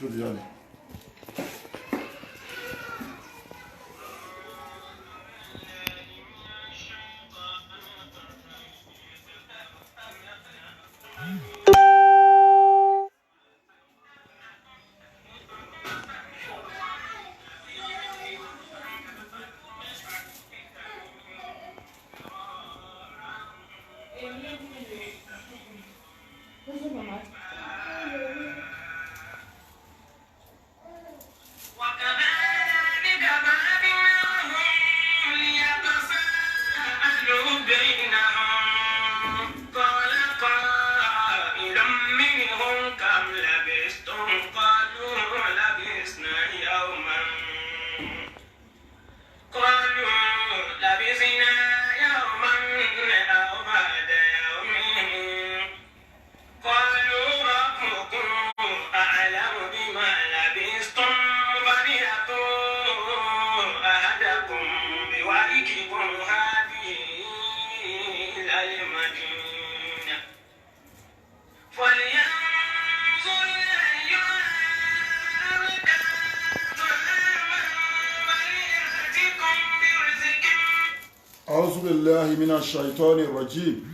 tó di jáde. أعوذ بالله من الشيطان الرجيم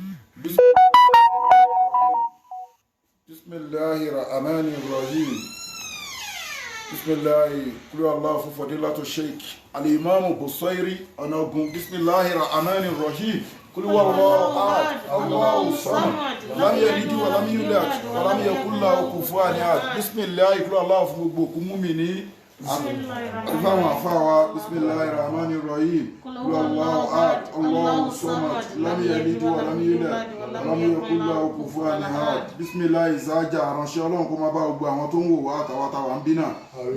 بسم الله الرحمن الرحيم بسم الله قل الله فضيلة الشيخ الإمام البصيري أنا أقول بسم الله الرحمن الرحيم قل هو الله أحد الله الصمد لم يلد ولم يولد ولم يكن له كفوا أحد بسم الله قل الله فوق مؤمنين الفاوى فاوى بسم الله الرحمن الرحيم قل الله احد الله الصمد لم يلد ولم يولد ولم يكن له كفوا احد بسم الله ìsájà aránṣẹ́ Ọlọ́run kó máa bá gbogbo àwọn tó ń wò wá àtàwátàwà ń bí náà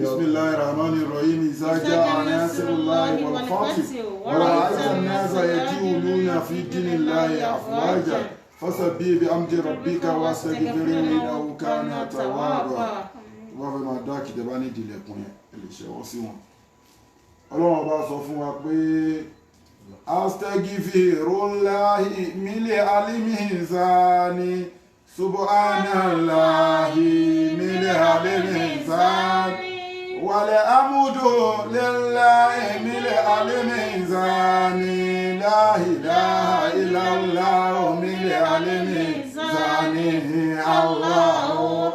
بسم الله الرحمن الرحيم ìsájà نصر الله والفتح ورأيت الناس يدخلون في دين الله أفواجا فسبح بحمد ربك واستغفره إنه كان توابا wọ́n fẹ́ máa dá kìtẹ́ bá ní ìdílẹ̀kùn yẹn lè ṣẹ̀wọ́ sí wọn. Ọlọ́run bá sọ fún wa pé astaghfirullahi mili alimizani subhanallahi mili alimizani wal amdu lillahi mili alimizani la ilaha illallah mili alimizani Allahu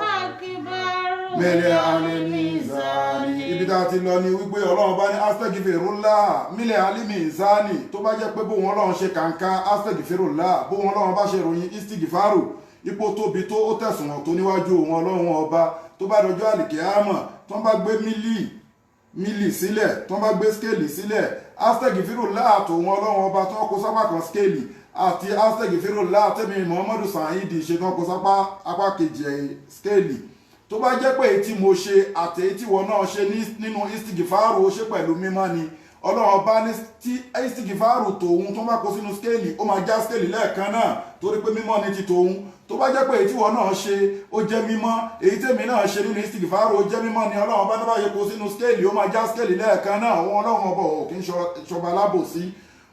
mílẹ̀ alẹ́mìzáni. Ibi tá a ti lọ ni wípé Ọlọ́run bá ní astaghfirullah mílẹ̀ alẹ́mìzáni tó bá jẹ́ pé bóun Ọlọ́run ṣe kàǹkà astaghfirullah bóun Ọlọ́run bá ṣe ròyìn istighfaru ipò tóbi tó ó tẹ̀sùn wọn tó níwájú òun Ọlọ́run ọba tó bá dọjọ́ àlìkíyámà tó bá gbé mílì sílẹ̀ tó bá gbé skéèlì sílẹ̀ astaghfirullah àtòun Ọlọ́run ọba tó kó sápá kan skéèlì àti astaghfirullah tẹ́mi Muhammadu Saidi ṣe tó kó sápá apá kejì skéèlì tó bá jẹ́ pé èyí tí mo ṣe àti èyí tí wọn náà ṣe nínú istighfaru ó ṣe pẹ̀lú mímọ́ ni Ọlọ́run bá ní tí istighfaru tòun tó bá kó sínú skéèlì ó máa já skéèlì lẹ́ẹ̀kan náà torí pé mímọ́ ni ti tòun tó bá jẹ́ pé èyí tí wọn náà ṣe ó jẹ́ mímọ́ èyí tèmi náà ṣe nínú istighfaru ó jẹ́ mímọ́ ni Ọlọ́run bá ní bá yẹ kó sínú skéèlì ó máa já skéèlì lẹ́ẹ̀kan náà àwọn Ọlọ́run ọba ò kí ń ṣọba alábòsí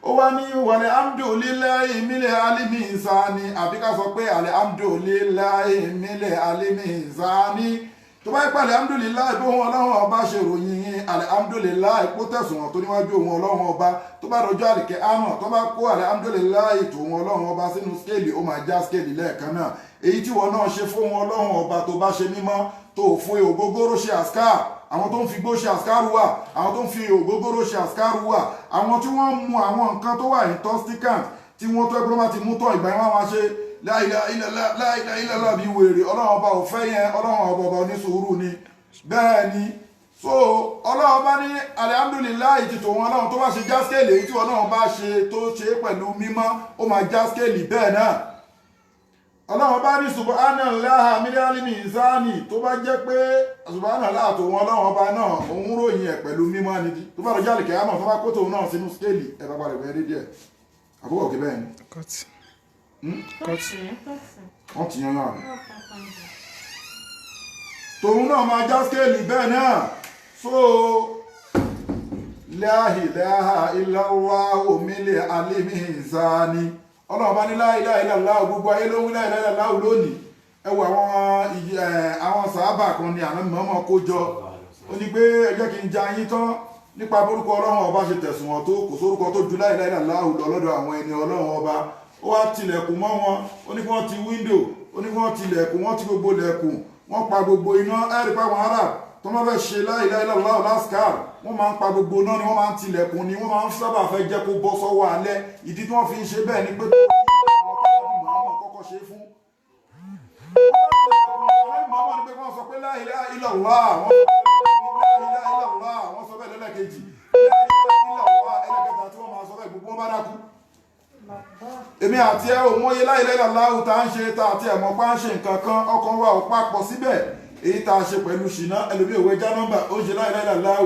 ó wá ní wàlẹ̀ amdulillahi mílẹ̀ alimizani àbí ká sọ pé àlẹ̀ amdulillahi mílẹ̀ alimizani tó bá pàlẹ̀ alhamdulillahi bí ohun Ọlọ́run ọba ṣe ròyìn alhamdulillahi kó tẹ̀sùn tó níwájú ohun Ọlọ́run ọba tó bá rọjọ́ àlìkẹ́ àmọ̀ tó bá kó alhamdulillahi tó ohun Ọlọ́run ọba sínú skéèlì ó máa já skéèlì lẹ́ẹ̀kan náà èyí tí wọn náà ṣe fún ohun Ọlọ́run ọba tó bá ṣe mímọ́ tó fún ògógóró ṣe àskáà àwọn tó ń fi igbó ṣe àskáàrù wà àwọn tó ń fi ògógóró ṣe àskáàrù wà àwọn tí wọ́n mú àwọn nǹkan tó wà intoxicant tí wọ́n tó ẹgbẹ́ máa ti mú tán ìgbà yẹn wọ́n máa ṣe la ilaha illallah bí wèrè Ọlọ́run ọba ò fẹ́ yẹn Ọlọ́run ọba ní sùúrù ni bẹ́ẹ̀ ni so Ọlọ́run ọba ní alhamdulillahi ti tòun Ọlọ́run tó bá ṣe jáskéèlì èyí tí Ọlọ́run bá ṣe tó ṣe pẹ̀lú mímọ́ ó máa jáskéèlì bẹ́ẹ̀ náà Ọlọ́run bá ní subhanallahi mílẹ̀ alimizani tó bá jẹ́ pé subhanallahi tòun Ọlọ́run ọba náà òun ròyìn ẹ̀ pẹ̀lú mímọ́ ni tó bá rọjá àlìkẹ́ àmọ́ tó bá kó tòun náà sínú skéèlì ẹ̀ bá padà bẹ́ẹ̀ rí díẹ̀ àbúrò òkè bẹ́ẹ̀ ni. wọ́n ti yan náà tòun náà máa já skéèlì bẹ́ẹ̀ náà so la ilaha illallah mílẹ̀ alimizani Ọlọ́run bá ní la ilaha illallah gbogbo ayé ló ń wí la ilaha illallah lónìí ẹ wo àwọn sàábà kan ní àná mọ́mọ́ kó jọ ó ní pé ẹ jẹ́ kí n ja yín tán nípa borúkọ ọlọ́run ọba ṣe tẹ̀sùn wọn tó kò sórúkọ tó ju la ilaha illallah lọ́dọ̀ àwọn ẹni ọlọ́run ọba ó wá tilẹ̀kùn mọ́ wọn ó ní kí wọ́n ti wíńdò ó ní kí wọ́n tilẹ̀kùn wọ́n ti gbogbo lẹ̀kùn wọ́n pa gbogbo iná ẹ̀rí pa àwọn arab tó máa fẹ́ ṣe la ilaha illallah láskàr wọ́n máa ń pa gbogbo iná ni wọ́n máa ń tilẹ̀kùn ni wọ́n máa ń sábà fẹ́ jẹ́ kó bọ́ sọ́wọ́ alẹ́ ìdí tí wọ́n fi ń ṣe bẹ́ẹ̀ ni pé kọ́kọ́ ṣe fún wọ́n sọ pé la ilaha illallah wọ́n sọ bẹ́ẹ̀ lẹ́lẹ́kejì la ilaha illallah ẹlẹ́kẹta tí wọ́n máa sọ bẹ́ẹ̀ gbogbo wọn bá dákú. èmi àti ẹ ò mọye la ilaha illallah tá à ń ṣe tá àti ẹ̀mọ́ pa ń ṣe nǹkan kan ọkàn wa ò papọ̀ síbẹ̀ èyí tá a ṣe pẹ̀lú ṣìnà ẹlòmíì òwe já nọ́mbà ó ń ṣe la ilaha illallah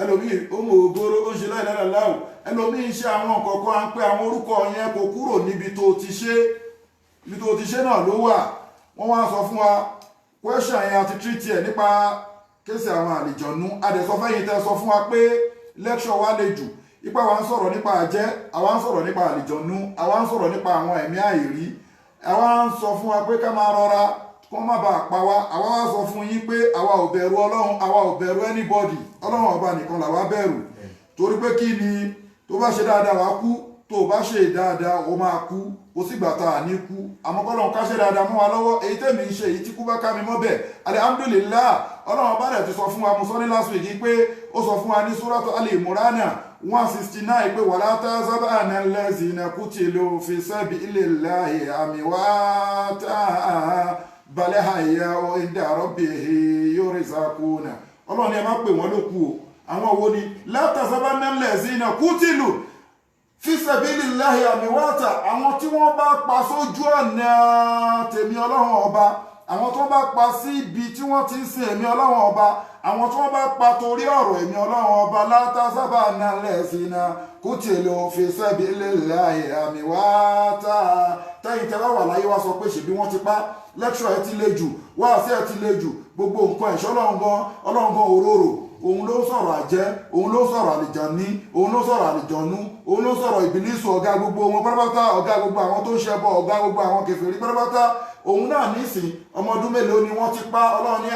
ẹlòmíì ó mọ ògóró ó ń ṣe la ilaha illallah ẹlòmíì ń ṣe àwọn kọ̀ọ̀kan à ń pé àwọn orúkọ yẹn kò kúrò níbi tó ti ṣe náà ló wà wọ́n wá sọ fún wa question yẹn àti treat ẹ̀ nípa kéèsì àwọn àlìjọ̀nú adẹ̀sọ́fẹ́yìn tẹ́ sọ fún wa pé lecture wa lè jù ipa wa ń sọ̀rọ̀ nípa àjẹ́ àwa ń sọ̀rọ̀ nípa àlìjọ̀nú àwa ń sọ̀rọ̀ nípa àwọn ẹ̀mí àìrí àwa ń sọ fún wa pé ká máa rọra kó má bàa pa wá àwa wá sọ fún yín pé àwa ò bẹ̀rù ọlọ́run àwa ò bẹ̀rù anybody ọlọ́run ọba nìkan làwa bẹ̀rù torí pé kí ni tó bá ṣe dáadáa wá kú tó bá ṣe dáadáa ó máa kú kò sígbà tá a ní kú àmọ́ kọ́lọ́run ká ṣe dáadáa mọ́ wa lọ́wọ́ èyí tèmi ń ṣe èyí tí kú bá ká mi mọ́ bẹ̀ alhamdulillah ọlọ́run bá dẹ̀ ti sọ fún wa mo sọ ní last week pé ó sọ fún wa ní suratu al-Imran 169 pé wala tahsabanna allazina qutilu fi sabilillahi amwata bal ahya'un 'inda rabbihim yurzaquna ọlọ́run ẹ má pè wọ́n ló kú o àwọn wo ni la tahsabanna allazina qutilu fi sabilillahi amwata àwọn tí wọ́n bá pa sójú ọ̀nà tèmi ọlọ́run ọba àwọn tó bá pa sí ibi tí wọ́n ti ń sin èmi ọlọ́run ọba àwọn tó bá pa torí ọ̀rọ̀ èmi ọlọ́run ọba la tahsabanna allazina qutilu fi sabilillahi amwata tẹ́yìn tẹ́lá wà láyé wá sọ pé ṣèbí wọ́n ti pa lẹ́kṣọ̀ ẹ ti le jù wáàsí ẹ ti le jù gbogbo nǹkan ẹ̀ṣọ́ ọlọ́run gan òróró òun ló sọ̀rọ̀ àjẹ́ òun ló sọ̀rọ̀ àlìjàní òun ló sọ̀rọ̀ àlìjọ̀nú òun ló sọ̀rọ̀ ìbílísù ọ̀gá gbogbo wọn pátápátá ọ̀gá gbogbo àwọn tó ń ṣẹbọ ọ̀gá gbogbo àwọn kèfèrí pátápátá òun náà nísìn ọmọ ọdún mélòó ni wọ́n ti pa ọlọ́run ní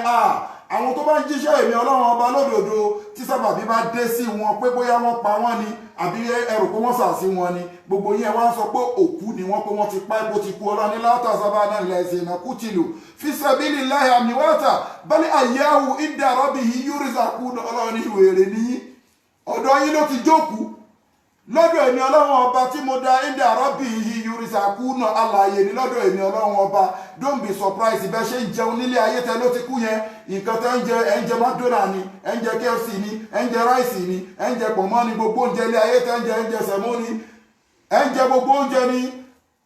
àwọn tó bá ń jíṣẹ́ èmi ọlọ́run ọba lódodo tí sábàbí bá dé sí wọn pé bóyá wọ́n pa wọ́n ni àbí ẹrù pé wọ́n sà sí wọn ni gbogbo yẹn wá ń sọ pé òkú ni wọ́n pé wọ́n ti pa epo ti kú ọlọ́run la tahsabanna allazina qutilu fi sabilillahi amwata bal ahya'un 'inda rabbihim yurzaquna ọlọ́run ní ìwèrè níyí ọ̀dọ̀ yín ló ti jókòó lọ́dọ̀ èmi ọlọ́run ọba tí mo dá 'inda rabbihim yurzaquna alààyè ní lọ́dọ̀ èmi ọlọ́run ọba don't be surprised bẹ́ẹ̀ ṣe ń jẹun nílé ayé tẹ ló ti kú yẹn nǹkan tẹ́ ń jẹ ẹ̀ ń jẹ McDonald ni ẹ̀ ń jẹ KFC ni ẹ̀ ń jẹ ráìsì ni ẹ̀ ń jẹ pọ̀nmọ́ ni gbogbo oúnjẹ ilé ayé tẹ́ ń jẹ ẹ̀ ń jẹ sẹ̀mó ni ẹ̀ ń jẹ gbogbo oúnjẹ ni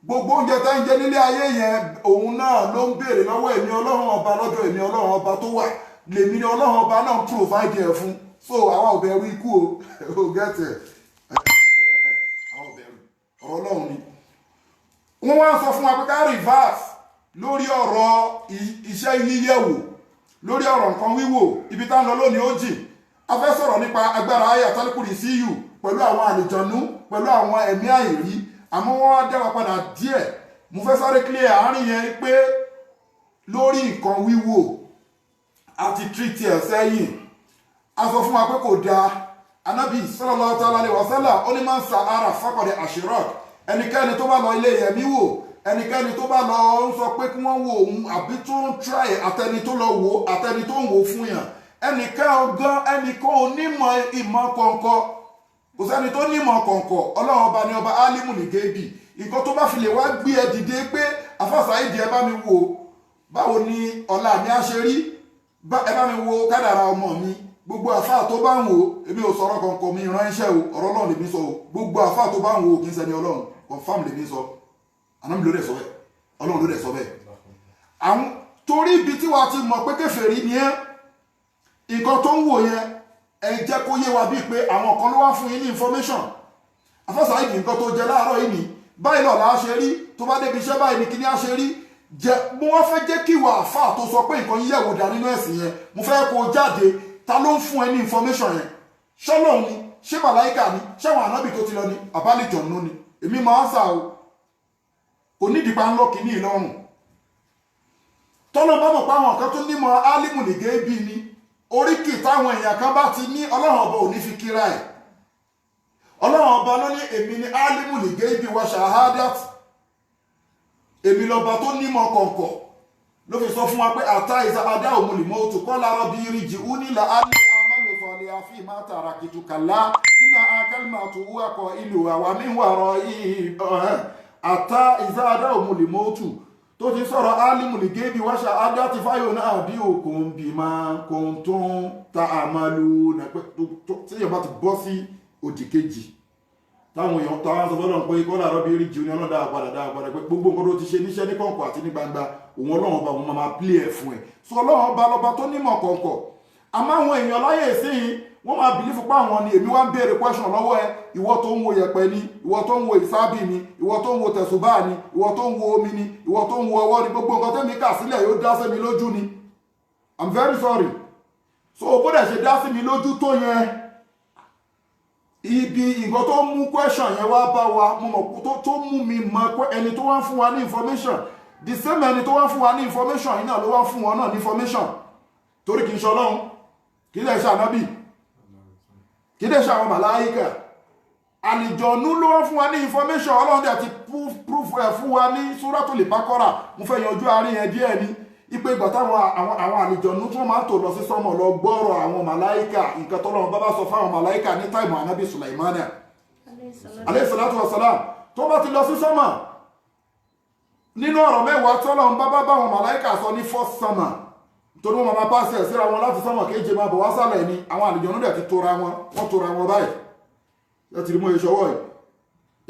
gbogbo oúnjẹ tẹ́ ń jẹ nílé ayé yẹn òun náà ló ń béèrè lọ́wọ́ èmi ọlọ́run ọba lọ́dọ̀ èmi ọlọ́run ọba tó wà lèmi ni ọlọ́run ọba náà provide ẹ̀ fún so àwa ò bẹ̀rù ikú o gẹ́tẹ̀ ọlọ́run ni wọ́n wá sọ fún wa pé ká reverse lórí ọ̀rọ̀ iṣẹ́ yíyẹ̀wò lórí ọ̀rọ̀ nǹkan wíwò ibi tá ń lọ lónìí ó jìn a fẹ́ sọ̀rọ̀ nípa agbára ayatul kursiyu pẹ̀lú àwọn àlìjọ̀nú pẹ̀lú àwọn ẹ̀mí àìrí àmọ́ wọ́n wá dá wa padà díẹ̀ mo fẹ́ sáré clear àárín yẹn pé lórí nǹkan wíwò àti treat ẹ̀ sẹ́yìn a sọ fún wa pé kò dáa Ànábì sallallahu ta'ala alaihi wasallam ó ní máa ń sàárà faqad ashrak ẹnikẹ́ni tó bá lọ ilé yẹmí wò ẹnikẹ́ni tó bá lọ ń sọ pé kí wọ́n wo òun àbí tó ń try àtẹni tó lọ wò àtẹni tó ń wò fún yàn ẹnìkan onímọ̀ ìmọ̀ kọ̀ọ̀kọ̀ kò sẹ́ni tó nímọ̀ kọ̀ọ̀kọ̀ ọlọ́run ọba ni ọba alimu ní gébì nǹkan tó bá fi lè wá gbé ẹ dìde pé àfàṣà ìdí ẹ bá mi wò báwo ni ọ̀la mi á ṣe rí ẹ bá mi wo kádàrà ọmọ mi gbogbo àfáà tó bá ń wò èmi ò sọ̀rọ̀ kọ̀ọ̀kan mi ránṣẹ́ o ọ̀rọ̀ ọlọ́run lèmi sọ o gbogbo àfáà tó bá ń wò kì í ṣẹni ọlọ́run confam lèmi sọ ànábì ló dẹ̀ sọ bẹ́ẹ̀ ọlọ́run ló dẹ̀ sọ bẹ́ẹ̀ àwọn torí ibi tí wàá ti mọ̀ pé kèfèrí ni ẹ́ nǹkan tó ń wò yẹn ẹ jẹ́ kó yé wa bíi pé àwọn kan ló wá fún yín ní information àfàṣà ìdí nǹkan tó jẹ láàárọ̀ yìí ni báyìí lọ́la á ṣe rí tó bá débi iṣẹ́ báyìí ni kíní á ṣe rí mo wá fẹ́ jẹ́ kí ìwà àfáà tó sọ pé nǹkan yíyẹ̀wò dá nínú ẹ̀sìn yẹn mo fẹ́ kó jáde ta ló ń fún ẹ ní information yẹn ṣọ́lọ́run ni ṣé màláìkà ni ṣáwọn ànábì tó ti lọ ni àbálẹ̀jọ̀nù ni èmi máa ń sà o kò nídìí pa ń lọ kìíní ìlọrùn tọ́lọ́ bá mọ̀ pé àwọn kan tó nímọ̀ álímù nìgé bí ni oríkì táwọn èèyàn kan bá ti ní ọlọ́run ọba ò ní fi kíra ẹ̀. ọlọ́run ọba ló ní èmi ni álímù nìgé bí wa ṣàhádàt, èmi lọ́ba tó nímọ̀ kọ̀ọ̀kọ̀. ló fi sọ fún wa pé àtà ìza adá òmùlìmọ́ òtù kọ́ lára bí ríjì ó nílà álì amálòsọ lè àfi máa tààrà kìtùkàlá nínú akálmà tó wúwakọ̀ ìlú àwàmíwàrọ̀ àtà ìza adá òmùlìmọ́ òtù tó ti sọ̀rọ̀ álìmùlì gébí wáṣà adá ti fáyọ̀ náà bí òkun bí máa kún tó ń ta àmàlù tí èèyàn bá ti bọ́ sí òdì kejì táwọn èèyàn táwọn sọ fọ́lọ́n pé kọ́ làárọ̀ bí rí jù ní ọlọ́dà àpadà pé gbogbo nǹkan tó ti ṣe níṣẹ́ ní kọ̀ọ̀kọ̀ àti ní gbangba òun ọlọ́run ọba òun máa plé ẹ̀ fún ẹ̀. sọ ọlọ́run ọba lọ́ba tó nímọ̀ kọ̀ọ̀kọ̀ àmọ́ àwọn èèyàn láyé ìsìn wọ́n máa bìlífù pé àwọn ni èmi wá ń béèrè question lọ́wọ́ ẹ, ìwọ tó ń wo yẹ̀pẹ̀ ni, ìwọ tó ń wo ìsábì ni, ìwọ tó ń wo tẹ̀sùbá ni, ìwọ tó ń wo omi ni, ìwọ tó ń wo ọwọ́ ni, gbogbo nǹkan tẹ́mi kà sílẹ̀ yóò dá sí mi lójú ni. I'm very sorry. so bó dẹ̀ ṣe dá sí mi lójú tó yẹn, ibi nǹkan tó mú question yẹn wá bá wa mo mọ̀ tó mú mi mọ̀ pé ẹni tó wá ń fún wa ní information, the same ẹni tó wá ń fún wa ní information yìí náà ló wá ń fún wọn náà ní information, torí kì í ṣe Ọlọ́run, kì í lè ṣe ànábì, kì í lè ṣe àwọn màláíkà. àlìjọ̀nú ló wá fún wa ní information. Ọlọ́run dẹ̀ ti proof ẹ̀ fún wa ní Suratul Baqara. mo fẹ́ yanjú àárín yẹn díẹ̀ ni ipe ìgbà táwọn àwọn àlìjọ̀nú tí wọ́n máa ń tò lọ sí sọ́mọ̀ lọ gbọ́rọ̀ àwọn màláíkà, nǹkan tọ́lọ́run bá sọ fáwọn màláíkà ní táìmù ànábì Sulaimana alayhi salatu wassalam tó bá ti lọ sí sọ́mọ̀ nínú ọ̀rọ̀ mẹ́wàá tọ́lọ́run bá báwọn màláíkà sọ ní first summer, torí wọn máa bá ṣẹ̀ síra wọn láti sọ́mọ̀ kéje máa bọ̀ wá sálẹ̀ ni àwọn àlìjọ̀nú dẹ̀ ti tora wọn báyìí. ẹ ti rí mọ́ ìṣọwọ́ yìí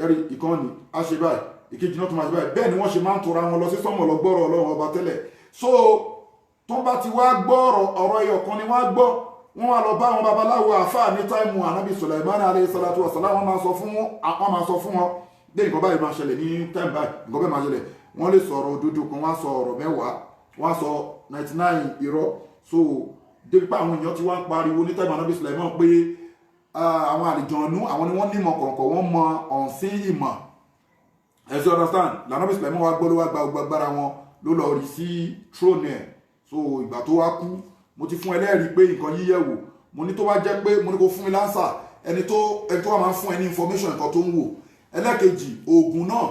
ẹ̀rí ìkànnì á ṣe báyìí, ìkejì náà tó máa ṣe báyìí, bẹ́ẹ̀ ni wọ́n ṣe máa ń tora wọn lọ sí sọ́mọ̀ lọ gbọ́rọ̀ Ọlọ́run ọba tẹ́lẹ̀. so tó bá ti wá gbọ́ ọ̀rọ̀ ẹyọ kan ni wọ́n á gbọ́, wọ́n wá lọ bá àwọn babaláwo àfáà ní táìmù ànábì Sulaiman alayhi salatu wassalam, wọ́n máa sọ fún wọn dé nǹkan báyìí máa ṣẹlẹ̀ ní táìmù báyìí, nǹkan bẹ́ẹ̀ máa ṣẹlẹ̀. wọ́n lè sọ̀rọ̀ òdodo kan, wọ́n á sọ ọ̀rọ̀ mẹ́wàá, wọ́n á sọ 99 irọ́. so débi pé àwọn èèyàn ti wá ń pariwo ní táìmù ànábì Sulaiman pé àwọn àlìjọ̀nú àwọn ni wọ́n nímọ̀ kọ̀ọ̀kọ̀, wọ́n mọ ọ̀sìn ìmọ̀. ẹ ṣe understand, l'Ànábì Sulaiman wá gbọ́ ló wá gba agbára wọn ló lọ rí sí throne ẹ̀. so ìgbà tó wá kú mo ti fún ẹlẹ́rìí pé nǹkan yíyẹ̀wò, mo ní tó wá jẹ́ pé mo ní kó fún mi lánsà ẹni tó wá máa ń fún ẹ ní information nǹkan tó ń wò. ẹlẹ́kejì oògùn náà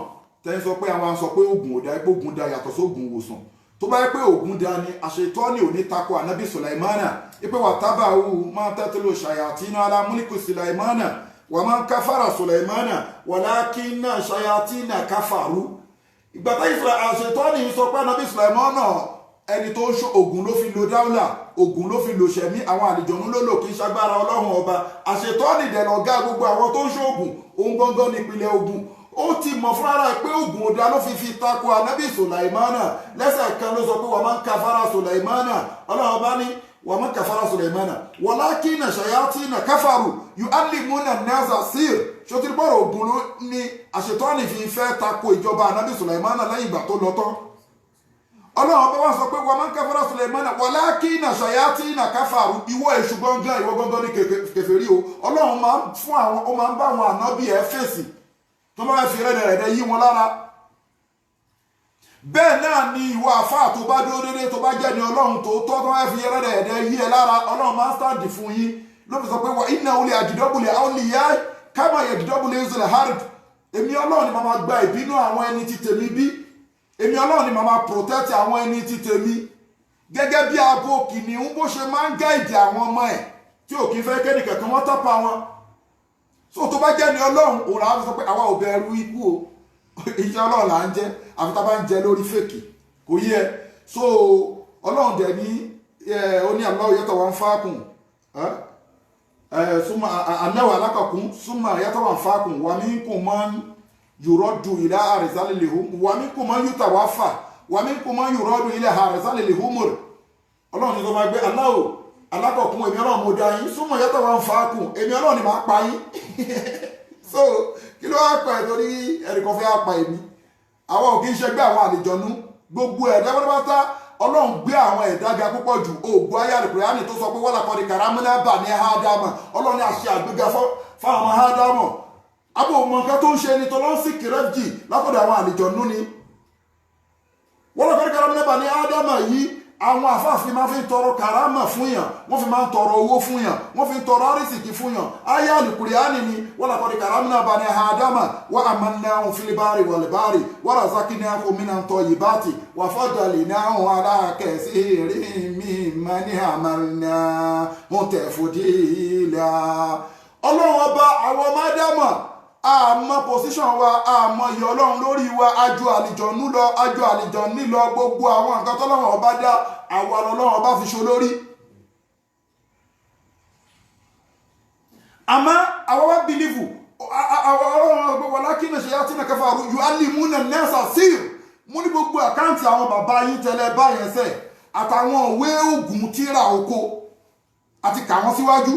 tẹ́yìn sọ pé àwọn sọ pé oògùn ò dá, pé oògùn dá yàtọ̀ sí oògùn ìwòsàn. tó bá yẹ pé oògùn dá ni àṣetọ́ni ò ní takò ànábì Sulaimana ipe wà tábàáwù máa tẹ́tẹ́lò ṣayatina ala mulki Sulaimana wà máa ń káfàrà Sulaimana walakinna shayatina káfàrú. ìgbà táyì àṣetọ́ni sọ pé ànábì Sulaimana ẹni tó ń ṣe oògùn ló fi lo dáúlà, oògùn ló fi lo ṣẹ̀mí, àwọn àlìjọ̀nú ló lò kí n ṣagbára Ọlọ́run ọba. àṣetọ́ni dẹ̀ lọ̀gá gbogbo àwọn tó ń ṣe oògùn, òun gangan nípìnlẹ̀ oògùn. ó ti mọ̀ fún ara pé oògùn ọ̀dà ló fi tako ànábì Sulaimana. lẹ́sẹ̀ kan ló sọ pé wà máa ń kafara Sulaimana, Ọlọ́run bá ní wà máa ń kafara Sulaimana walakinna shayatina kafaru yu'allimuna an-nasa sir. ṣòtí bọ́rọ̀ oògùn ló ní àṣetọ́ni fi fẹ́ tako ìjọba ànábì Sulaimana lẹ́yìn ìgbà tó lọ tán. Ọlọ́run bá wá sọ pé wà máa ń kafara Sulaimana walakinna shayatina kafaru, ìwọ èṣù gangan ní kèfèrí o. Ọlọ́run máa ń bá àwọn ànábì ẹ̀ fèsì tó máa fi rẹ̀dẹ̀rẹ̀dẹ̀ yí wọn lára. bẹ́ẹ̀ náà ni ìwọ àfáà tó bá dúró dédé tó bá jẹ́ ni Ọlọ́run tó tọ́ tó máa fi rẹ̀dẹ̀rẹ̀dẹ̀ yí ẹ lára, Ọlọ́run máa ń sáàdì fún yín ló fi sọ pé wà innahu yajdabu li awliya kama yajdabu li zil hard. èmi Ọlọ́run ni màá gba ìbínú àwọn ẹni tí tèmi bí, èmi Ọlọ́run ni màá protect àwọn ẹni tí tèmi, gẹ́gẹ́ bí abo kìnìún bó ṣe máa ń gáìdì àwọn ọmọ ẹ̀ tí ò kí fẹ́ kẹ́ni kankan wọ́n tọ́pa wọn. so tó bá jẹ́ ni Ọlọ́run òun làwọn sọ pé àwa ò bẹ̀rù ikú o, iṣẹ́ Ọlọ́run là ń jẹ́, àfi tá a bá ń jẹ lórí fèkì kò yẹ. so Ọlọ́run dẹ̀ ní ó ní Allahu yatawaffakum súnmọ́ anáwó alákọ̀kún súnmọ́ yatawaffakum wa minkum man yuraddu ila arzalil umur wa minkum man yutawaffa wa minkum man yuraddu ila arzalil umur. Ọlọ́run ní tó máa gbé alákọ̀ọ́kún èmi Ọlọ́run mo dá yín, súnmọ́ yàtọ̀ wà ń fa kùn èmi Ọlọ́run ni máa pa yín. so kí ló wá pa ẹ̀ torí ẹnìkan fẹ́ pa èmi? àwọn ò kí ń ṣẹgbẹ́ àwọn àlìjọ̀nú, gbogbo ẹ̀dá pátápátá Ọlọ́run gbé àwọn ẹ̀dá ga púpọ̀ jù. òògùn ayé Al-Qur'ani tó sọ pé wọ́n làkọ́ di karamna bani Ádámà, Ọlọ́run ní àṣẹ àgbéga fáwọn ọmọ Ádámà. abo mọ nǹkan tó ń ṣe ni tó lọ ń sì kìrẹ́jì látọ̀dọ̀ àwọn àlìjọ̀nú ni. wọ́n lọ́kọ́ karamna bani Ádámà yìí àwọn àfáàfin máa fi ń tọrọ karama fún yàn, wọ́n fi máa ń tọrọ owó fún yàn, wọ́n fi ń tọrọ arísìkí fún yàn. Ayé Al-Qur'ani ni wọ́n lọ́kọ́ karamna bani Ádámà wa amannahum fil barri wal bahri wa razaqnahum minat tayyibati wa faddalnahum ala kathirin mimman amalna tafdila. Ọlọ́run ọba àwọn ọmọ Ádámà àmọ́ position wa àmọ́ ìyà Ọlọ́run lórí wa ajú àlìjọ̀nú lọ, ajú àlìjọ̀nú lọ, gbogbo àwọn nǹkan tọ́lọ́run ọba dá àwa Ọlọ́run ọba fi ṣo lórí. Àmọ́ àwọn wá bìlífù àwọn Ọlọ́run ọba walakinna shayatina kafaru yu'allimuna an-nasa sir. Mú ní gbogbo àkáǹtì àwọn bàbá yín tẹ́lẹ̀ báyẹn sẹ́ àtàwọn òwe ògùn tíra oko àti kà wọ́n síwájú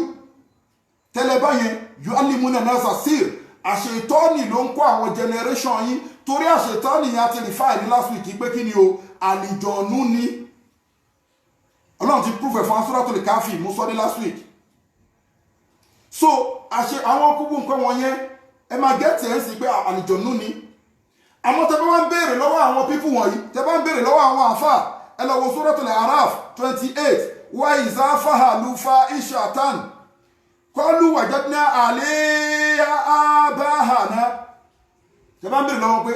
tẹ́lẹ̀ báyẹn yu'allimuna an-nasa sir. Àṣetọ́nì ló ń kọ́ àwọn generation yín, torí àṣetọ́nì yẹn àti rìfáì ní last week pé kí ni o àlìjọ̀nú ni. Ọlọ́run ti proof ẹ̀ fún Suratul Kahfi mú sọ ní last week. So àwọn kúgbù nǹkan wọ̀nyẹn ẹ máa gẹ́tì ẹ̀ ń sì pé àlìjọ̀nú ni. Àmọ́ tẹ́ bá wá ń béèrè lọ́wọ́ àwọn people wọ̀nyí, tẹ́ bá ń béèrè lọ́wọ́ àwọn àfà, ẹ lọ wo Suratul Araf 28 wa iza fahalu fahishatan qalu wajadna alayha abahana. Tẹ́ bá ń béèrè lọ́wọ́ pé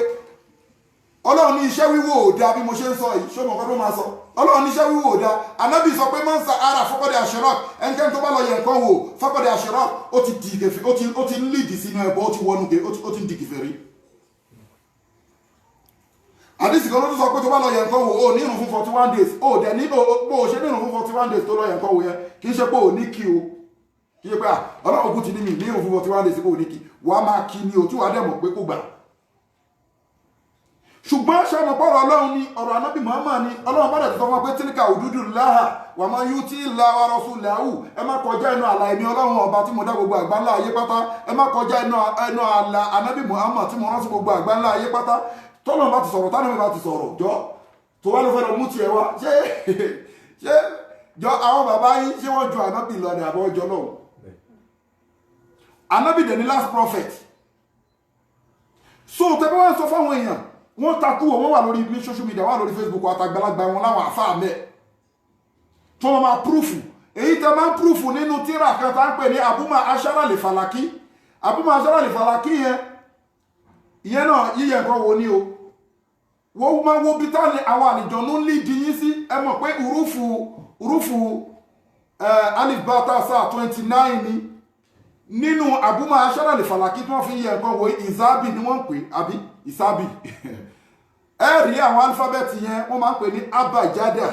Ọlọ́run ní iṣẹ́ wíwò ò dá bí mo ṣe ń sọ yìí, ṣó mọ̀ nǹkan tó máa sọ. Ọlọ́run ní iṣẹ́ wíwò ò dá. Ànábì sọ pé man sa'ara faqad ashrak, ẹnikẹ́ni tó bá lọ yẹ nǹkan wò faqad ashrak, ó ti di kèfèrí, ó ti ń lídì sínú ẹbọ, ó ti wọnú ó ti ń di kèfèrí. Àdìsí kan ló tún sọ pé tó bá lọ yẹ nǹkan wò ó ní ìrun fún 41 days, ó dẹ̀ ní bó ṣe ní ìrun fún 41 days tó lọ yẹ nǹkan wò yẹn, kì í ṣe pé ò ní kí o, kì í ṣe pé Ọlọ́run kú ti ní mi ní ìrun fún 41 days kó ò ní kí, wàá máa kí ni o tí wàá dẹ̀ mọ̀ pé kó gbà. Ṣùgbọ́n ṣàmùpọ̀rọ̀ Ọlọ́run ni ọ̀rọ̀ Ànábì Muhammad ni Ọlọ́run bá dẹ̀ ti sọ fún wa pé tílíkà hududullahi wa man yuti Allaha wa rasulahu, ẹ má kọjá inú àlà èmi Ọlọ́run ọba tí mo dá gbogbo àgbáńlá ayé pátá, ẹ má kọjá inú àlà Ànábì Muhammad tí mo rán sí gbogbo àgbáńlá ayé pátá. Tọ́lọ́run bá ti sọ̀rọ̀ tánàbí bá ti sọ̀rọ̀ jọ tó wá ló fẹ́ lọ mú tiẹ̀ wá ṣé jọ àwọn bàbá yín ṣé wọ́n ju Ànábì lọ ní àbọ̀ ọjọ́ náà. Ànábì dẹ̀ ní last prophet. So tẹ́bí wọ́n sọ fáwọn èèyàn wọ́n takú wọ́n wà lórí social media, wà lórí Facebook àtàgbàlagbà wọn láwọn àfáà mẹ́ tó wọ́n máa prúfù. Èyí tẹ́ máa ń prúfù nínú tíra kan tá ń pè ní Abuma Ashara al-Falaki. Abuma Ashara al-Falaki ìyẹn náà yíyẹ nǹkan wo ni o wọ́n máa wo bí táwọn àwọn àlìjọ̀nú lídìí yín sí. Ẹ mọ̀ pé urufu alif bata sa 29 ni nínú Abuma Ashara al-Falaki tí wọ́n fi yẹ nǹkan wo ìsábì ni wọ́n ń pè àbí ìsábì. Ẹ rí àwọn alifábẹ́ẹ̀tì yẹn wọ́n máa ń pè ní abajada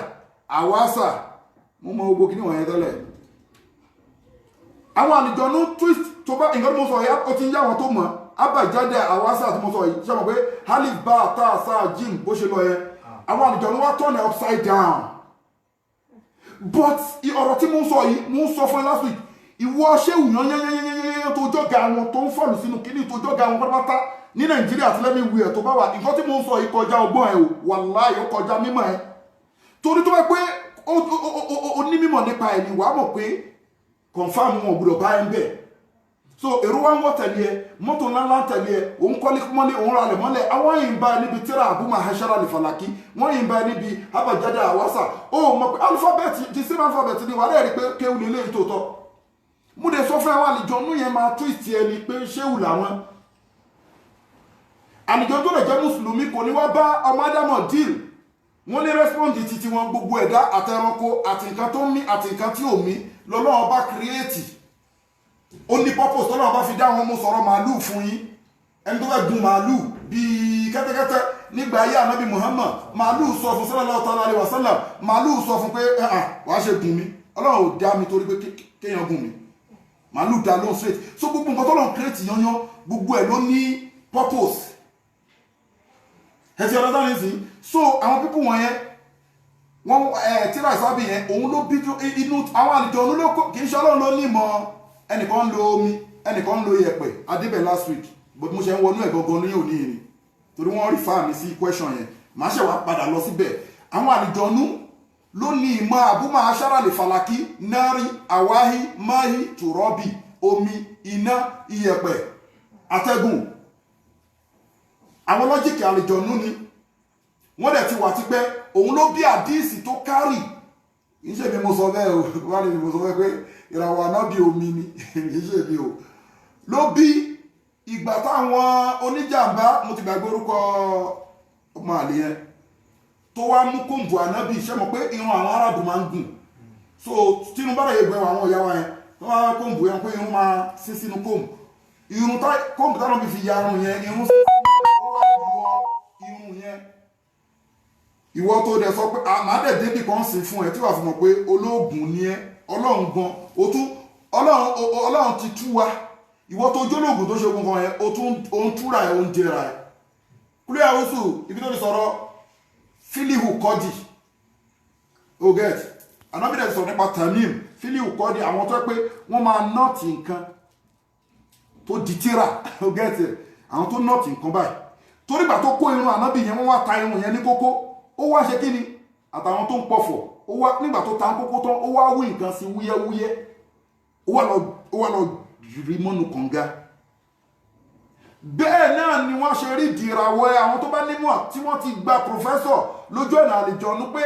awasa, mo mọ gbogbo kíní wọ̀nyẹn tẹ́lẹ̀. Àwọn àlìjọ̀nú twist tó bá nǹkan tó mọ sọ yá ó ti ń yá wọn tó mọ̀ abajada awasa tó mọ sọ yìí ṣe mọ̀ pé alif ba ta sa jim bó ṣe lọ yẹn àwọn àlìjọ̀nú wá turn it upside down. But ọ̀rọ̀ tí mo ń sọ yìí mo ń sọ fún ẹ last week, ìwọ ṣéwù yányányányányányán tó jọ́gà wọn tó ń fọ́ọ̀lù sínú kíní tó jọ́gà wọn pátápátá ní Nàìjíríà àti lẹ́mí ìwé ẹ̀ tó bá wà, nǹkan tí mo ń sọ yìí kọjá ọgbọ́n ẹ̀ o, wàláhì ó kọjá mímọ̀ ẹ̀. Torí tó bá pé ó ní mímọ̀ nípa ẹ̀ ni wàá mọ̀ pé confam wọn gbọ́dọ̀ bá ẹ̀ ń bẹ̀. So èrò wa ń wọ́ tẹ̀lé ẹ, mọ́tò ńláńlá ń tẹ̀lé ẹ, òun kọ́lé mọ́lé òun ralẹ̀ mọ́lẹ̀, àwọn yìí ń bá ẹ níbi tíra Abuma Ashara al-Falaki, wọ́n yìí ń bá ẹ níbi abajada awasa. Ó mọ̀ pé alifábẹ́ẹ̀tì ti sí alifábẹ́ẹ̀tì ni wàá rí pé kéwù lè léyìí tó tọ́. Mo dẹ̀ sọ fún àwọn àlìjọ̀nú yẹn máa twist ẹni pé ṣéwù làwọn. Àlìjọ̀nú tó lè jẹ́ mùsùlùmí kò ní wá bá ọmọ Ádámọ̀ deal. Wọ́n ní rẹ́spọ́ǹdì titi wọn gbogbo ẹ̀dá àtẹranko àti nǹkan tó ń mí àti nǹkan tí ò mí lọ́lọ́run bá kírẹ́ẹ̀tì. Ó ní purpose tọ́lọ́run bá fi dá wọn mú sọ̀rọ̀ màálù fún yín. Ẹni tó fẹ́ gun màálù bíi kẹ́tẹ́kẹ́tẹ́ nígbà ayé Ànábì Muhammad, màálù sọ fún sallallahu alaihi wasallam, màálù sọ fún pé wàá ṣe gùn mi, Ọlọ́run ò dá mi torí pé kéèyàn gùn mi. Màálù dá lóhùn straight. So gbogbo nǹkan tọ́lọ́run kírẹ́ẹ̀tì yanyan gbogbo ẹ̀ ló ní purpose. Ẹ̀sìn ọ̀dọ́ ní sí. So àwọn pípù wọn yẹn wọ́n tíra ìsábì yẹn òun ló bí inú àwọn àlìjọ̀nú ló kì í ṣe Ọlọ́run ló ní ìmọ̀ ẹnìkan ń lo omi ẹnìkan ń lo iyẹ̀pẹ̀ adébẹ̀ last week but mo ṣe ń wọnú ẹ̀ gangan ní òní yìí torí wọ́n rí fáàmì sí question yẹn màá ṣe wá padà lọ síbẹ̀. Àwọn àlìjọ̀nú ló ní ìmọ̀ Abuma Ashara al-Falaki, nari awahi mahi tùrọ́bì, omi iná iyẹ̀pẹ̀ atẹ́gùn. Àwọn lọ́jíkì àlìjọ̀nú ni wọ́n dẹ̀ ti wà tipẹ́, òun ló bí àdíìsì tó kárì. Kìí ṣe mi mo sọ bẹ́ẹ̀ o, wọ́n ní mo sọ bẹ́ẹ̀ pé ìràwọ̀ ànábì omi ni, kìí ṣe mi o. Ló bí ìgbà táwọn oníjàmbá, mo ti gbàgbé orúkọ ọmọ àlè yẹn, tó wá mú kóńbù ànábì, ṣe mọ̀ pé irun àwọn arábù máa ń gùn. So tínú bá rẹ̀ gbẹ̀wọ̀ àwọn ìyá wa yẹn, tó wá kóńbù yẹn pé irun máa sí sínú kóńbù. Kóńbù táwọn mi fi ya irun yẹn, irun sí irun yẹn. Ìwọ tó dẹ̀ sọ pé àmàdẹ̀ débì kan sì fún ẹ tí wà fún mọ̀ pé olóògùn ni ẹ, ọlọ́run gan, ọlọ́run ti tú wa. Ìwọ tó jólóògùn tó ṣe ogun kan yẹn, ó ń túra ẹ, ó ń jẹra ẹ. Kúlẹ̀ àwùsù ibi tó ti sọ̀rọ̀ fílíhù kọ́dì, o get, anábìdẹ̀ sọ̀rọ̀ nípa tamim, fílíhù kọ́dì, àwọn tó pé wọ́n máa nọ́ọ̀tì nǹkan tó di tíra, o get, àwọn tó nọ́ọ̀tì nǹkan báyìí. Torí gbà tó kó irun ànábì yẹn, wọ́n wá ta irun yẹn ní kókó, ó wá ṣe kí ni, àtàwọn tó ń pọ̀fọ̀, ó wá nígbà tó ta kókó tán, ó wá wí nǹkan sí wúyẹ́wúyẹ́, ó wá lọ rí mọ́nu kànga. Bẹ́ẹ̀ náà ni wọ́n ṣe rí ìdìràwọ̀ àwọn tó bá nímọ̀ tí wọ́n ti gba pòfẹ́sọ̀ lójú ọ̀nà àlìjọ̀nú pé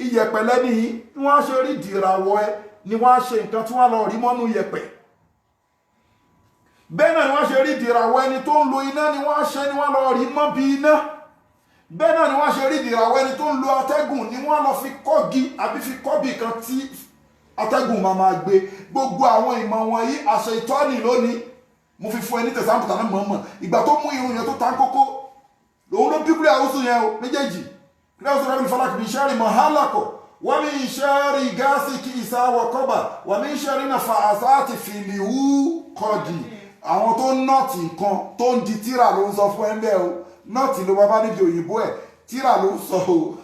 iyẹ̀pẹ̀ lẹ́ni yìí, wọ́n ṣe rí ìdìràwọ̀ ni wọ́n ṣe nǹkan tí wọ́n lọ rí mọ́nu iyẹ̀pẹ̀. Bẹ́ẹ̀ náà ni wọ́n ṣe rí ìdìràwọ̀ ẹni tó ń lo iná ni wọ́n ṣe ni wọ́n lọ rí mọ́ bí iná. Bẹ́ẹ̀ náà ni wọ́n ṣe rí ìdìràwọ̀ ẹni tó ń lo atẹ́gùn ni wọ́n lọ fi kọ́gi àbí fi kọ́bì kan tí atẹ́gùn máa gbé. Gbogbo àwọn ìmọ̀ wọ̀nyí àṣẹ ìtọ́ni lónìí. Mo fi fún ẹ ní tẹ̀sán tàná mọ̀ọ́mọ̀. Ìgbà tó mú irun yẹn tó ta kókó, òun ló bí kúrẹ́ àwùsù yẹn o méjèèjì. Kúrẹ́ àwùsù rẹ̀ mi falak mi ṣẹ́rì mọ̀ hálàkọ̀. Wa min sharri ghasiki idha waqaba wa min sharri naffasati fil 'uqad. Àwọn tó nọ́ọ̀tì nǹkan tó ń di tíra ló ń sọ fún ẹ bẹ́ẹ̀ o. Nọ́ọ̀tì ló bá níbi òyìnbó ẹ̀, tíra ló ń sọ o.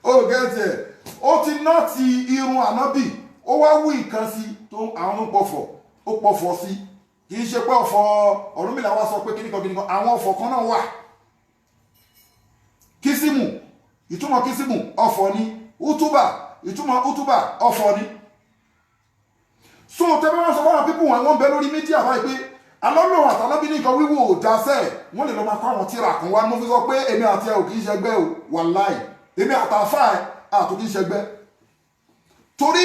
Ó gẹ́tẹ̀, ó ti nọ́ọ̀tì irun ànábì, ó wá wí nǹkan sí tó àwọn pọ̀fọ̀, ó pọ̀fọ̀ sí. Kì í ṣe pé ọ̀fọ̀ Ọ̀rúnmìlà wá sọ pé kíníkan àwọn ọ̀fọ̀ kan náà wà. Kísímù, ìtumọ̀ kísímù ọ̀fọ̀ ni, útúbà, ìtumọ̀ útúbà ọ̀fọ̀ ni. So tẹ́bí wọ́n sọ fáwọn pípù wọn bẹ lórí mídíà báyìí pé alọ́lọ́run àtàlábí ní nǹkan wíwò ò dáṣẹ́, wọ́n lè lọ máa kọ́ àwọn tíra kan wá. Mo fi sọ pé èmi àti ẹ ò kì í ṣẹgbẹ́ o, wàláì, èmi àtàfà ẹ àtò kì í ṣẹgbẹ́. Torí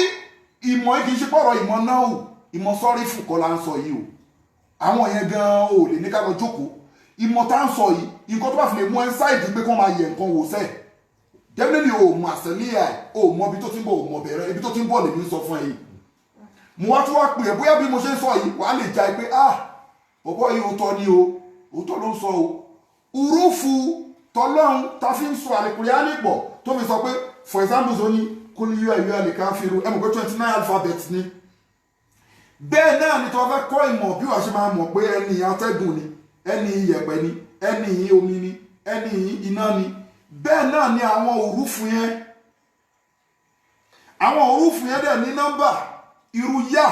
ìmọ̀ kì í ṣe pọ̀rọ̀ ìmọ̀ náà o, ìmọ̀ sọ́rí fún kọ́ la ń sọ yìí o. Àwọn yẹn gan ò lè ní ká lọ jókòó. Ìmọ̀ tá ń sọ yìí, nǹkan tó bá fi lè mú ẹ́ńsáìdì pé kí wọ́n máa yẹ nǹkan wò sẹ́ẹ̀. Definitely o mọ̀ àṣẹlíyà ẹ̀, o mọ̀ ibi tó ti ń bọ̀, o mọ̀ bẹ̀rẹ̀, ibi tó ti ń bọ̀ lèmi ń sọ fún ẹ yìí. Mo wá tún wá pè é bóyá bí mo ṣe ń sọ yìí, wàá lè já ẹ pé ọ̀bọ̀ yìí òótọ́ ni o, òótọ́ ló ń sọ o. Urúfu tọ́lọ́run ta fi ń sọ àlìkùránì pọ̀ tó fi sọ pé for example tó ní kúlíyú ẹ̀yọ́ àlìkáfíru, ẹ mọ̀ pé 29 alphabet ni. Bẹ́ẹ̀ náà ni tó fẹ́ kọ́ ìmọ̀ bí wàá ṣe máa mọ̀ pé ẹni atẹ́gùn ni, ẹni iyẹ̀pẹ̀ ni, ẹni omi ni, ẹni iná ni. Bẹ́ẹ̀ náà ni àwọn òrùfù yẹn. Àwọn òrùfù yẹn dẹ̀ ní nọ́mbà. Irú yá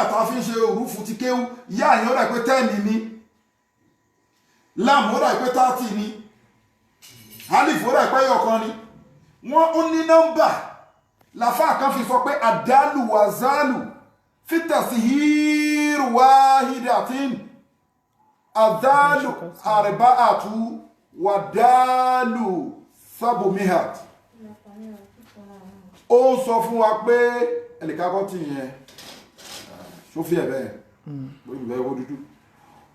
àtà fi ń ṣe òrùfù ti kéwú, yá yẹn ó dà pé 10 ni, lam ó dà pé 30 ni, alif ó dà pé yọkan ni. Wọ́n ó ní nọ́mbà. Làfáà kan fi sọ pé àdálù wàzálù fitasihir wahidatin àdálù arba'atu wàdálù sabumihat. Ó sọ fún wa pé ẹnìkakọ́ tí yẹn ṣófí ẹ̀ bẹ́ẹ̀ bóyí bẹ́ẹ̀ ó dúdú.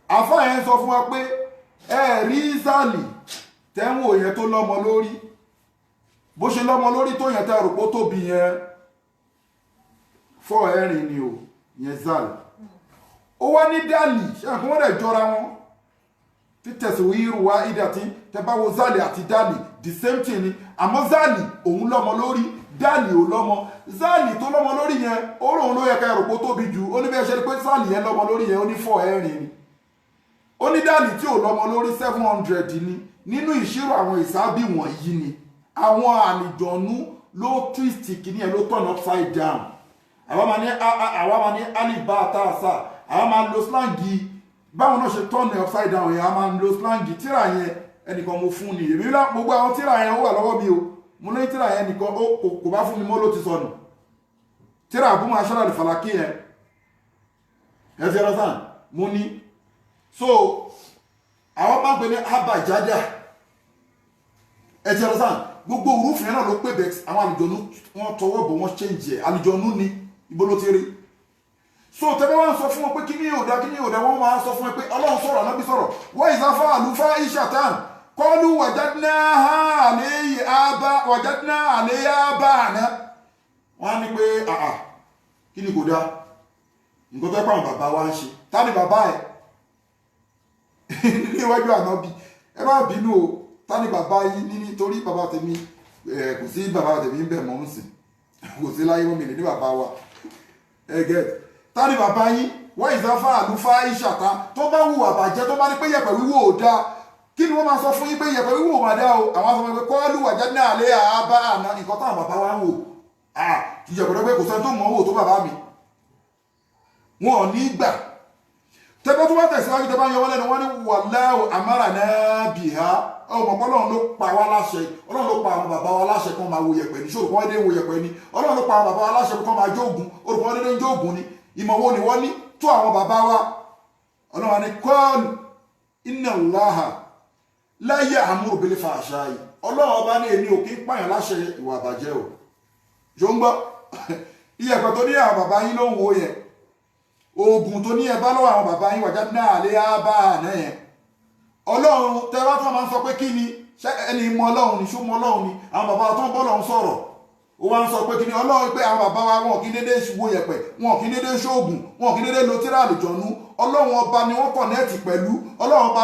Àfáà yẹn sọ fún wa pé ẹ̀rí zálì tẹ́wọ̀n yẹn tó lọ́mọ lórí, bó ṣe lọ́mọ lórí tó yẹn tẹ́ rò pó tóbi yẹn 4 ẹ̀rin ni o, yẹn zálì. Ó wá ní dálì, ṣe àkún wọ́n dẹ̀ jọra wọn. Títẹ̀sí wíru wá ìdàtí tẹ́báwo zálì àti dálì the same thing ni, àmọ́ zálì òun lọ́mọ lórí, dálì ò lọ́mọ. Zálì tó lọ́mọ lórí yẹn ó rò ló yẹ ká rò pó tóbi jù, ó ní bí ẹ ṣe rí pé zálì yẹn lọ́mọ lórí yẹn ó ní 4 ẹ̀rin ni. Ó ní dálì tí ò lọ́mọ lórí 700 ni. Nínú ìṣirò àwọn ìsábì wọ̀nyí ni àwọn àlìjọ̀nú ló twist kìíní ẹ̀ ló turn upside down. Àwa máa ní alibá àtàṣà, àwa máa lo slangi báwọn náà ṣe turn upside down yẹn, a máa lo slangi. Tíra yẹn ẹnìkan mo fún ni, èmi lá gbogbo àwọn tíra yẹn ó wà lọ́wọ́ mi o. Mo ní tíra yẹn nìkan kò bá fún mi mọ́ ló ti sọnù. Tíra Abu Ma'shar al-Falaki yẹn ẹ ti rọ́sàn mo ní. So àwọn máa ń pè ní abajada ẹ ti ọ̀rọ̀ sáà gbogbo òrùfin náà ló pé bex àwọn àlùjọ̀nú wọn tọwọ́ bọ̀ wọ́n change ẹ̀ àlùjọ̀nú ni ibo ló ti rí so tẹ́lẹ̀ wọ́n sọ fún wọn pé kí ni òdà wọ́n máa sọ fún ẹ pé ọlọ́run sọ̀rọ̀ ànábì sọ̀rọ̀ wọ́n ìsáfà àlùfáà ìṣàtàn kọlu wàjádná àléyà bá àná wọ́n á ní pé àà kí ni kò dá nǹkan tó pàwọn bàbá wa ń ṣe ta ni bàbá ẹ̀ níwájú ànábì ẹ má bínú o ta ni bàbá yìí nítorí bàbá tèmi kò sí bàbá tèmi ń bẹ̀ mọ́ ń sìn kò sí láyé wọn mi lè ní bàbá wa ẹgẹ́ ta ni bàbá yìí wọ́n ìsáfà àlùfáà ìṣàtà tó bá wù àbàjẹ́ tó bá ní pé yẹ̀pẹ̀ wíwò ò dáa kí ni wọ́n máa sọ fún yín pé yẹ̀pẹ̀ wíwò máa dá o àwọn sọ pé kọ́ọ́lù wàjádná àléyà bá àná nǹkan táwọn bàbá wa ń wò ìyẹ̀pẹ̀ pé kò sẹ́ni tó mọ̀ wò tó bàbá mi wọn ò ní gbà tẹ́gbẹ́ tó bá tẹ̀síwájú tẹ́ bá yọ wọ́n lẹ́nu wọ́n ní wallahu amarana biha ọmọ ọlọ́run ló pa wá láṣẹ ọlọ́run ló pa àwọn bàbá wa láṣẹ kán máa wo yẹ̀pẹ̀ ní ṣòro kán dé wo yẹ̀pẹ̀ ní ọlọ́run ló pa àwọn bàbá wa láṣẹ kán máa jóògùn orúkọ dédé ń jóògùn ni ìmọ̀ wo ni wọ́n ní tó àwọn bàbá wa ọlọ́run ní kọ́ọ̀lù inna Allaha la ya'muru bil fahsha'i ọlọ́run ọba ní èmi ò kí ń pààyàn láṣẹ ìwà àbàjẹ́ o ṣó ń gbọ́ iyẹ̀pẹ̀ tó ní àwọn bàbá yín ló ń wo yẹn oògùn tó ní ẹ bá lọ́wọ́ àwọn bàbá yín wàjádná àléyà bá àná yẹn ọlọ́run tẹ́wá tó máa ń sọ pé kí ni ẹni mọ ọlọ́run ni ṣó mọ ọlọ́run ni àwọn bàbá tó ń bọ́ lọ́run sọ̀rọ̀ ó wá ń sọ pé kí ni ọlọ́run pé àwọn bàbá wa wọn kì í dédé wo yẹ̀pẹ̀ wọn kì í dédé ṣoògùn wọn kì í dédé lo tíra àlùjọ̀nú ọlọ́run ọba ni wọ́n kọ̀nẹ́ẹ̀tì pẹ̀lú ọlọ́run ọba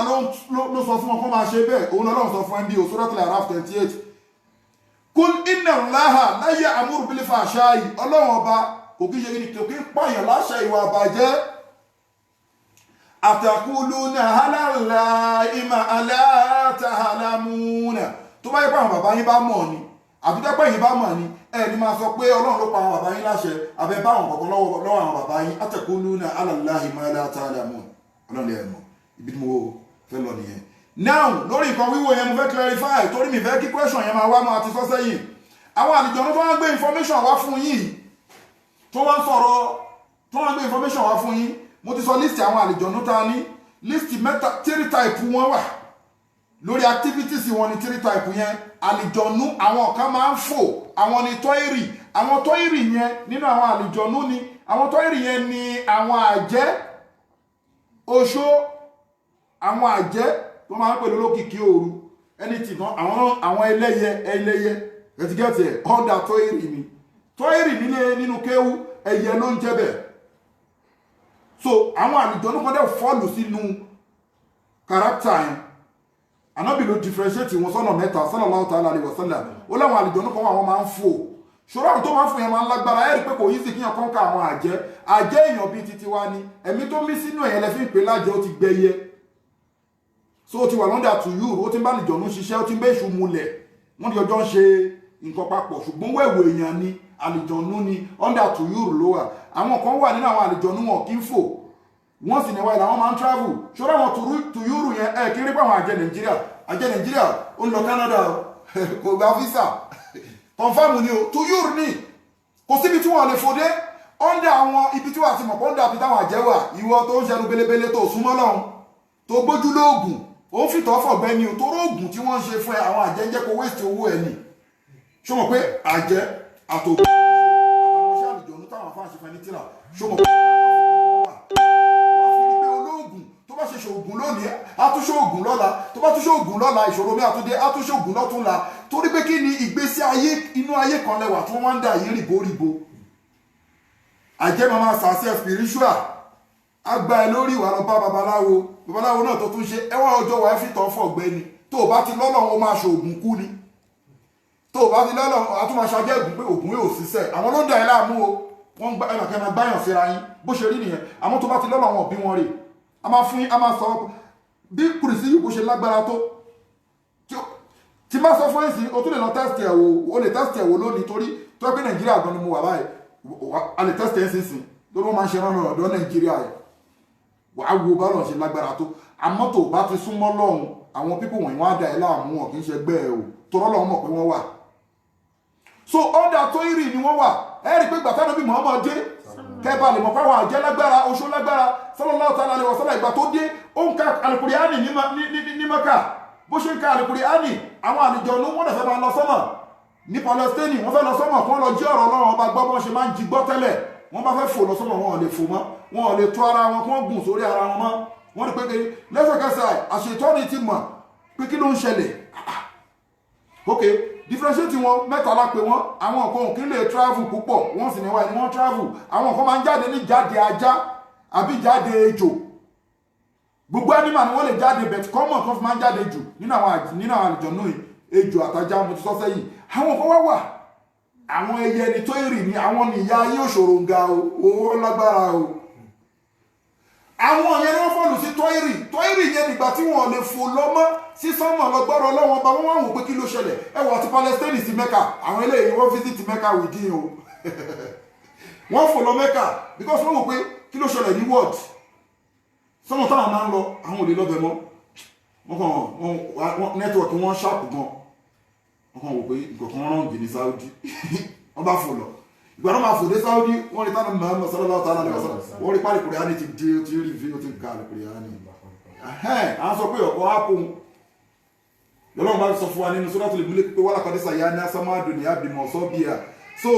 ló sọ fún wọn kó máa ṣe bẹ́ẹ̀ òun ọlọ́run sọ fún ẹbí Suratul Araf 28 kul inna Allaha la ya'muru bil fahsha'i ọlọ́run ọba kò kí ṣe kí pààyàn láṣẹ ìwà àbàjẹ́ àtàkùlùnà hálàlá ìmà aláàtàhàlámúnà tó bá yẹ pé àwọn bàbá yín bá mọ̀ ni àbúdẹ́pẹ́ yín bá mọ̀ ni ẹni máa sọ pé ọlọ́run ló pa àwọn bàbá yín láṣẹ abẹ bá àwọn kọ̀ọ̀kan lọ́wọ́ àwọn bàbá yín àtàkùlùnà hálàlá ìmà aláàtàhàlámúnà ọlọ́run lè mọ̀ ibi tí mo fẹ́ lọ nìyẹn. now lórí nǹkan wíwo yẹn mo fẹ́ clarify torí mi fẹ́ kí question yẹn máa wá máa ti sọ sẹ́yìn àwọn àlùjọ̀nnú tó wá gbé information wá fún yín tó wá ń sọ̀rọ̀ tó wá gbé information wá fún yín mo ti sọ list àwọn àlùjọ̀nnú tá a ní list mẹ́ta 3 type wọn wà lórí activities wọn ni 3 type yẹn àlùjọ̀nnú àwọn kan máa ń fò àwọn ni tọ́ìrì àwọn tọ́ìrì yẹn nínú àwọn àlùjọ̀nnú ni àwọn tọ́ìrì yẹn ni àwọn àjẹ́ oṣó àwọn àjẹ́ tó máa ń pè lólókìkí òru ẹni tí tán àwọn ẹlẹ́yẹ ẹtìgẹ́tì ẹ̀ ọ̀dà tọ́ìrì ni tọ́ìrì nínú kéwú ẹyẹ ló ń jẹ́ bẹ́ẹ̀ so àwọn àlùjọ̀nnú kan dẹ̀ fọ́ọ̀lù sínú kárátà yẹn Ànábì ló differentiate wọn sọ́nà mẹ́ta sallallahu ta'ala alaihi wasallam ó láwọn àlùjọ̀nnú kan wọ́n máa ń fò ṣòro àwọn tó máa ń fò yẹn máa ń lágbára ẹ̀rí pé kò yí sí kíyàn kọ́ńkà àwọn àjẹ́ èèyàn bíi titi wa ni ẹ̀mí tó mí sínú ẹ̀yẹ lẹ́fí ìpè lájẹ́ ó ti gbẹyẹ so ó ti wà lọ́dà tùyú ó ti ń bá àlùjọ̀nnú ṣiṣẹ́ ó ti ń bẹ́ èṣù mulẹ̀ wọ́n di ọjọ́ ń ṣe nǹkan papọ̀ ṣùgbọ́n wẹ̀wẹ̀ èèyàn ni àlùjọ̀nnú ni under tuyuru ló wà àwọn kan wà nínú àwọn àlùjọ̀nnú wọn kì í fò wọ́n sì ní wáyé làwọn máa ń travel ṣọ́rọ́ àwọn tuyuru yẹn kí n rí pé àwọn àjẹ́ nàìjíríà ó ń lọ Canada kò gba visa confam ni o tuyuru ni kò síbi tí wọ́n lè fòdé under àwọn ibi tí wọ́n ti mọ̀ pé under àbí táwọn àjẹ́ wà ìwọ tó ń ṣẹnu belebele tó súnmọ́ lọ́hùn tó gbójú lóògùn ó ń fìtọ́ fọ̀gbẹ́ ni o tó róògùn tí wọ́n ń ṣe fún ẹ àwọn àjẹ́ ń jẹ́ kó waste owó ẹ nì ṣó mọ̀ pé àjẹ́ àtòkù àwọn iṣẹ́ àlùjọ̀nnú táwọn afáàṣẹ fẹ́ ní tíra ṣó mọ̀ pé wọ́n fi ní pé olóògùn tó bá ṣe ṣòògùn lónìí àtúnṣe ògùn lọ́la tó bá túnṣe ògùn lọ́la ìṣòro mi àtúndé àtúnṣe ògùn lọ́túnla torí pé kí ni ìgbésí ayé inú ayé kan lẹ́wà tí wọ́n ń dà yí rìbóríbo àjẹ́ máa sàásì spiritual àgbà ẹ lórí ìwà lọ bá babaláwo náà tó tún ṣe ẹwà ọjọ́ wà fi tọ́ fọ̀gbẹ́ni tó o bá ti lọ́lọ́run ó máa ṣòògùn kú ni tó o bá ti lọ́lọ́run àtúmọ̀ ṣàjẹ́ ìgùn pé ògùn yóò ṣiṣẹ́ àwọn ló ń dà ẹ́ láàmú o wọ́n ń gbá ẹnìkan máa gbáyàn síra yín bó ṣe rí nìyẹn àmọ́ tó bá ti lọ́lọ́run ọ̀bí wọn rè a máa fún yín a máa sọ bí kùrìsì yìí bó ṣe lágbára tó tí bá sọ fún ẹ̀sìn o tún lè lọ tẹ́sítì ẹ̀ wò o lè tẹ́sítì ẹ̀ wò lónìí torí tó ẹ pé Nàìjíríà gan ni mo wà báyìí a lè tẹ́sítì ẹ̀ sínsìn lórí wọn máa ń ṣe rán ọ̀dọ́ Nàìjíríà yẹn wà á wo báwọn ṣe lágbára tó àmọ́ tó bá ti súnmọ́ lọ́hùn àwọn pípò wọ̀nyí wọ́n á dà ẹ́ láàmú wọn kì í ṣe gbẹ́ ẹ o torọ́ lọ́hùn mọ̀ pé wọ́n wà so ọ̀dà tó ìrì ni wọ́n wà ẹ rí i pé gbàtà Nábì Muhammad dé kẹba lè mọ̀ fáwọn àjẹ́ lágbára oṣó lágbára sallallahu ta'ala alaihi wasallam ìgbà tó dé ó ń ka Al-Qur'ani ní Mákà bó ṣe ń ka Al-Qur'ani àwọn àlùjọ̀nnú wọ́n dẹ̀ fẹ́ máa lọ sọ́mọ̀ ní Palestine wọ́n fẹ́ lọ sọ́mọ̀ kí wọ́n lọ jí ọ̀rọ̀ Ọlọ́run ọba gbọ́ bọ́n ṣe máa ń jí gbọ́ tẹ́lẹ̀ wọ́n bá fẹ́ fò lọ sọ́mọ̀ wọn ò lè fò mọ́ wọn ò lè tó ara wọn kí wọ́n gùn sórí ara wọn mọ́ wọ́n rí pé lẹ́sẹ̀kẹsẹ̀ àṣetọ́ni ti mọ̀ pé kí ló ń ṣẹlẹ̀ ok differentiate wọn mẹ́ta la pè wọ́n àwọn nǹkan òkè lè travel púpọ̀ wọ́n sì ní wáyé ni wọ́n travel àwọn nǹkan máa ń jáde ní jáde ajá àbí jáde ejò gbogbo animal ni wọ́n lè jáde bẹ̀t common kan fi máa ń jáde jù nínú àwọn àlùjọ̀nnú yìí ejò àtajá mo ti sọ sẹ́yìn àwọn nǹkan wá wà àwọn ẹyẹ ni tó èrì ni àwọn nìyá ayé òṣòro ń ga owó lágbára o àwọn yẹn ni wọ́n fọ́ọ̀lù sí tọ́ìrì yẹn nígbà tí wọ́n lè fò lọ́mọ́ sí sánmọ̀ lọ́gbọ́rọ̀ ọlọ́wọ́n ọba wọ́n wá wò pé kí ló ṣẹlẹ̀ ẹwà ti Palestine sí Mẹ́kà àwọn eléyìí wọ́n visit Mẹ́kà within o wọ́n fò lọ Mẹ́kà because wọ́n wò pé kí ló ṣẹlẹ̀ ní world sọ́nà táwọn máa ń lọ àwọn ò lè lọ́bẹ̀ mọ́ wọ́n nẹ́tíwọ̀kì wọ́n ṣáàpù gan wọ́n kàn wò pé ìkọ̀kan rán jì ní Saudi wọ́n bá fò lọ ìgbà náà máa fò dé Saudi wọ́n rí tánà Muhammad sallallahu ta'ala alaihi wasallam wọ́n rí pálí Kùránì ti dé ti rí fi ó ti ga Kùránì à ń sọ pé ọ̀pọ̀ ápò lọ́lọ́run bá sọ fún wa nínú Suratul Mulk pé wọ́n lákọ̀ọ́dé sàyà ní asámádùn ní abìmọ̀ sọ́bíà so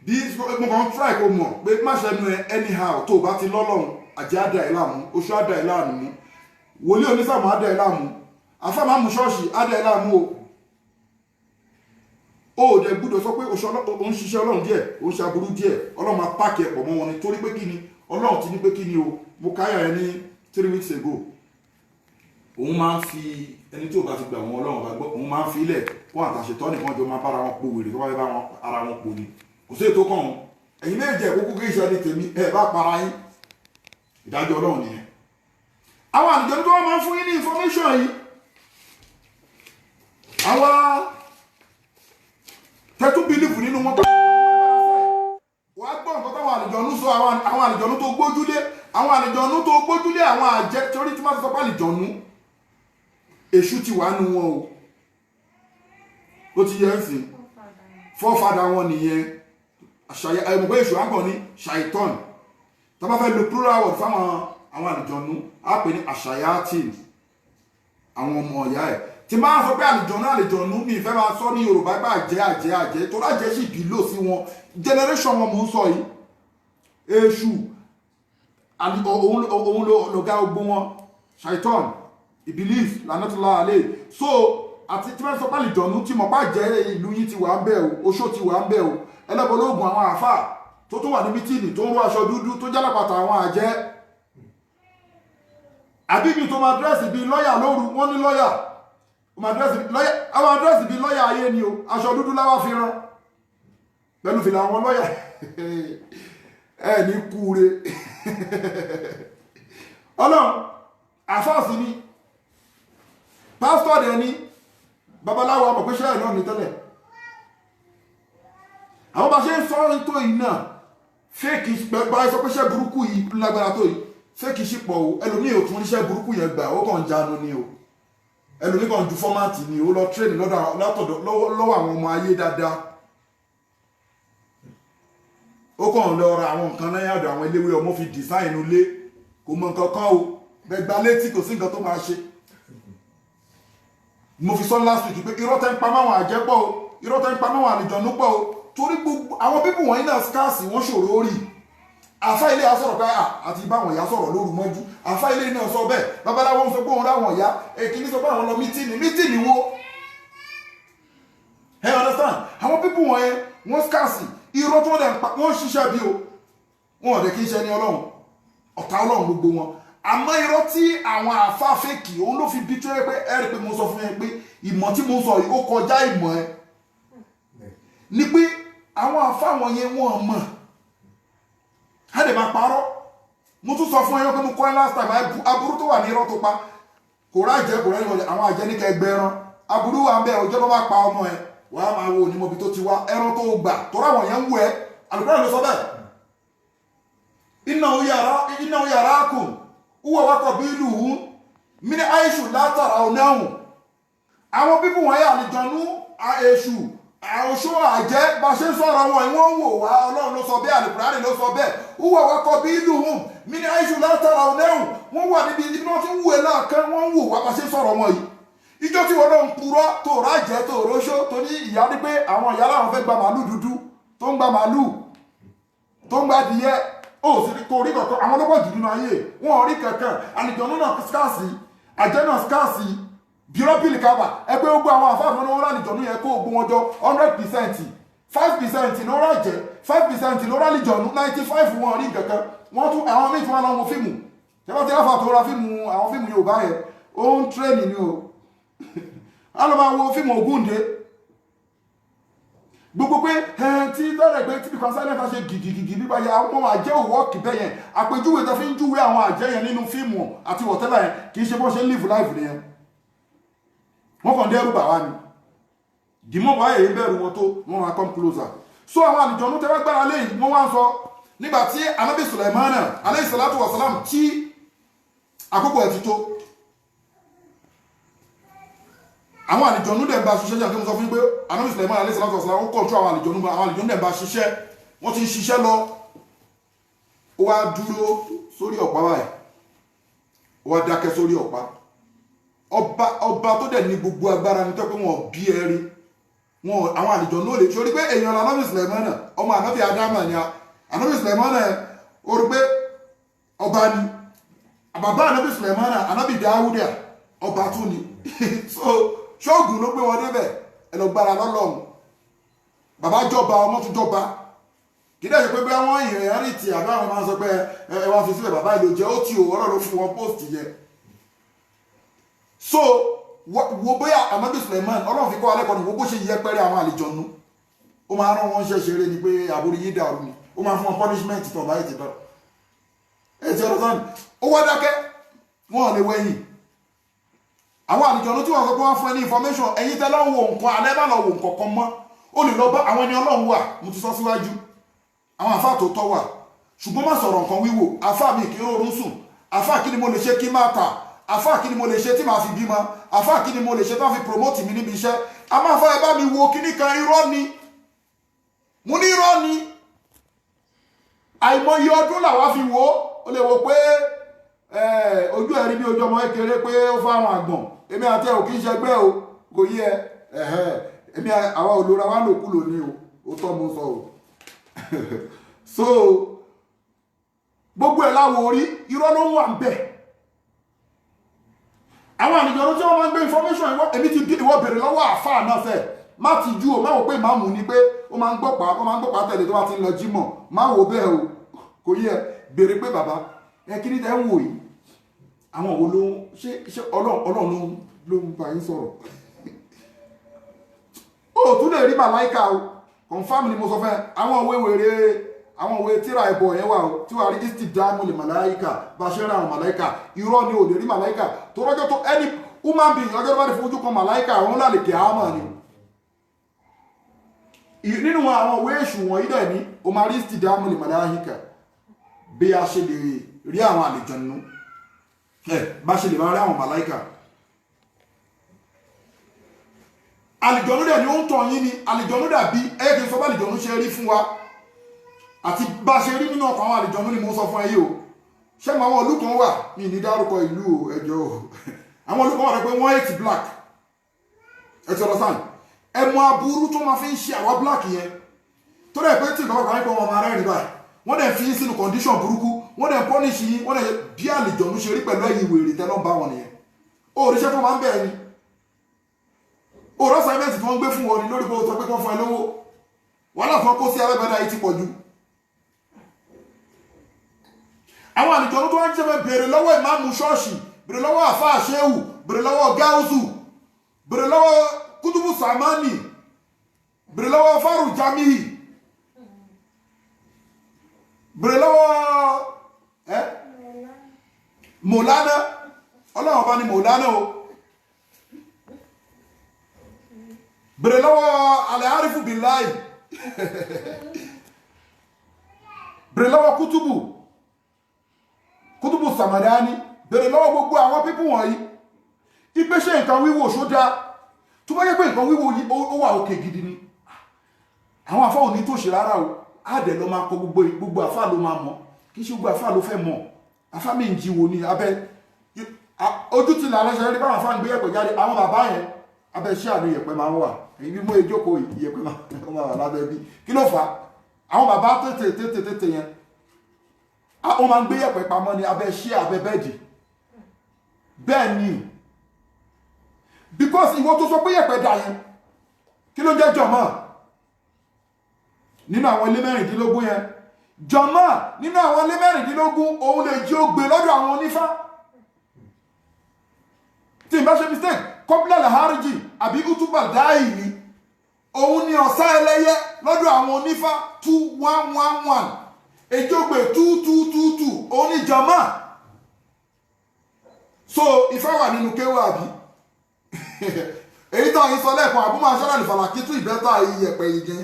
bí mo kàn try kó mọ̀ pé má ṣẹnu ẹ anyhow tó bá ti lọ́lọ́run àjẹ́ àdá ẹ̀ láàmú oṣù àdá ẹ̀ láàmú wòlíì onísàmù àdá ẹ̀ láàmú afáàmù ṣọ́ọ̀ṣì àdá ẹ̀ láàmú o ò dẹ̀ gbúdọ̀ sọ pé òun ṣiṣẹ́ ọlọ́run díẹ̀ òun ṣe aburú díẹ̀ ọlọ́run máa pààkì ẹ̀pọ̀ mọ́ wọn ni torí pé kí ni ọlọ́run ti ní pé kí ni o mo káyà ẹ ní 3 weeks ago òun máa ń fi ẹni tí ò bá ti gbà wọn ọlọ́run bá gbọ́ òun máa ń fi ilẹ̀ wọn àtàṣetọ́ nìkan jọ máa bára wọn po wèrè tó bá fẹ́ bá ara wọn po ni kò sí ètò kan ẹ̀yin méjì ẹ̀kókó kí iṣẹ́ ní tèmi ẹ̀ bá para yín ìdájọ́ ọlọ́run nìyẹn àwọn àlùjọ tó wọ́n máa ń fún yín ní information yìí àwa tẹ́tù bílífù nínú wọn wàá gbọ́ nǹkan táwọn àlùjọ̀nú sọ àwọn àlùjọ̀nú tó gbójúlé àwọn àlùjọ̀nú tó gbójúlé àwọn àjẹ́ torí tí wọ́n ti sọ pé àlùjọ̀nú èṣù ti wà nù wọn o ó ti yẹ ń sìn fọ́fadà wọn nìyẹn ẹ̀mùgbé èṣù àgbọ̀n ní ṣàìtọ́n tó bá fẹ́ lo plural word fáwọn àwọn àlùjọ̀nú á pè ní àṣàyàtìn àwọn ọmọ ọ̀yá ẹ̀ tí máa sọ pé àlùjọ̀nú mi ìfẹ́ máa sọ ní Yorùbá pé àjẹ́ tó lájẹ́ sì bí lò sí wọn generation wọn mò ń sọ yìí èṣù òun lọ̀gá ogbó wọn ṣàìtọ́n ìbílíf lánàtúlá àlè so àti tí wọ́n sọ pé àlùjọ̀nú tí mọ̀ bá jẹ́ ìlú yìí ti wà ń bẹ̀ o oṣó ti wà ń bẹ̀ o ẹlẹ́bọ̀lógún àwọn àfà tó tún wà ní mítìnì tó ń ró aṣọ dúdú tó jálápàtà àwọn àjẹ́ àbíbi tó máa dírẹ́sì bíi lọ́yà lóru wọ́n ní lọ́yà àwọn àdírẹ́sì bíi lọ́yà ayé ni o aṣọ dúdú láwá fi rán pẹ̀lú fìlà àwọn lọ́yà ẹ̀ ní kúure ọlọ́run àfáàsì ni pásítọ̀ dẹ̀ ni babaláwo ọmọ pé ṣẹ́yìn náà ní tẹ́lẹ̀ àwọn bá ṣe ń sọ ètò yìí náà fẹ́ẹ̀kì bá sọ pé ṣẹ́ burúkú yìí lágbára tó yìí fẹ́ẹ̀kì sí pọ̀ o ẹlòmíì ò tún níṣẹ́ burúkú yẹn gbà ó kàn jánu ni o ẹlòmíì kan ju fọ́mátì ni ó lọ tírèdì lọ́wọ́ àwọn ọmọ ayé dáadáa ó kàn lọ ra àwọn nǹkan náà yàdọ̀ àwọn eléwé ọmọ fi dìsáìn ilé kò mọ nǹkan kan o gbẹgbà létí kò sí nǹkan tó máa ṣe mo fi sọ last week pé irọ́ tẹ́ ń pa máwọn àjẹ́ pọ̀ o irọ́ tẹ́ ń pa máwọn àlùjọ̀nú pọ̀ o torí gbogbo àwọn pípù wọ̀nyí náà skáàsì wọ́n ṣòro rí àfá ilé a sọ̀rọ̀ pé àti báwọn ìyá sọ̀rọ̀ lóru mọ́jú àfá ilé náà sọ bẹ́ẹ̀ babaláwo ń sọ pé òun ráwọn ìyá èkìní sọ pé àwọn lọ mítìnì wo ẹ understand àwọn pípù wọ̀nyí wọ́n skáàsì irọ́ tó dẹ̀ ń pa wọ́n ṣiṣẹ́ bí o wọn ọ̀dẹ̀ kí ń ṣe ní ọlọ́run ọ̀tá ọlọ́run gbogbo wọn àmọ́ irọ́ tí àwọn àfá fèkì òun ló fi bí tó yẹ pé ẹ̀rí pé mo sọ fún yẹn pé ìmọ̀ tí mo sọ yìí ó kọjá ìmọ̀ ẹ ni pé àwọn àfá wọn yẹn wọ́n mọ̀ á lè máa parọ́ mo tún sọ fún ẹyọ pé mo kọ́ ẹ last time aburú tó wà ní irọ́ tó pa kò rájẹ́ kò rẹ́ni wọlé àwọn àjẹ́ ní kẹgbẹ́ran aburú wà ń bẹ ọjọ́ tó bá pa ọmọ ẹ wà á máa wo onímọ̀bí tó ti wá ẹran tó gbà tó ráwọn yẹn ń wù ẹ Al-Qur'an ló sọ bẹ́ẹ̀ innahu yarakum huwa wa qabiluhu min haythu la tarawnahum àwọn bíbù wọn yà àlùjọ̀nú èṣù àwòṣó àjẹ́ bá ṣe ń sọ̀rọ̀ wọn ìwọ̀n wò wá ọlọ́run ló sọ bẹ́ẹ̀ Al-Qur'an ló sọ bẹ́ẹ̀ huwa wa qabiluhum min haythu la tarawnahum wọ́n wà níbi ibi náà tí ń wù ẹ́ náà kán wọ́n ń wò wá bá ṣe ń sọ̀rọ̀ wọn yìí ìjọ tí wọ́n náà ń purọ́ tó rájẹ́ tó róṣó tó ní ìyá ní pé àwọn ìyá láwọn fẹ́ gba màálù dúdú tó ń gba màálù tó ń gba adìyẹ ó sì kò rí kankan àwọn ọlọ́pàá jù nínú ayé wọn ò rí kankan àlìjọ̀nú náà skáàsì àjẹ́ náà skáàsì bírọ́pìlì kábà ẹgbẹ́ gbogbo àwọn àfáàfin ní wọ́n rálìjọ̀nú yẹn kó gbogbo wọn jọ 100% 5% ló rájẹ́ 5% ló rálìjọ̀nú 95 wọn rí kankan wọ́n tún àwọn míì tí wọ́n lọ wo fíìmù tẹ́wọ́n tí wọ́n fà tó ra fíìmù àwọn fíìmù Yorùbá yẹn ó ń tírẹ́nì ni o a lọ máa wo fíìmù Ògúndé gbogbo pé tí lọ́rẹ̀ pé tíbi kan sáré ṣe gìgìgì nípa yẹ àwọn àjẹ́ òwò kìbẹ́ yẹn àpèjúwe tó fi ń júwe àwọn àjẹ́ yẹn nínú fíìmù àti wọ̀tẹ́lá yẹn kì í ṣe bó ṣe ń live life nìyẹn wọ́n kàn dẹ́rù bà wá ni dìmọ̀ wáyé yìí bẹ̀rù wọn tó wọ́n wá come closer so àwọn àlùjọ̀nú tẹ́wọ́ gbára lẹ́yìn wọ́n wá ń sọ nígbà tí Ànábì Sùlẹ̀mánà alayhi salatu wa salam tí àkókò ẹ̀ ti tó àwọn àlìjọ̀nú dẹ̀ bá ṣiṣẹ́ jẹ́ kí mo sọ fún yín pé Ànábì Sùlẹ̀mánà alayhi salatu wa salam ó kọ̀ọ̀tún àwọn àlìjọ̀nú dẹ̀ bá ṣiṣẹ́ wọ́n ti ń ṣiṣẹ́ lọ ó wá dúró sórí ọ̀pá báyìí ó wá dákẹ́ sórí ọ̀pá ọba tó dẹ̀ ní gbogbo agbára ní tó pé wọn bí ẹ rí wọn àwọn àlìjọ̀nú ò lè ṣorí pé èèyàn Ànábì Sùlẹ̀mánà ọmọ Ànábì Ádámà ni Ànábì Sùlẹ̀mánà ó rí pé ọba ni bàbá Ànábì Sùlẹ̀mánà Ànábì Dáúdà ọba tún ni so ṣọ́ọ̀gùn ló gbé wọn débẹ̀ ẹlọgbára lọ́lọ́run bàbá jọba ọmọ tún jọba kì í dẹ̀ ṣe pé bí wọ́n ìrìn rí ti àbá àwọn máa ń sọ pé ẹ wá fi sílẹ̀ bàbá ìlò jẹ́ ó ti òwò ọlọ́run fún wọn post yẹn so wo bóyá Ànábì Sùlẹ̀mánà ọlọ́run fi kọ́ alẹ́ kan ní wo bó ṣe yẹpẹrẹ àwọn àlìjọ̀nú ó máa rán wọn ṣeré ni pé àbúrò yìí dàrú ni ó máa fún wọn punishment tó báyìí ti dọ̀ ẹ ti ọ̀rọ̀ sọ́ni ó wá dákẹ́ wọn ò lè wẹ̀yìn àwọn àlìjọ̀nú tí wọ́n sọ pé wọ́n fún ẹ ní information ẹ̀yin tẹ́ lọ́wọ́ wo nǹkan alẹ́ bá lọ wo nǹkan kan mọ́ ó lè lọ bá àwọn ẹni ọlọ́run wà mo ti sọ síwájú àwọn àfáà tó tọ́ wà ṣùgbọ́n má sọ̀rọ̀ nǹkan wíwò àfáà mi kì í rọrùn sùn àfáà kí ni mo lè ṣe kí n máa tà àfáà kí ni mo lè ṣe tí màá fi bímọ àfáà kí ni mo lè ṣe tí wọ́n fi promote mi níbi iṣẹ́ a máa fọ́ ẹ bá mi wo kíní kan irọ́ ni mo ní irọ́ ni àìmọye ọdún làwa fi wo ó lè wo pé ojú ẹ̀rí bí ojú ọmọ kékeré pé ó fáwọn àgbọ̀n èmi àti ẹ̀ ò kí ń ṣẹgbẹ́ o kò yẹ èmi àwa olóra wa lòkú lónìí o ó tọ́ mo sọ o so gbogbo ẹ̀ láwo orí irọ́ ló ń wà ń bẹ̀ àwọn àlìjọ̀nú tí wọ́n máa ń gbé information èmi ti dé ìwọ bèrè lọ́wọ́ àfáà náà fẹ́ má ti jú o má wò pé ìmáàmù ni pé ó máa ń gbọ́pàá tẹ̀lé tó bá ti ń lọ jímọ̀ má wò bẹ́ẹ̀ o kò yẹ bèrè pé bàbá ẹ kí ni tẹ́ ń wò yìí àwọn wo ló ṣe ọlọ́run ló ń bá yín sọ̀rọ̀ ó tún lè rí màláìka o confam ni mo sọ fẹ́ àwọn òwe wèrè àwọn òwe tíra ẹ̀bọ̀ yẹn wà o tí wàá rí istidamu lè màláìka bá ṣe rán àwọn màláìka irọ́ ni ò lè rí màláìka tó rọ́jọ́ tó ẹni human being ọjọ́ tó bá ti fojú kan màláìka òun lálẹ́ kí á mọ̀ ni nínú àwọn òwe èṣù wọ̀nyí dẹ̀ ní o máa rí istidamu lè màláìka bí a ṣe lè rí àwọn àlìjọ̀nú bá ṣe lè máa rí àwọn màláìkà àlìjọ̀nú dẹ̀ ni ó ń tàn yín ni àlìjọ̀nú dàbí ẹ̀ẹ́dẹ̀ sọ bá àlìjọ̀nú ṣe rí fún wa àti bá ṣe rí nínú ọkọ̀ àwọn àlìjọ̀nú ni mo sọ fún ẹ yìí o ṣé mo àwọn ìlú kan wà ní ní dárúkọ ìlú ẹjọ́ àwọn ìlú kan wà pé wọ́n hate black ẹ ti ọ̀rọ̀ sáà ẹmọ aburú tó máa fi ń ṣe àwa black yẹn tó dẹ̀ pé tí ìgbà kan nípa ọmọ ara rẹ̀ báyìí wọ́n dẹ̀ fi sínú condition burúkú wọ́n dẹ̀ pọ́nìṣì yín wọ́n dẹ̀ bí àlìjọ̀nú ṣe rí pẹ̀lú ẹ̀yìn wèrè tẹ́lọ́ bá wọn nìyẹn oríṣẹ́ tó máa ń bẹ̀ẹ́ ni òrọ̀ assignment tí wọ́n gbé fún wọn ni lórí pé ó sọ pé kán fún ẹ lówó wọ́n náà fọ́n kó sí abẹ́bẹ́dá yìí ti pọ̀ jù àwọn àlìjọ̀nú tó wọ́n ń jẹ́ bèrè lọ́wọ́ ìmáàmù ṣọ́ọ̀ṣì bèrè lọ́wọ́ àfáà ṣéwù bèrè lọ́wọ́ gáúsù bèrè lọ́wọ́ kútùbù sàmánì bèrè lọ́wọ́ fárù jamihi bèrè lọ́wọ́ mọ̀lánà ọlọ́wọ́ bá ní mọ̀lánà o bèrè lọ́wọ́ alẹ́ àrífù billahi bèrè lọ́wọ́ kútùbù sàmàdání bèrè lọ́wọ́ gbogbo àwọn pípù wọ̀nyí ìgbéṣẹ́ nǹkan wíwò ṣódá tó bá yẹ pé nǹkan wíwò yìí ó wà òkè gidi ni àwọn àfáà ò ní tó ṣe rárá o àdẹ̀ lọ máa kọ gbogbo àfáà ló máa mọ̀ kì í ṣe gbogbo àfáà ló fẹ́ mọ̀ àfáà méjì wo ni abẹ́ ojú ti là lọ́sẹ̀ rí báwọn afáàn gbé yẹ̀pẹ̀ jáde àwọn bàbá yẹn abẹ́ ṣé àmì yẹ̀pẹ̀ máa ń wà èyí bí mú ejókòó yẹ̀pẹ̀ máa wà lábẹ́ bí kí ló fà á àwọn bàbá tètè yẹn wọ́n máa ń gbé yẹ̀pẹ̀ pamọ́ ní abẹ́ ṣé abẹ́ bẹ́ẹ̀dì bẹ́ẹ̀ ni because ìwọ tó sọ pé yẹ̀pẹ̀ dà yẹn kí ló jẹ́ jọ̀mọ́ nínú àwọn ilé mẹ́rìndínlógún yẹn jọ̀mọ́ nínú àwọn ilé mẹ́rìndínlógún òun lè jí ó gbé lọ́dọ̀ àwọn onífá tí n bá ṣe mistake kọ́pílẹ̀ làháríjì àbí útúbà dáì ní òun ni ọ̀sá ẹlẹ́yẹ lọ́dọ̀ àwọn onífá 2111 èjì ó gbé 2222 òun ni jọ̀mọ́ so ifá wà nínú kéwà àbí èyí tán yìí sọ lẹ́ẹ̀kan àbúmọ̀ aṣọ́lá ìfàlàkí tún ìbẹ́ta iyẹ̀pẹ̀ yìí gan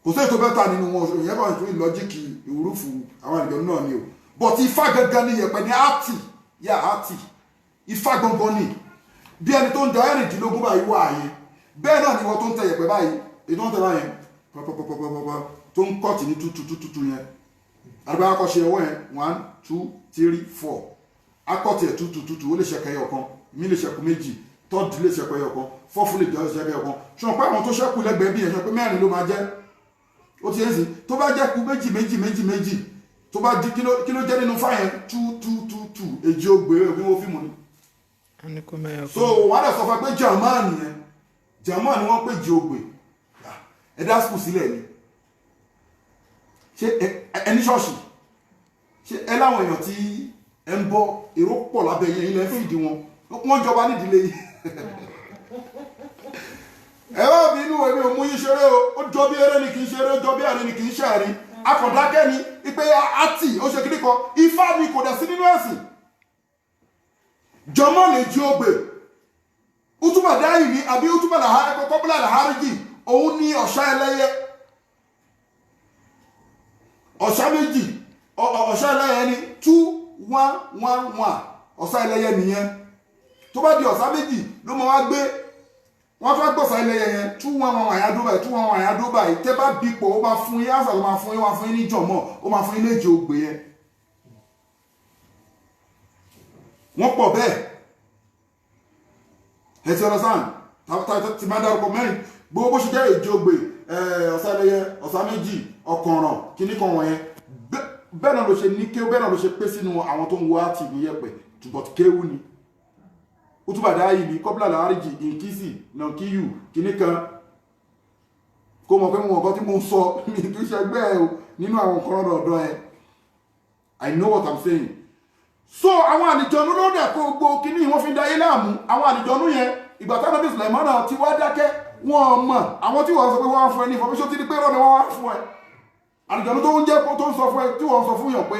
kò sí ètò bẹ́ta nínú wọn òṣèlú yẹn bá ń tún ìlọ́jíkì ìwúrúfù àwọn ìjọ náà ni o but ifá gangan ni iyẹ̀pẹ̀ ní àtì yà àtì ifá gangan ni bí ẹni tó ń da ẹ̀rìndínlógún báyìí wà ààyè bẹ́ẹ̀ náà ni wọ́n tó ń tẹ iyẹ̀pẹ̀ báyìí èyí tó ń tẹ báyìí pọpọpọpọpọ tó ń kọ́ọ̀tì ní tútútútú yẹn àdúgbò akọ́ṣe ọwọ́ yẹn 1 2 3 4 akọ́ọ̀tì ẹ̀ tútútútú ó lè ṣẹ̀kẹ́ ẹyọ kan mi lè ṣẹ̀kù méjì tọ́ọ̀dù lè ṣẹ̀kù ẹyọ kan fọ́fù lè jẹ́ ṣẹ̀kù ẹyọ kan ṣùgbọ́n pé àwọn tó ṣẹ́kù lẹ́gbẹ̀ẹ́ bí ẹ̀ṣọ́ pé mẹ́rin ló máa jẹ́ ó ti yẹn sí tó bá jẹ́ kù méjì tó bá di kí ló jẹ́ nínú fáyẹn 2 èjì ògbé ògbé wo fíìmù ni. so wàá dẹ̀ sọ fún ẹ pé German nìyẹn German ni wọ́n pè jí ògbé ẹ̀dá skul sílẹ̀ ni ṣé ẹni ṣọ́ọ̀ṣì ṣé ẹ láwọn èèyàn tí ẹ ń bọ́ èrò pọ̀ lábẹ́ yẹn ilẹ̀ fìdí wọ́n jọba nídìílé yìí ẹ bá bí inú ẹ̀mí òmú yìí ṣeré ó jọ bí eré ni kì í ṣeré ó jọ bí ẹ̀rí ni kì í ṣe ẹ̀rí akọ̀dákẹ́ ni ipe àti ó ṣe kíní kan ifá ni kò dẹ̀ sí nínú ẹ̀sìn jọmọ́ lè jí ó gbè útúbà dáhì ní àbí útúbà kọ́bílà làháríjì òun ní ọ̀ṣá ẹlẹ́yẹ ọ̀ṣá méjì ọ̀ṣá ẹlẹ́yẹ ní 2111 ọ̀ṣá ẹlẹ́yẹ nìyẹn tó bá di ọ̀ṣá méjì ló máa wá gbé wọ́n fẹ́ gbọ́sà ẹlẹ́yẹ yẹn 2111 àyádóbà 2111 àyádóbà tẹ́ bá bípò ó máa fún yín àṣà ló máa fún yín wá fún yín ní jọ̀mọ́ ó máa fún yín léje ògbè yẹn wọ́n pọ̀ bẹ́ẹ̀ ẹ ti understand ti máa dárúkọ mẹ́rin gbogbo bó ṣe jẹ́ èjì ògbè ọ̀sá ẹlẹ́yẹ ọ̀sá méjì ọ̀kànràn kíní kan wọ̀nyẹn bẹ́ẹ̀ náà ló ṣe ní kéwú bẹ́ẹ̀ náà ló ṣe pé sínú àwọn tó ń wá tì ní yẹ̀pẹ̀ tùbọ̀ kéwú ni útúbàdá yìí ní kọ́bílà làáríjì ìkísì nàkíyù kíní kan kó mọ̀ pé mo mọ̀ kan tí mo ń sọ mi kì í ṣe ẹgbẹ́ ẹ o nínú àwọn nǹkan ọ̀dọ̀ ẹ I know what I'm saying so àwọn àlìjọ̀nú ló dẹ̀ kó gbogbo kíní wọ́n fi ń da ayé láàmú àwọn àlìjọ̀nú yẹn ìgbà tí Ànábì Sùlẹ̀mánà ti wá dákẹ́ wọ́n mọ̀ àwọn tí wọ́n sọ pé wọ́n á fún ẹ ní information ti di pé rọ́ ni wọ́n wá fún ẹ àlìjọ̀nú tó ń jẹ́ tó ń sọ fún ẹ tí wọ́n sọ fún yàn pé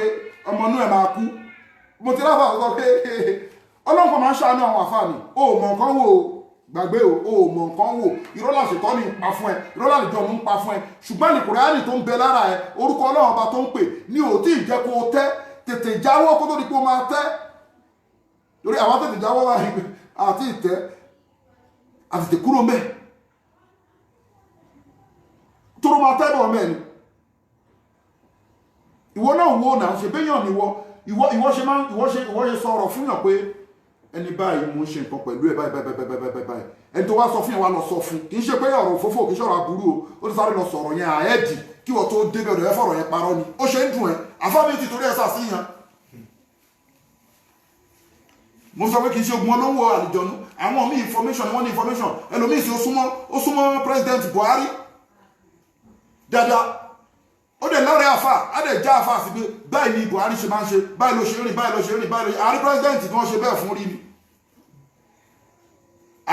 ọmọ inú ẹ máa kú mo ti ráfà sọ pé ọlọ́run kan máa ń ṣàánú àwọn àfáàní o mọ̀ nǹkan wò gbàgbé o mọ̀ nǹkan wò ìrọ́lá ṣètọ́ ní pa fún ẹ ìrọ́lá àlìjọ̀nú ń pa fún ẹ ṣùgbọ́n Àlùkùránì tó ń bẹ lára ẹ orúkọ ọlọ́run ọba tó ń pè ní òtí ìjẹ́ kó o tẹ́ tètè jáwọ́ kó tó di pé o máa tẹ́ lórí àwọn tètè jáwọ́ wá àti ìtẹ́ àtètè kúrò mẹ́ tó ló máa tẹ́ bọ̀ mẹ́ni ìwọ náà wo náà ṣe béèyàn ni ìwọ ṣe sọ̀rọ̀ fún yàn pé ẹni báyìí mo ń ṣe nǹkan pẹ̀lú ẹ̀ báyìí ẹni tó wá sọ fún yẹn wá lọ sọ fún kì í ṣe pé ọ̀rọ̀ òfófó kì í ṣọ̀rọ̀ aburú o ó ti sáré lọ sọ̀rọ̀ yẹn àẹ́dì kí wọ́n tó débẹ̀ ọ̀dọ̀ ẹ fọ̀rọ̀ yẹn parọ́ ni ó ṣe ń dùn ẹ́ àfáàmì ti torí ẹ̀ sà sí yẹn mo sọ pé kì í ṣe ogun olówó àlìjọ̀nú àwọn míì information ni wọ́n ní information ẹlòmíì sí ó súnmọ́ president Buhari dáadáa ó dẹ̀ lọ́rẹ̀ àfà á dẹ̀ já àfà sí pé báyìí ni Buhari ṣe máa ń ṣe báyìí ló ṣe rìn báyìí ló ṣe rìn báyìí ló ṣe àrí president tí wọ́n ṣe bẹ́ẹ̀ fún rí ni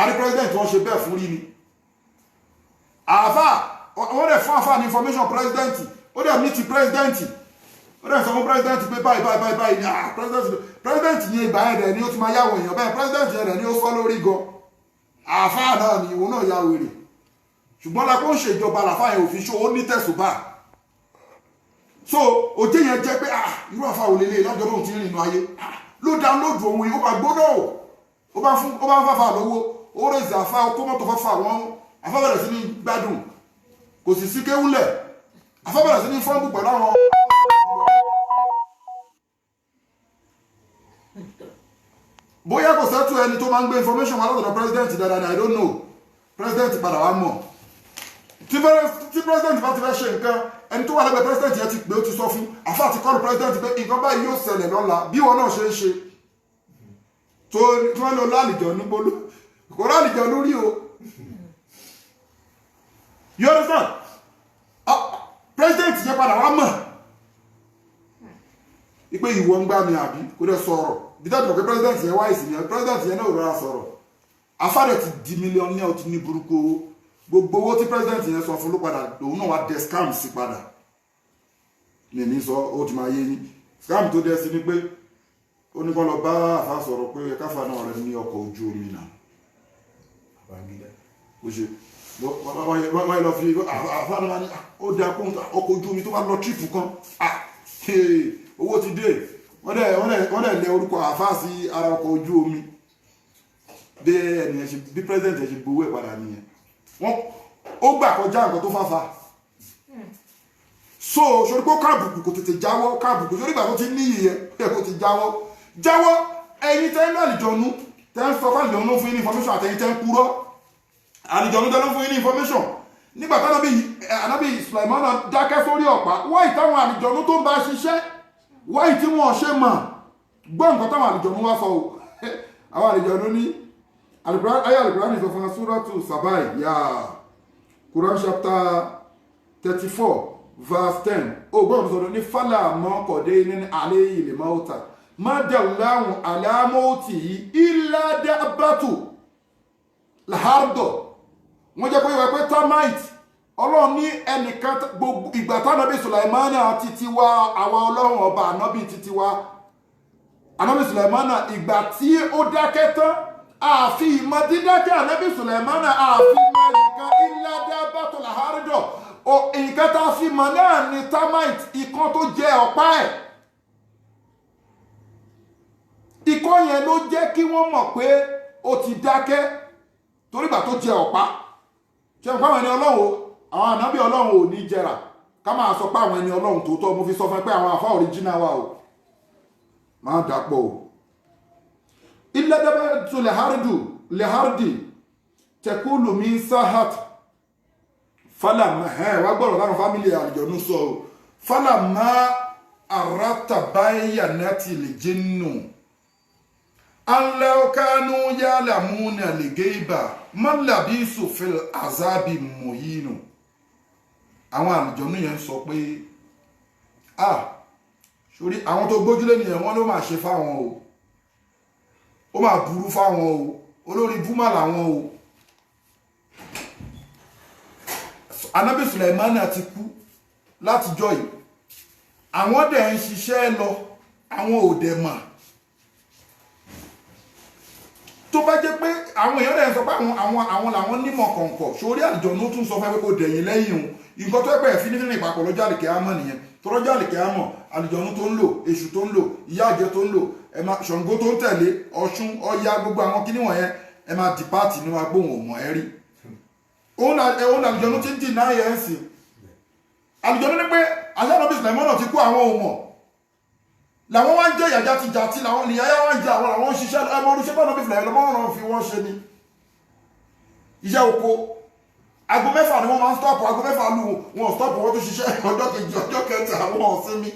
àrí president tí wọ́n ṣe bẹ́ẹ̀ fún rí ni àfà wọ́n dẹ̀ fún àfà ní information president ó dẹ̀ meet president ó dẹ̀ sọ fún president pé báyìí president yẹn ìgbà yẹn dẹ̀ ni ó ti máa yáwó èèyàn bẹ́ẹ̀ president yẹn dẹ̀ ni ó sọ lórí gan àfà náà ni òun náà yá wèrè ṣùgbọ́n lápò ń ṣèjọba làfà yẹn òfin ṣó ó ní tẹ̀sùbà so òjé yẹn jẹ́ pé irú àfà ò lélẹ̀ lọ́jọ́ lóhun ti rìn inú ayé ló download òun yìí ó bá gbóná ó bá ń fàfà lówó ó rèzì àfà ó kó mọ́tò fàfà wọn àfà bẹ̀rẹ̀ sí ní gbádùn kò sì sí kéwúlẹ̀ àfà bẹ̀rẹ̀ sí ní fọ́nbù pẹ̀lú àwọn sẹ́tù ẹni tó máa ń gbé information wá látọ̀dọ̀ president dáadáa ni I don't know president padà wá mọ̀ tí president bá ti fẹ́ ṣe nǹkan ẹni tó wà lẹ́gbẹ̀ẹ́ president yẹn ti pé ó ti sọ fún àfa àti kọ́lù president pé nǹkan báyìí yóò ṣẹlẹ̀ lọ́la bí wọn náà ṣe ń ṣe tó tí wọ́n lọ lálìjọ nígbóló kò lálìjọ lórí o you understand president yẹn padà wá mọ̀ ipe ìwọ ń gbá mi àbí kó dẹ̀ sọ̀rọ̀ bí dájú pé president yẹn wáyé sí ni president yẹn náà rọra sọ̀rọ̀ afárẹ̀ ti di mílíọ̀nù ó ti ní burúkú owó gbogbo owó tí president yẹn sọ fún ló padà òun náà wá dẹ scam sí padà ní ní sọ ó ti máa yé yín scam tó dẹ sí ni pé ó ní kó lọ bá àfa sọ̀rọ̀ pé káfà náà rẹ ní ọkọ̀ ojú omi náà ó ṣe wọ́n lọ fi àfa náà ní ó dẹ ọkọ̀ ojú omi tó bá lọ tíìpù kan owó ti dé wọ́n dẹ̀ lẹ orúkọ àfa sí ara ọkọ̀ ojú omi bí president ẹ̀ ṣe gbowó ẹ̀ padà nìyẹn wọ́n ó gbà kọjá nǹkan tó fáfá so sori pé ó káàbùkù kò tètè jáwọ́ káàbùkù sórí ìgbà tó ti ní ìyẹ kò ti jáwọ́ ẹ̀yin tẹ́ ń lọ àlìjọ̀nú tẹ́ ń sọ fún àlìjọ̀nú fún yín ní information àtẹ̀yin tẹ́ ń kúrọ́ àlìjọ̀nú tẹ́ ló fún yín ní information nígbà tí anábì Sulaimana dákẹ́ sórí ọ̀pá wáyì táwọn àlìjọ̀nú tó ń bá ṣiṣẹ́ wáyì tí wọ́n ṣe mọ̀ gbọ́ nǹkan táwọn àlìjọ̀nú wá sọ àwọn àlìjọ̀nú ní ayé Al-Qur'an ní sọfún Suratu Sabai ya Quran chapter 34 verse 10 ó gbọ́dọ̀ sọ̀rọ̀ ní fálà mọ́ kọ̀dé ní alẹ́ ilẹ̀ mọ́ta má dàláhùn alámọ́tì illa dábàtù làhárdọ̀ wọ́n jẹ́ pé ìwà pé termite ọlọ́run ní ẹnìkan gbogbo ìgbà tánábì Sulaimana àti tiwa àwa ọlọ́run ọba ànábì titiwa ànábì Sulaimana ìgbà tí ó dákẹ́ tán àfi ìmọ̀ dídákẹ́ ànábì Sulaimana àfi ìmọ̀ ẹnìkan illa dábàtù làhárdọ̀ nǹkan tá a fi mọ̀ náà ni termite ikán tó jẹ ọ̀pá ẹ̀ ikán yẹn ló jẹ́ kí wọ́n mọ̀ pé ó ti dákẹ́ torí ìgbà tó jẹ ọ̀pá ṣe ń fáwọn ẹni ọlọ́run àwọn ànábì ọlọ́run ò ní jẹrà ká máa sọ pé àwọn ẹni ọlọ́run tòótọ́ mo fi sọ fún ẹ pé àwọn àfá original wa o máa dàpọ̀ o ilẹ̀ dẹ́bẹ̀ tó lẹ́hàrdì tẹkùlù mi sáhàt fálàmà wá gbọ́rọ̀ láwọn fámílì àlìjọ̀nú sọ o fálàmà àrátàbáyà náti lè jẹ́nù aláwọ̀kánú yálàmúnà lè gẹ́ìbà mọ́lábí sòfil àzábì mọ̀yínú àwọn àlìjọ̀nú yẹn sọ pé sórí àwọn tó gbójúlé nìyẹn wọ́n ló máa ṣe fáwọn o ó máa burú fáwọn o olórí búmà làwọn o Ànábì Sulaimana ti kú látijọ́ yìí àwọn dẹ̀ ń ṣiṣẹ́ lọ àwọn ò dẹ̀ mọ̀ tó bá jẹ́ pé àwọn èèyàn dẹ̀ ń sọ pé àwọn làwọn nímọ̀ kọ̀ǹkọ̀ sórí àlìjọ̀nú tún sọ fún ẹ pé kò dẹ̀yìn lẹ́yìn òun nǹkan tó ẹ̀pẹ́ ẹ̀fín nínú ìpapọ̀ lọ́jọ́ àlìkẹ́ àmọ́ nìyẹn tó lọ́jọ́ àlìkẹ́ àmọ́ àlìjọ̀nú tó ń lò èṣù tó ń lò ìyá àjẹ́ tó ń lò Ṣàngó tó ń tẹ̀lé Ọ̀ṣun Ọya gbogbo àwọn kíní wọ̀nyẹn ẹ máa dìpáàtì ní wa gbóhùn òmò ẹ rí òun àlìjọ̀nú ti ń dì náà yẹn sí àlìjọ̀nú ní pé Ànábì Sulaimana ti kú àwọn òmò làwọn wá ń jẹ́ ìyàjá ti jà tí làwọn nìyáyá wá ń jẹ àwọn àwọn ṣiṣẹ́ ẹmọ oríṣẹ́ bá Ànábì Sulaimana fi wọ́n ṣe ni iṣẹ́ oko aago 6 ni wọ́n máa ń stọ́pù aago 6 lù wọn stọ́pù wọ́n tó ṣiṣẹ́ ọjọ́ kejì ọjọ́ kẹta àwọn ọ̀sìnmi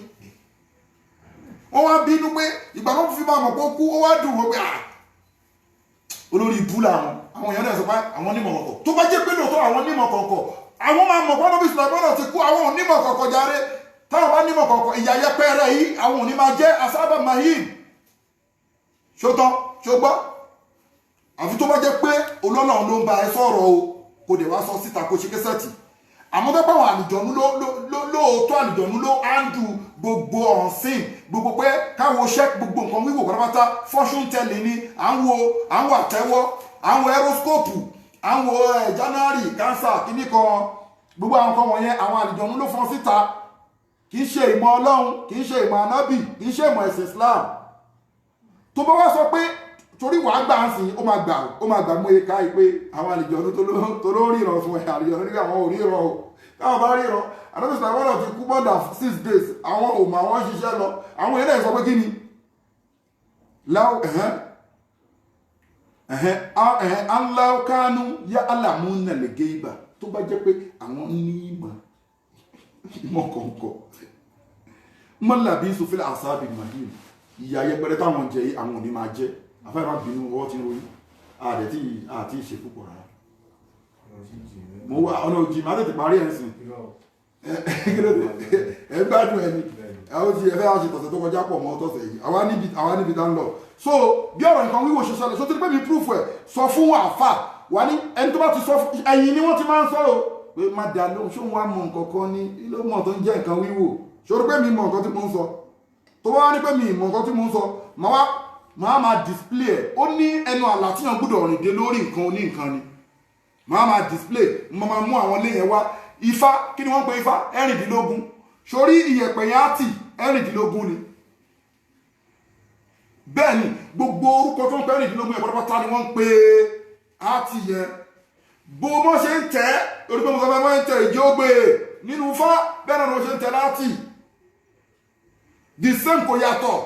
wọ́n wá bínú pé ìgbà náà fi máa mọ̀ pé ó kú ó wá dùn wọ́n pé olórí ibú làwọn àwọn èèyàn náà sọ pé àwọn onímọ̀ kọ̀ọ̀kọ̀ tó bá jẹ́ pé lóòótọ́ àwọn onímọ̀ kọ̀ọ̀kọ̀ àwọn máa mọ̀ pé Ànábì Sulaimana ti kú àwọn onímọ̀ kọ̀ọ̀kọ̀ járe táwọn bá nímọ̀ kọ̀ọ̀kọ̀ ìyà yẹpẹrẹ yìí àwọn òní máa jẹ́ asábà mahim ṣótán ṣógbọ́ àfi tó bá jẹ́ pé Ọlọ́run ló ń bá ẹ sọ̀rọ̀ o kò dẹ̀ wá sọ síta kó ṣe kẹsẹ̀tì àmọ́ pé àwọn àlìjọ̀nú lóòótọ́ àlìjọ̀nú ló áńdù gbogbo ọ̀sìn gbogbo pé káwo ṣẹ́k gbogbo nǹkan wíwò pátápátá fortune telling ni à ń wo àtẹ́wọ́ à ń wo aeroscope à ń wo January cancer kíní kan gbogbo àwọn kan wọ̀nyẹn àwọn àlìjọ̀nú ló fọ́n síta kì í ṣe ìmọ̀ Ọlọ́run kì í ṣe ìmọ̀ ànábì kì í ṣe ìmọ̀ ẹ̀sìn Islam tó bá wá sọ pé torí wàá gbà ń sìn ó máa gbà mú eka yìí pé àwọn àlìjọ̀nú tó ló ríran fún ẹ àlìjọ̀nú nígbà àwọn ò ríran o káwọn bá ríran Ànábì Sulaimana ti kú more than 6 days àwọn ò mọ àwọn ṣiṣẹ́ lọ àwọn èèyàn sọ pé kí ni aláwọ̀kánú yá alámúnà lè gé ibà tó bá jẹ́ pé àwọn ní ìmọ̀ kọ̀ọ̀kọ̀ mọ́lábí sọfílẹ̀ àsáàbì mahim ìyá yẹpẹrẹ táwọn jẹ àwọn òní máa jẹ afẹ́ràn bínú ọwọ́ tí ń ròyìn àti ìṣe púpọ̀ rárá mo wá ọ̀nà òjì máa tètè parí ẹ̀sìn ẹgbádùn ẹni àwọn tí ẹfẹ́ àṣẹ tọ̀sẹ̀ tó kọjá pọ̀ mọ́ tọ̀sẹ̀ yìí àwa níbi tá ń lọ so bí ọ̀rọ̀ nǹkan wíwò ṣe ṣẹlẹ̀ so tí pé mi proof ẹ̀ sọ fún àfà wà ní ẹni tó bá ti sọ ẹ̀yìn ni wọ́n ti máa ń sọ̀rọ̀ pé má dà lóhùn ṣó ń wá mọ nǹkan kan ní ilé mọ̀ tó ń jẹ́ nǹkan wíwò ṣòro pé mi mọ nǹkan tí mo ń sọ tó bá wá ní pé mi mọ nǹkan tí mo ń sọ máa display ẹ̀ ó ní ẹnu àlà tí yàn gbọ́dọ̀ rìn dé lórí nǹkan oní nǹkan ni máa display máa mú àwọn ilé yẹn wá ifá kí ni wọ́n pe ifá ẹ̀rìndínlógún sórí iyẹ̀pẹ̀ yẹn àti ẹ̀rìndínlógún ni bẹ́ẹ̀ ni gbogbo orúkọ tó ń pẹ́ ẹ̀rìndínlógún yẹn pátápátá ni wọ́n ń pe àti yẹn bó mọ́ ṣe ń tẹ́ orí pé mo sọ fẹ́ mọ́ ń tẹ ìjẹ́ ògbè nínú ifá bẹ́ẹ̀ náà ni wọ́n ṣe ń tẹ láti the same kò yàtọ̀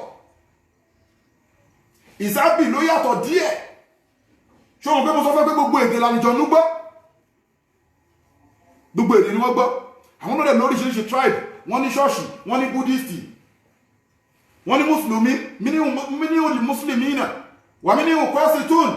ìsábì ló yàtọ̀ díẹ̀ ṣé wọn pé mo sọ fẹ́ pé gbogbo èdè lànìjọ ń gbọ́ gbogbo èdè ni wọ́n gbọ́ àwọn náà lóríṣiríṣi tribe wọ́n ní ṣọ́ọ̀ṣì wọ́n ní buddhisti wọ́n ní mùsùlùmí mínú mùsùlùmí náà wà mínú kọ́sìtún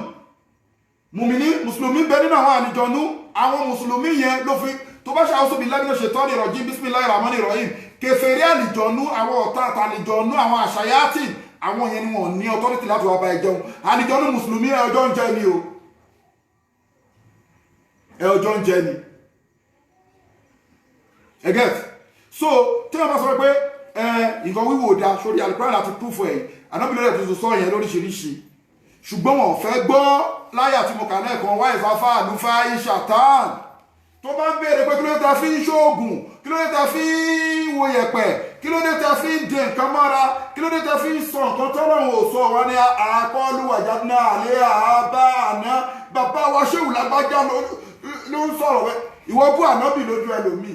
mùmìní mùsùlùmí bẹ nínú àwọn àlìjọ̀nú àwọn mùsùlùmí yẹn ló fi tó bá ṣàwọ́sọ bí lábínà ṣètọ́ni rọ̀jí bísmìláì ràmọ́nì rọ̀hìm kèfèrí àlìjọ̀nú àwọn ọ̀tá àtàlìjọ̀nú àwọn àṣàyátì àwọn yẹn ni wọ́n ní authority láti wá bá ẹjọ́ àlìjọ̀nú mùsùlùmí ẹ ọjọ́ ń jẹ ni o ẹ ọjọ́ ń jẹ ni ẹ get so tí wọ́n bá sọ pé nǹkan wíwò dá sórí alukóran láti proof ẹ̀ anábìlẹ̀ rẹ̀ tó sọ yẹn lóríṣiríṣi ṣùgbọ́n wọn fẹ́ gbọ́ láyà tí mo kà náà kan wáyé fáfá àlùfá ìṣàtàn tó bá ń béèrè pé kí ló dé ta fi ń ṣoògùn kí ló dé ta fi ń wo yẹ̀pẹ̀ kí ló dé ta fi ń dè nǹkan mọ́ra kí ló dé ta fi ń sọ nǹkan tọ́lọ́run ò sọ wá ní àkọlù àjàdínà àlẹ́ àbá àná bàbá wa ṣéwù lágbájá ló ń sọ̀rọ̀ bẹ́ẹ̀ ìwọ bú ànábì lójú ẹlòmíì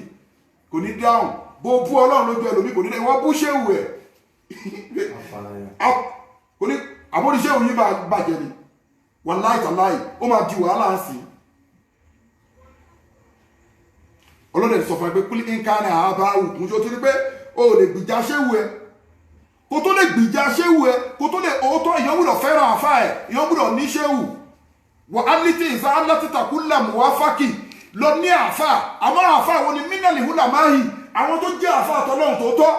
kò ní dáhùn bó bú ọlọ́run lójú ẹlòmíì kò ní dáhùn ìwọ bú ṣéwù ẹ̀ kò ní àbóríṣẹ́ òun yí bàjẹ́ ni wà láìtàláì ó máa di wàhálà ń sí ọlọ́dẹ̀ sọ fún ẹgbẹ́ kúlí nǹkan ní àbá òkun tó ní pé o lè gbìjà ṣéwù ẹ kó tó lè gbìjà ṣéwù ẹ kó tó lè òótọ́ èèyàn gbọ́dọ̀ fẹ́ràn àfá ẹ̀ èèyàn gbọ́dọ̀ ní ṣéwù wà á ní tí ìsá alátìtàkú làmù wá fákì lọ ní àfá àmọ́ àfá àwọn ni mínàlì húlà máàhì àwọn tó jẹ́ àfá àtọ́lọ́run tó tọ́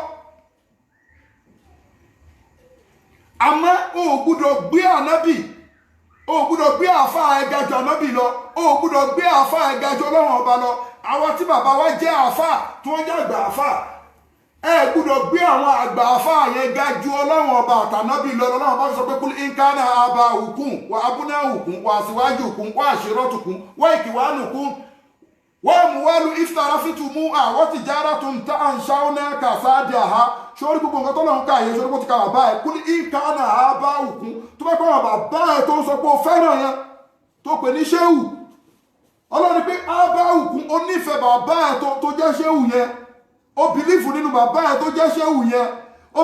àmọ́ o gbọ́dọ̀ gbé ànábì o gbọ́dọ̀ gbé àfá ẹgajọ ànábì lọ o gbọ́dọ̀ gbé àfá ẹgajọ ọlọ́run ọba lọ àwọn tí bàbá wa jẹ́ àfá tí wọ́n jẹ́ àgbà àfá ẹ gbọ́dọ̀ gbé àwọn àgbà àfá yẹn ga ju ọlọ́run ọba àtànábì lọ ọlọ́run ọba sọ pé kúlí nkánà àbá òkun wà abúná òkun wà síwájú òkun wà àṣírọ́tùkun wà ìkìwánùkun wà múwálù ìfìtàráfìtùmú àwọn tìjára tó ń ta àǹṣáwọ́nà kàsáàdì àhá sórí gbogbo nǹkan tọ́lọ́run ká yẹn sórí bó ti ka bàbá ẹ̀ kúlí nkánà àbá òkun tó bá pẹ́ wọn bàbá ẹ̀ tó ń sọ pé ó fẹ́ràn yẹn tó pè ní ṣéwù ọlọ́run pé àbá òkun ó nífẹ̀ẹ́ bàbá ẹ̀ tó jẹ́ ṣéwù yẹn ó bìlífù nínú bàbá ẹ̀ tó jẹ́ ṣéwù yẹn ó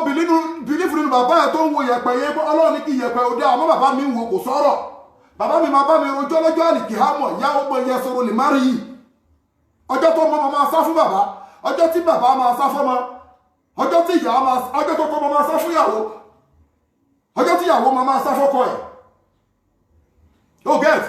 bìlífù nínú bàbá ẹ̀ tó ń wo yẹ̀pẹ̀ yẹn pé ọlọ́run ní kí yẹ̀pẹ̀ ó dé àmọ́ bàbá mi ń wo kò sọ̀rọ̀ bàbá mi máa bá mi rojọ́ lọ́jọ́ àlìkì hámọ̀ ìyá ọmọ yẹn sọ̀rọ̀ lè má rí yìí ọjọ́ tó mọ́ máa sá fún bàbá ọjọ́ tí bàbá máa sá fọ́mọ ọjọ́ tí ìyá ọjọ́ tó kọ́ máa sá fún ìyàwó ọjọ́ tí ìyàwó máa sá fọ́kọ ẹ̀ ó get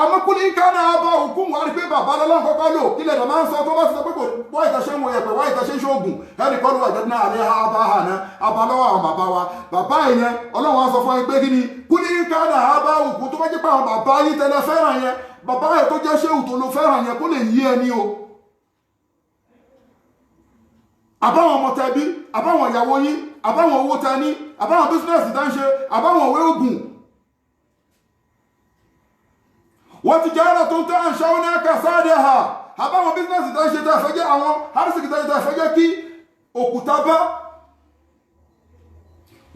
àmọ́kúlí kánà àbá òkú wà rí pé bàbá lọ́lọ́n kọ́kọ́ lò kílẹ̀ dẹ̀ máa ń sọ tó bá ti sọ pé kò wá ìtàṣẹ́ wo ẹ̀pẹ̀ wá ìtàṣẹ́ ṣóògùn ẹnì kọ́ ló wà jẹ́ náà àlẹ́ àbá àná àbá lọ́wọ́ àwọn bàbá wa bàbá ìyẹn ọlọ́run á sọ fún ẹ pé kí ni kúlí kánà àbá òkú tó bá jẹ́ pé àwọn bàbá yín tẹ́lẹ̀ fẹ́ràn yẹn bàbá yẹn tó jẹ́ ṣéwù tó lo fẹ́ràn yẹn kó lè yí ẹni o àbáwọn ọmọ tẹbí àbáwọn ìyàwó yín àbáwọn owó tẹni àbáwọn bísínẹ́sì tá ń ṣe àbáwọn òwe ògùn wọ́n ti jẹ́ ẹ̀rọ tó ń tẹ́ àṣàwọn ní ẹ̀ka sáàdẹ̀ ha àbáwọn bísínẹ́sì tá ń ṣe tẹ́ fẹ́ jẹ́ àwọn harísìkì tẹ́ fẹ́ jẹ́ kí òkúta bá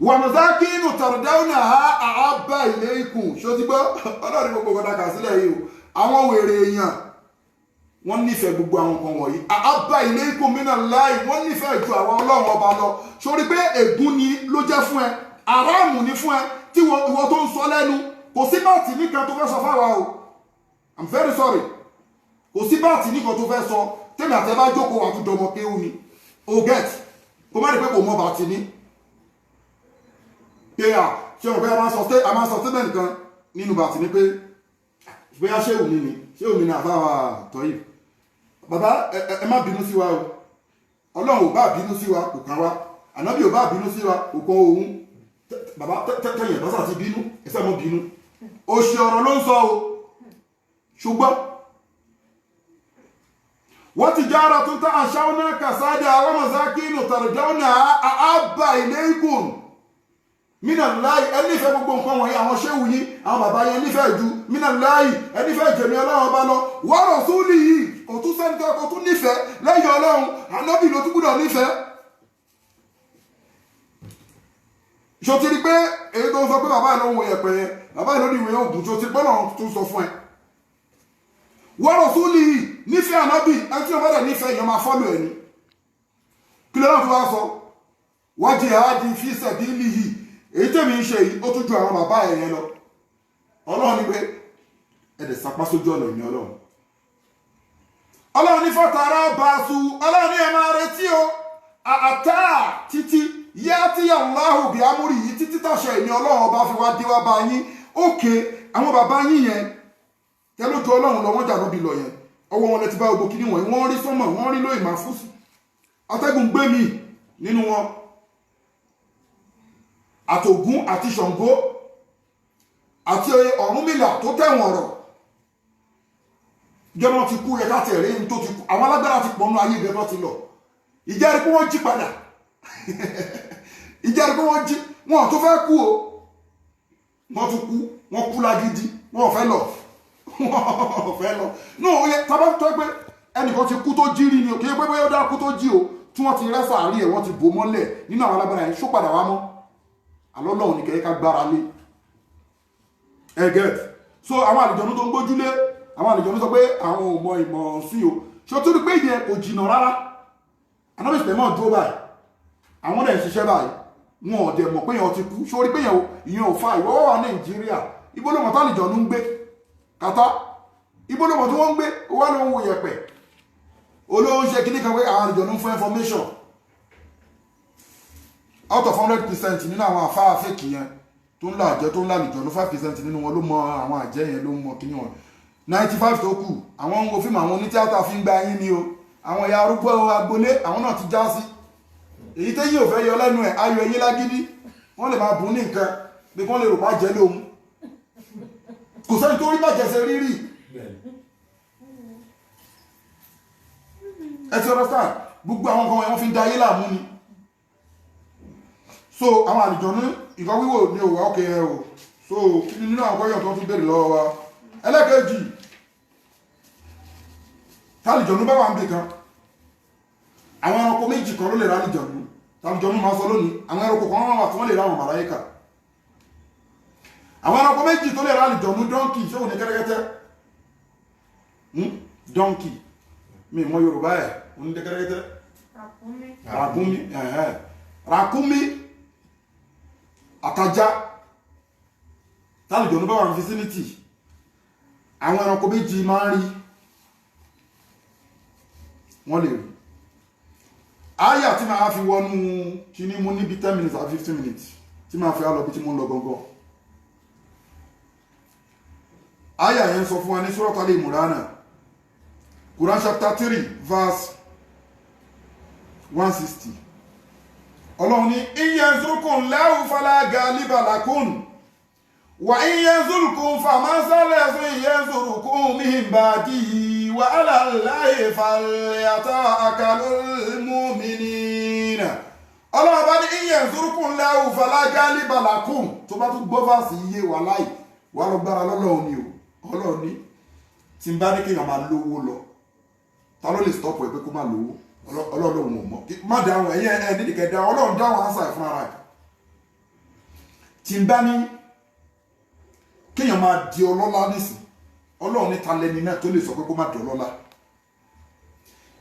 wàmùsákínù tàrdáwùnà ha àábà ilé ikùn ṣó ti gbọ́ ọlọ́rin gbogbo ọ̀dà kà sílẹ̀ yìí o àwọn wèrè èèyàn wọ́n nífẹ̀ẹ́ gbogbo àwọn nǹkan wọ̀nyí àábà ilé ikùn mìíràn láì wọ́n nífẹ̀ẹ́ ju àwọn ọlọ́run ọba lọ sórí pé ègún ni ló jẹ́ fún ẹ aráàmù ni fún ẹ tí ìwọ tó ń sọ lẹ́nu kò sí báàtì nìkan tó fẹ́ sọ fáwa o I'm very sorry kò sí báàtì nìkan tó fẹ́ sọ tẹ́mi àtẹ́ bá jókòó wà tó dọmọ pé ó ní o get kò má rí pé kò mọ bàtì ní pé à ṣé o pé a máa sọ statement kan nínú bàtì ní pé bóyá ṣé òun ni ṣé òun ni àfáwà tọ́yì bàbá ẹ má bínú sí wa o ọlọ́run ò bá bínú sí wa kò kàn wá ànábì ò bá bínú sí wa kò kàn òun bàbá tẹ̀yìn bá sàti bínú ẹsẹ̀ mọ́ bínú òṣì ọ̀rọ̀ ló ń sọ o ṣùgbọ́n wọ́n ti jára tó tá àṣàwọn náà kàsáàdà àwọn mọ̀sákínù tàrùdáwọ̀nà àbá ilé ikùn mínà láì ẹnífẹ́ gbogbo nǹkan wọ̀nyí àwọn ṣéwù yìí àwọn bàbá yẹn nífẹ̀ẹ́ ju mínà láì ẹnífẹ́ jẹ̀mí ọlọ́run bá lọ wọ́rọ̀ súnlì yìí kò tún sẹ́ńtẹ́ kò tún nífẹ̀ẹ́ lẹ́yìn ọlọ́run ànábì ló tún gbúdọ̀ nífẹ̀ẹ́ ṣòtìrí pé èyí tó ń sọ pé bàbá ìlú òun yẹpẹ bàbá ìlú ìwé ogun ṣòtìrí pé náà tún sọ fún ẹ wọ́rọ̀ súnlì yìí nífẹ̀ẹ́ ànábì ẹni tí wọ́n bá dẹ̀ nífẹ̀ẹ́ èèyàn máa fọ́lù ẹ̀ ní kí ló náà tó wá sọ wọ́n jihadi fi sabilihi èyí tèmi ń ṣe yìí ó tún ju àwọn bàbá ẹ̀yẹn lọ ọlọ́run ní pé ẹ̀dẹ̀ sapá sójú ọ̀nà ìní ọlọ́run ní fọ́tara bàṣù ọlọ́run ní ẹ máa retí o àtà títí yá tí Allahu bí amúrì yìí títí tàṣẹ ìní ọlọ́run ọba fi wá dé wá bá yín òkè àwọn bàbá yín yẹn tẹ́lójú ọlọ́run lọ wọ́n jà lọ́bì lọ yẹn ọwọ́ wọn lẹ ti bá gbogbo kíní wọ̀nyí wọ́n rí sọ́mọ̀ wọ́n rí lóyè máa fúsù atẹ́gùn gbé mi nínú wọn àtògún àti Ṣàngó àti Ọ̀rúnmìlà tó tẹ̀wọ̀n ọ̀rọ̀ gẹ́gẹ́ ti kú yẹ ká tẹ̀lé ní tó ti kú àwọn alágbára ti pọ̀nú ayé gẹ́gẹ́ ti lọ ìjẹ́rìí pé wọ́n jí padà ìjẹ́rìí pé wọ́n jí wọn tó fẹ́ kú o wọ́n tún kú wọ́n kú lágídí wọ́n fẹ́ lọ wọ́n fẹ́ lọ ní òun yẹ tábà tó pé ẹnìkan ti kú tó jí rí ni o kì í pé bóyá ó dá kú tó jí o tí wọ́n ti rẹ́ sàárì ẹ̀ wọ́n ti bò mọ́lẹ̀ nínú àwọn alágbára yẹn ṣó padà wá mọ́ àlọ́lọ́run ní kẹ́kẹ́ ká gbára lé ẹgẹ́t so àwọn àlùjọ̀nú tó ń gbójúlé àwọn àlùjọ̀nú sọ pé àwọn ò mọ ìmọ̀ sí o ṣé o tó rí pé ìyẹn kò jìnnà rárá anábì sùlẹ̀mọ́ dúró báyìí àwọn dẹ̀ ń ṣiṣẹ́ báyìí wọn ò dẹ̀ mọ̀ pé èèyàn ti kú ṣé o rí pé ìyẹn ò fa ìwọ́ wà Nàìjíríà ibo ló mọ̀ tá àlùjọ̀nú ń gbé kàtá ibo ló mọ̀ tí wọ́n ń gbé wà ló ń wo yẹ̀pẹ̀ olóhùn ṣe kíní kan pé àwọn àlùjọ̀nú ń fún information out of 100% nínú àwọn àfáà fèkì yẹn tó ń là àjẹ́ tó ń là àlùjọ̀nú 5% nínú wọn ló mọ àwọn àjẹ́ yẹn ló mọ kíní wọn 95 tó kù àwọn ń wo fíìmù àwọn onítíátà fi ń gba yín ni o àwọn ẹ̀yà arúgbó agbolé àwọn náà ti já sí èyí tẹ́ yìí ò fẹ́ yọ lẹ́nu ẹ̀ ayọ̀ ẹ̀yìn lágídí wọ́n lè máa bùn ní nǹkan bí wọ́n lè rò bá jẹ́ lóhun kò sẹ́ni tó rí bàjẹ́ ṣe rírì ẹ ti understand gbogbo àwọn kan wọ́n fi ń da ayé láàmú ni so àwọn àlùjọ̀nú nǹkan wíwò ní òwà òkè ẹ o so kí ni nínú àwọn kọ́yọ̀ tó tún bèèrè lọ́wọ́ wa ẹlẹ́kẹ̀ẹ́jì tálùjọ̀nú bá wà ń bè kan àwọn ẹranko méjì kan ló lè rà àlùjọ̀nú tálùjọ̀nú máa sọ lónìí àwọn ẹranko kan wà tí wọ́n lè rà àwọn màláíkà àwọn ẹranko méjì tó lè rà àlùjọ̀nú dọ́ǹkì ṣé òun ní kẹ́tẹ́kẹ́tẹ́ dọ́ǹkì mi mọ Yorùbá ẹ̀ òun ní kẹ́tẹ́kẹ́tẹ́ ràkúnmí àtajá tálùjọ̀nú bá wà ní vicinity àwọn ẹranko méjì máa ń rí wọ́n lè rí àyà tí máa fi wọnú kíní mú níbi 10 minutes or 15 minutes tí máa fi á lọ bí tí mú lọ gangan àyà yẹn sọ fún wa ní Surat Al-Imran Quran chapter 3 verse 160 ọlọ́run ní iyanzurukun lahu fala ghaliba lakum wa iyanzurukun famansalẹ̀sùn iyanzurukun min ba'dihi wa ala Allahi falyatawakkalul mu'minun ọlọ́run bá ní iyanzurukun lahu fala ghaliba lakum tó bá tún gbọ́ fásì iye wà láì wà rọgbára lọ́lọ́run ni o ọlọ́run ní tí ń bá ní kéèyàn máa lówó lọ ta ló lè stop ẹ pé kó má lówó ọlọ́run ò mọ̀ má dáhùn ẹ̀yẹ ẹ̀ nídìíkẹ́ dáhùn ọlọ́run dáhùn ánsà ẹ̀ fún ara ẹ̀ tí ń bá ní kéèyàn máa di ọlọ́lá nísìn ọlọ́run ní talẹ́ni náà tó lè sọ pé kó má di ọlọ́lá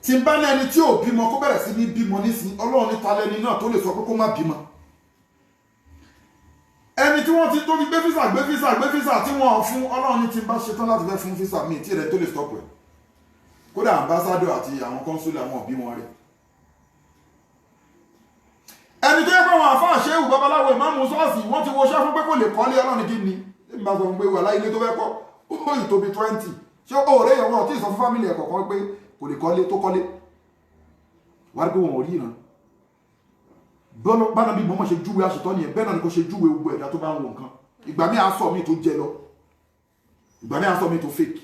tí ń bá ní ẹni tí ò bímọ kó bẹ̀rẹ̀ sí ní bímọ nísìn ọlọ́run ní talẹ́ni náà tó lè sọ pé kó má bímọ ẹni tí wọ́n ti tó fi gbé físà tí wọ́n fún ọlọ́run ní ti bá ṣetán láti fẹ́ fún físà míì tí ẹ̀rẹ́ tó lè stop ẹ̀ kódà ambassador àti àwọn consul àwọn òbí wọn rẹ̀ ẹni tó yẹ pé wọn àfáà ṣéwù babaláwo ìmáàmù ṣọ́ọ̀ṣì wọ́n ti wọṣẹ́ fún pé kò lè kọ́lé ọlọ́run kí ni èmi bá sọ fún pé wà láyé ilé tó fẹ́ kọ́ ó yìí tóbi 20 ṣé òòrè yẹn wọn ò tí ì sọ fún fámìlì ẹ̀ kọ̀ọ̀kan pé kò lè kọ́lé tó kọ́lé wà á rí pé wọn ò rí ìran bọ́nà bí mọ́mọ́ ṣe júwe àṣetọ́ ni ẹ̀ bẹ́ẹ̀ náà ni kò ṣe júwe gbogbo ẹ̀dá tó bá ń wo nǹkan ìgbà mi àsọ mi tó jẹ lọ ìgbà mi àsọ mi tó fake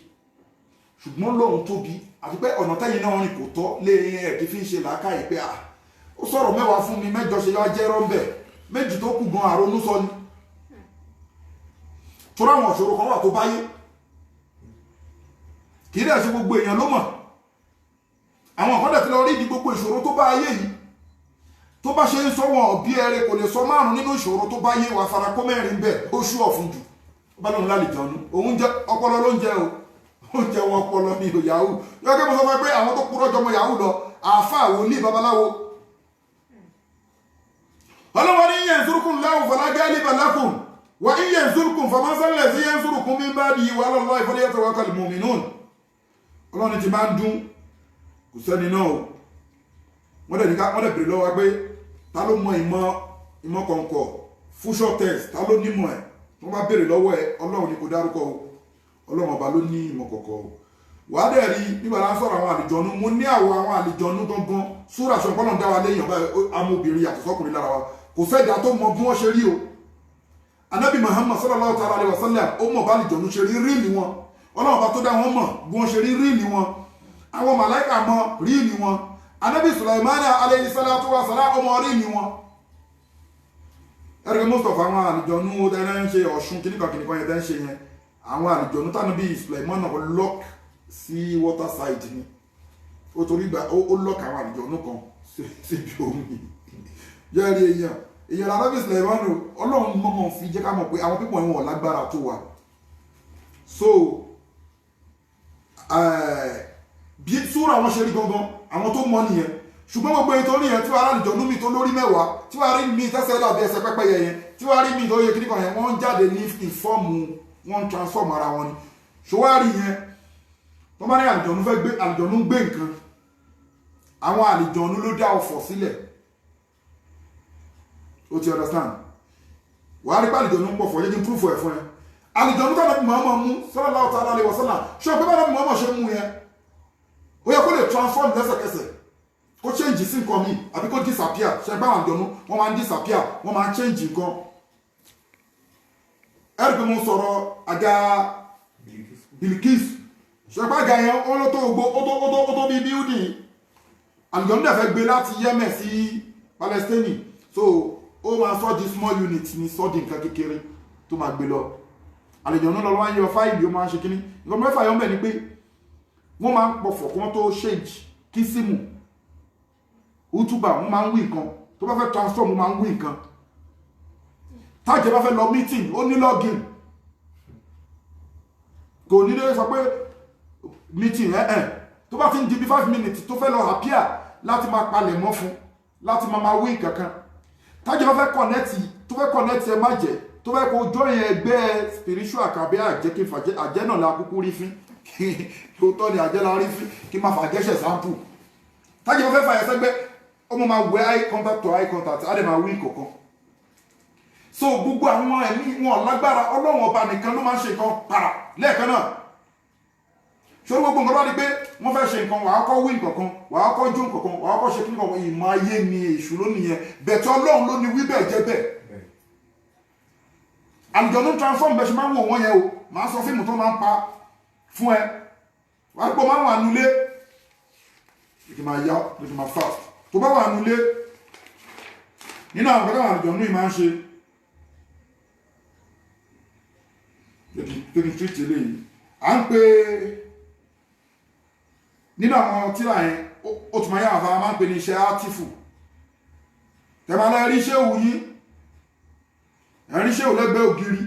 ṣùgbọ́n lọ́run tóbi àti pé ọ̀nà tẹ́yìn náà rìn kò tọ́ lé ẹ̀ kí fi ń ṣe làákàyè pé ó sọ̀rọ̀ mẹ́wàá fún mi mẹ́jọ ṣe yọ jẹ́ rọ́ńbẹ̀ méjì tó kù gan àrònú sọ ni tó ráwọn òṣòro kan wà tó báyé kì í dẹ̀ ṣe gbogbo èèyàn ló mọ̀ àwọn kan dẹ̀ ti lọ rí ìdí gbogbo ìṣòro tó bá ayé yìí tó bá ṣe ń sọ wọn bí ẹrẹ kò lè sọ márùn nínú ìṣòro tó bá yé wà fara kó mẹ́rin bẹ́ẹ̀ ó ṣú ọ̀fun jù ó bá lóun lálejò ọ̀nù òun jẹ ọpọlọ ló ń jẹ o ó jẹ wọn ọpọlọ ní ìlú yahoo yọ kí mo sọ fún ẹ pé àwọn tó kúrò jọmọ yahoo lọ àáfàá wòlíì babaláwo ọlọ́wọ́ ní yẹn zurukun láwù fọlágálí balakun wà ní yẹn zurukun fọmọ́sánlẹ̀ sí yẹn zurukun bí bá di wà lọ́lọ́ ìfọdíyàtọ̀ wákàlì mọ̀mìnún ọlọ́ni ti máa ń dún kò sẹ́ni náà o wọ́n dẹ̀ bèrè lọ́wọ́ pé ta ló mọ ìmọ̀ kọ̀ǹkọ̀ fusion test ta ló nímọ̀ ẹ̀ wọ́n bá bèrè lọ́wọ́ ẹ̀ ọlọ́run ni kò dárúkọ o ọlọ́run ọba ló ní ìmọ̀ kọ̀kọ̀ o wàá dẹ̀ rí nígbà láń sọ̀rọ̀ àwọn àlìjọ̀nú mo ní àwọn àlìjọ̀nú gangan súrà ṣọ pọ́nà dá wa léèyàn báyìí amóbìnrin yàtọ̀ sọ́kùnrin lára wa kò sẹ́dá tó mọ bí wọ́n ṣe rí o anábì Muhammad sallallahu ta'ala alaihi wasallam ó mọ̀ bá àlìjọ̀nú ṣe rí ríìlì wọn ọlọ́run ọba tó dá wọn mọ̀ bí wọ́n ṣe rí ríìlì wọn àwọn màláìkà mọ̀ ríìlì wọn anábì Sulaimana alayhi salatu wa salam ọmọ ríìlì wọn ẹ̀rẹ́ Mustapha àwọn àlìjọ̀nú tẹ́lẹ̀ ń ṣe ọ̀ṣun kìnnìkan yẹn tẹ́ ń ṣe yẹn àwọn àlìjọ̀nú tánàbí Sulaimana lock sí water side ni ó torí gba ó lock àwọn àlìjọ̀nú kan síbi omi jẹ́rìí èèyàn anábì Sulaimana ọlọ́run mọ́mọ́ fi jẹ́ ká mọ̀ pé àwọn pípọ̀ ìwọ̀n lágbára tó wà so bí súra wọn ṣe rí gangan àwọn tó mọ̀ nìyẹn ṣùgbọ́n gbogbo ètò orí yẹn tí wàá àlìjọ̀nú mi tó lórí mẹ́wàá tí wàá rí mi tẹ́sẹ̀ dàbí ẹsẹ̀ pẹ́pẹ́yẹ yẹn tí wàá rí mi tó yẹ kíníkan yẹn wọ́n jáde ní ìfọ́ọ̀mù wọ́n transform ara wọn ni ṣòwárí yẹn wọ́n bá ní àlìjọ̀nú fẹ́ gbé àlìjọ̀nú gbé nǹkan àwọn àlìjọ̀nú ló dá ọ̀fọ̀ sílẹ̀ o ti understand wàá rí pé àlìjọ̀nú ń pọ̀ fọ́ yẹ kí n proof ẹ̀ fún ẹ àlìjọ̀nú tàbí Muhammad mú sallallahu ta'ala alaihi wasallam ṣé o pé bá nàbí Muhammad ṣe mú yẹn ó yẹ kó lè transform lẹ́sẹ̀kẹsẹ̀ kó change sí nǹkan mi àbí kó disappear ṣe bá àlìjọ̀nú wọ́n máa ń disappear wọ́n máa ń change nǹkan ẹ̀rí pé mo sọ̀rọ̀ àga Bilkis ṣẹpá àga yẹn ó ló tó gbó ó tó bí building àlùjọ̀nú dẹ̀ fẹ́ gbé láti Yemen sí Palestine so ó máa sọ di small unit ní sọ di nǹkan kékeré tó máa gbé lọ àlùjọ̀nú lọ wá ń yọ fáìlì ó máa ń ṣe kíní nǹkan mẹ́fà yọ̀ ń bẹ̀ ni pé wọ́n máa ń pọ̀fọ̀ kí wọ́n tó change kí símù útúbà wọ́n máa ń wí nǹkan tó bá fẹ́ transform wọ́n máa ń wí nǹkan tájẹ́ bá fẹ́ lọ meeting ó ní login kò ní lè sọ pé meeting tó bá ti ń di bí 5 minutes tó fẹ́ lọ appear láti máa palẹ̀ mọ́ fún láti máa wí kankan tájẹ́ bá fẹ́ connect ẹ má jẹ́ tó fẹ́ kó join ẹgbẹ́ spiritual kàbí àjẹ́ kí fàjẹ́ àjẹ́ náà la kúkú rí fín tó tọ́ ni àjẹ́ la rí fín kí máa fàjẹ́ṣẹ̀ sample tájẹ́ bá fẹ́ fàyẹ̀ sẹ́gbẹ́ ọmọ máa wẹ eye contact to eye contact á dẹ̀ máa wí kankan so gbogbo àwọn ẹ̀mí wọn lágbára ọlọ́run ọba nìkan ló máa ń ṣe nǹkan para lẹ́ẹ̀kan náà ṣé gbogbo nǹkan bá di pé wọ́n fẹ́ ṣe nǹkan wàá kọ́ wí nǹkan wàá kọ́ jó nǹkan wàá kọ́ ṣe kí nǹkan ìmọ̀ ayé ni èṣù ló nìyẹn bẹ̀tẹ̀ ọlọ́run ló ní wí bẹ́ẹ̀ jẹ́ bẹ́ẹ̀ àlùjọ̀nú transform bẹ́ẹ̀ ṣe máa ń wò wọ́n yẹn o máa sọ fíìmù tó máa ń pa fún ẹ wàá gbọ́ máa ń wà nulẹ̀ lókè máa yá lókè máa fast tó bá wà nulẹ̀ nínú àwọn ọ̀gá àlùjọ̀nú yìí máa ń ṣe lókè treat eléyìí à ń pè nínú àwọn tíra yẹn ó tún máa yá àfáà máa ń pè ní iṣẹ́ átífù tẹ̀mọ́lá rí iṣẹ́ òun yìí ẹ̀rí iṣẹ́ òun lẹ́gbẹ̀ẹ́ ògiri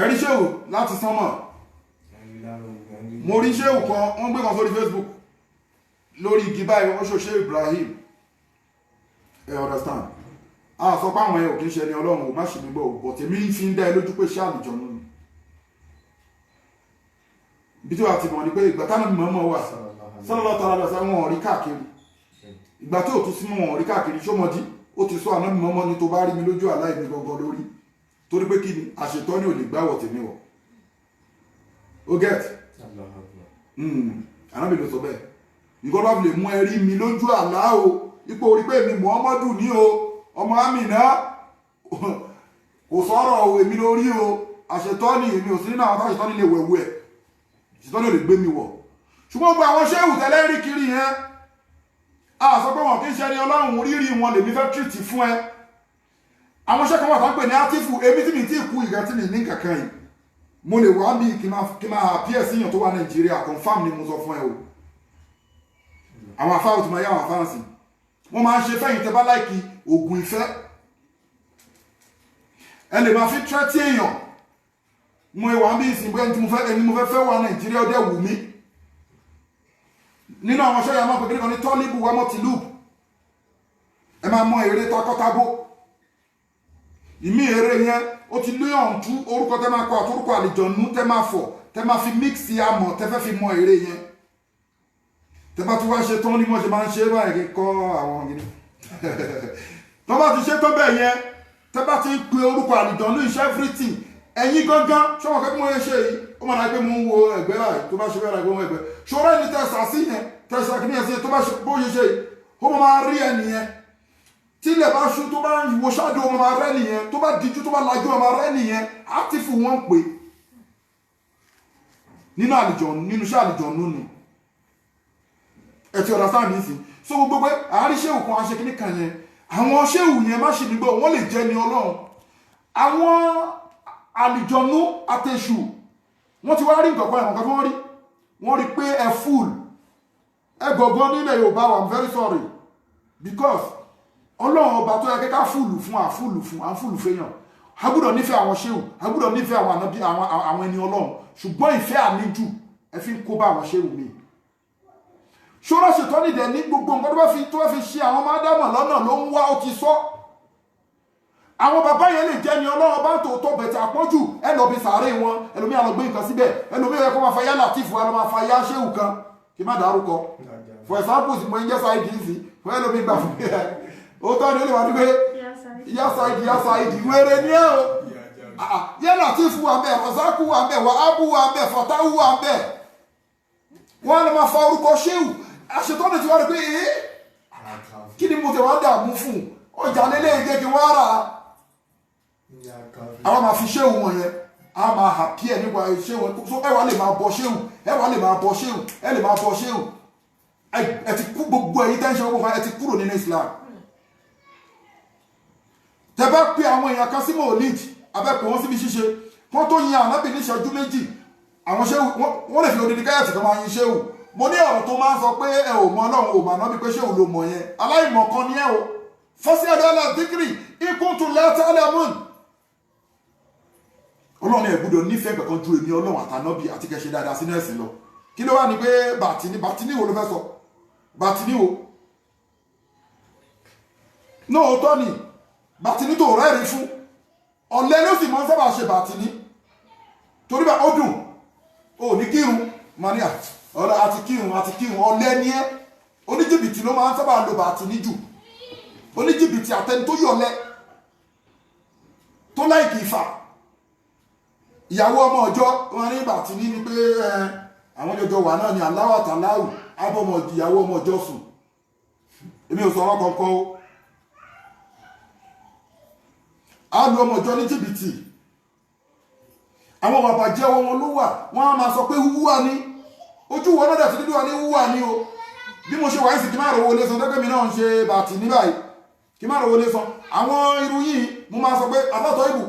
ẹ̀rí iṣẹ́ òun láti sánmọ̀ mo rí iṣẹ́ òun kan wọ́n gbé kan sórí Facebook lórí igi báyìí wọ́n ṣòṣe Ibrahim ẹ understand a sọ pé àwọn ẹ̀ ò kí ń ṣe ẹni ọlọ́run ò má ṣe mí gbọ́ ò bọ̀ tèmi fi ń dá ẹ lójú pé ṣé àlùjọ̀nnú ni bí tí wàá ti mọ̀ ni pé ìgbà táwọn mímọ́ mọ́ wà sallallahu ta'ala alaihi wasallam wọn ò rí káàkiri ìgbà tí ò tún sí wọn ò rí káàkiri ṣọmọdí ó ti sọ àná mímọ́ mọ́ ni tó bá rí mi lójú àlá ìní gangan lórí torí pé kí ni àṣetọ́ ni ò lè gbáwọ̀ tèmi wọ̀ ó get ànábì ló sọ bẹ́ẹ̀ nǹkan bá fi lè mú ẹ rí mi lójú àlá o ipò orí pé mi Muhammadu ní o ọmọ Amina kò sọ̀rọ̀ èmi lórí o àṣetọ́ ni èmi ò sí nínú àwọn táṣetọ́ ni lè wẹ̀wù ẹ̀ àṣetọ́ ni ò lè gbé mi wọ̀ ṣùgbọ́n gbogbo àwọn ṣéwù tẹ́lẹ̀ rí kiri yẹn a sọ pé wọn kì í ṣe ẹni ọlọ́run rírì wọn lèmi fẹ́ tìrìtì fún ẹ àwọn ṣẹ́ kan wà tán pè ní átífù èmi tí mi tí kú ìgbà tí mi ní kankan yìí mo lè wá bí kí máa ps yàn tó wà Nàìjíríà confam ni mo sọ fún ẹ o àwọn afáwò tí máa yá àwọn afáǹsì wọ́n máa ń ṣe fẹ́yìn tẹ́ bá láìkí oògùn ìfẹ́ ẹ lè máa fi tẹ́tí èèyàn mo ìwà bí ìsìn bóyá ẹni mo fẹ́ wà Nàìjíríà ó dẹ̀ wù mí nínú àwọn ṣẹ́yà máa pẹ̀lú kan ní tọ́líbù wa mọ́ tìlú ẹ máa mọ èrè takọ́tábó ìmí èrè yẹn ó ti léyàn tú orúkọ tẹ́ máa kọ àtúrúkọ àlìjọ̀nú tẹ́ máa fọ̀ tẹ́ máa fi mixi amọ̀ tẹ́ fẹ́ fi mọ èrè yẹn tẹ́ bá ti wá ṣe tán ní wọ́n ṣe máa ń ṣe báyìí kọ́ àwọn gidi tọ́ bá ti ṣe tán bẹ́ẹ̀ yẹn tẹ́ bá ti ń pe orúkọ àlìjọ̀nú iṣẹ́ everything ẹ̀yin gangan ṣọ́wọ́n kẹ́ bí mo ṣe yìí ó máa dáa pé mo ń wo ẹ̀gbẹ́ báyìí tó bá ṣe bẹ́ẹ̀ ẹ̀gbẹ́ wọn ẹ̀gbẹ́ ṣọ́ra ẹni tẹ̀sà sí yẹn tẹ̀sà kìíní ẹ̀ sí tó bá ṣe bó ṣe ṣe yìí ó máa rí ẹni yẹn tí ilẹ̀ bá ṣú tó bá wo ṣáájú ó máa rẹ́ nìyẹn tó bá díjú tó bá lajú ó máa rẹ́ nìyẹn átífù wọn pè nínú àlìjọ̀nú nínú iṣẹ́ àlìjọ̀nú ni ẹ ti ọ̀dà sáà ní ìsìn so gbogbo pé àárí ṣéwù kan aṣe kíní kan yẹn àwọn ṣéwù yẹn má ṣe nígbà wọ́n lè jẹ́ ni ọlọ́run àwọn àlìjọ̀nú àtẹ̀ṣù wọ́n ti wá rí nǹkan kan ẹ̀wọ̀n kan fún wọ́n rí pé ẹ fúl ẹ gọ̀gọ́ nílẹ̀ Yorùbá I'm very sorry because ọlọ́run ọba tó yẹ ká fúlù fún àfúlù fẹ́yàn agbúdọ̀ nífẹ̀ẹ́ àwọn ṣéwù agbúdọ̀ nífẹ̀ẹ́ àwọn ànábì àwọn ẹni ọlọ́run ṣùgbọ́n ìfẹ́ àníjù ẹ fi ń kó bá àwọn ṣéwù mi ṣọ́ra ṣètọ́ nìdẹ̀ ní gbogbo nǹkan tó bá fi ṣe àwọn ọmọ ádámọ̀ lọ́nà ló ń wá ó ti sọ àwọn bàbá yẹn lè jẹ́ ni ọlọ́run bá tó tọ́ bẹ̀tẹ̀ àpọ́jù ẹ lọ bí sàárè wọn ẹlòmí àlọ́ gbé nǹkan síbẹ̀ ẹlòmí ẹ kó máa fa yá Látìfù àlọ́ máa fa yá ṣéwù kan kí má dárúkọ for example mo ń jẹ́ sáìdì sí fún ẹlòmí gbà fún mi ó tọ́ ni ó lè wá dúpẹ́ yá sáìdì wéré ní ẹ o yá Látìfù wà bẹ́ẹ̀ Razaku wà bẹ́ẹ̀ Wàhábù wà bẹ́ẹ̀ Fatahu wà bẹ́ẹ̀ wọ́n lọ máa fa orúkọ ṣéwù àṣetọ́nù ti wá rí pé kí ni mo ti wá dààmú fún ọjà lélẹ̀ ìgẹ́gẹ́ wá rà àwọn máa fi ṣéwù wọn yẹn a máa hà pí ẹ nípa ṣéwù so ẹ wà lè máa bọ ṣéwù ẹ wà lè máa bọ ṣéwù ẹ lè máa bọ ṣéwù ẹ ti kú gbogbo ẹ̀yin tẹ́ńṣẹ́ gbogbo ẹ ti kúrò nínú Islam tẹ bá pe àwọn èèyàn kan sí mọ̀lìd abẹ́pẹ̀ wọn síbi ṣíṣe wọ́n tó yin ànábì ní ìṣẹ́jú méjì àwọn ṣéwù wọ́n lè fi odidi káyàtì kan máa yin ṣéwù mo ní ọ̀rọ̀ tó máa ń sọ pé ẹ ò mọ Ọlọ́run ò mà náà bí pé ṣéwù ló mọ̀ yẹn aláìmọ̀ kan ni ẹ o fọ́sí ẹ̀dọ́là dígírì ikúntù lẹ́tàlẹ́mùn Ọlọ́run ẹ̀ gbọ́dọ̀ nífẹ̀ẹ́ kankan ju èmi Ọlọ́run àtànábì àti kẹṣe dáadáa sínú ẹ̀sìn lọ kí ló wà ní pé bàtìní wo ló fẹ́ sọ bàtìní wo náà tọ́ ni bàtìní tó rẹ́rìí fún ọ̀lẹ́ ló sì máa ń sábà ṣe bàtìní torí bá ó dùn ó ní kírun mania ọ̀rọ̀ àti kírun ọ̀lẹ́ ni ẹ́ oníjìbìtì ló máa ń sábà lo bàtìní jù oníjìbìtì àtẹni tó yọ̀lẹ́ tó láìkì ìfà ìyàwó ọmọ ọjọ́ wọn ní bàtìní ni pé àwọn ọjọ́ wà náà ni aláwọ̀ àtàláwù ábọ̀mọ̀ ìyàwó ọmọ ọjọ́ sùn èmi ò sọ̀rọ̀ kankan o á lu ọmọ ọjọ́ ní jìbìtì àwọn bàbá jẹ́ wọn ló wà wọ́n á máa sọ pé wúwà ní ojú wọn náà ti wà ní wúwà ní o bí mo ṣe wà ní sí kí má rówó lé san tẹ́gbẹ́ mi náà ń ṣe bàtì ní báyìí kí má rówó lé san àwọn irú yìí mo máa sọ pé àbátọ̀ ìbù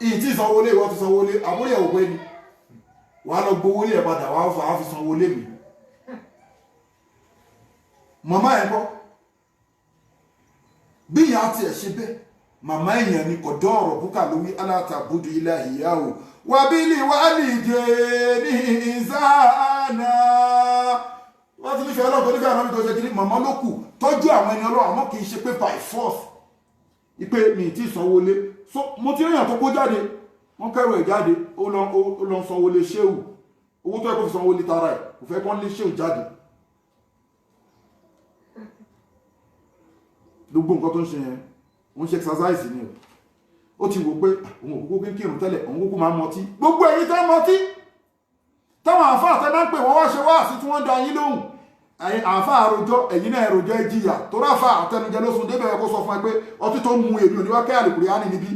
ìyí tí ìsanwó lé ìwọ́n ti sanwó lé àbúrò ẹ̀wò pé ni wà á lọ gbowó lé ẹ̀ padà wà á fi sanwó lé mi màmá ẹ̀ kọ́ bí ìyá ti ẹ̀ ṣe bẹ́ẹ̀ màmá èèyàn ni kọ̀dọ̀ ọ̀rọ̀ búkà lówí alátàbúdú ilẹ̀ ìyáwó wà bí lè wà lè jẹ ní ìzáàna wọ́n ti nífẹ̀ẹ́ ọlọ́pọ̀ nífẹ̀ẹ́ àwọn ìtọ́jẹ́ kìí màmá ló kù tọ́jú àwọn ẹni ọlọ́run àmọ́ kìí ṣe pé by force ipe mi ti sanwó lé so mo ti ríyàn tó kó jáde wọ́n kẹ́rù ẹ̀ jáde ó lọ sanwó lé ṣéwù owó tó yẹ kó fi sanwó lé tara ẹ̀ kò fẹ́ kán lé ṣéwù jáde gbogbo nǹkan tó ń ṣe yẹn wọ́n ṣe exercise ni ó ti wò pé òun òkúkú kí n kírun tẹ́lẹ̀ òun kúkú máa mọtí gbogbo èyí tẹ́ mọtí táwọn àáfàá tẹ́ máa ń pè wọ́n wá ṣe wáàsí tí wọ́n da yín lóhùn àáfàá àròjọ ẹ̀yin náà àròjọ ẹ jìyà tó ráfà àtẹnujẹ ló sùn débẹ̀ kó sọ fún ẹ pé ọtí tó ń mu èmi ò ní wá kẹ́ àlùkùrẹ́ á ní níbí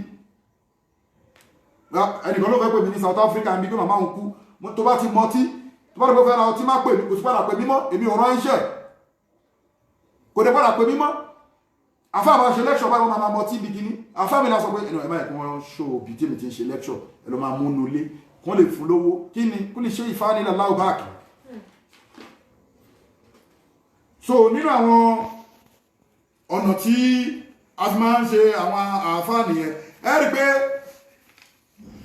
ẹnìkan ló fẹ́ pè mí ní South Africa níbi pé màmá òun kú tó bá ti mọtí tó bá ti fẹ́ ra ọtí má pè mí kò sí padà pè mí mọ́ èmi ò ránṣẹ́ kò dé padà pè mí mọ́ àfáà máa ṣe lecture báyìí wọ́n máa mọtí bí kíní àfáà mi náà sọ pé ẹnu ẹ̀ báyìí kí wọ́n ṣó òbí tí mi ti ń ṣe lecture ẹ lọ máa múnú ilé kí wọ́n lè fún lówó kí ni kó lè ṣe ìfánilẹ̀ láwùbáàkì so nínú àwọn ọ̀nà tí a fi máa ń ṣe àwọn àáfàá nìyẹn ẹ rí pé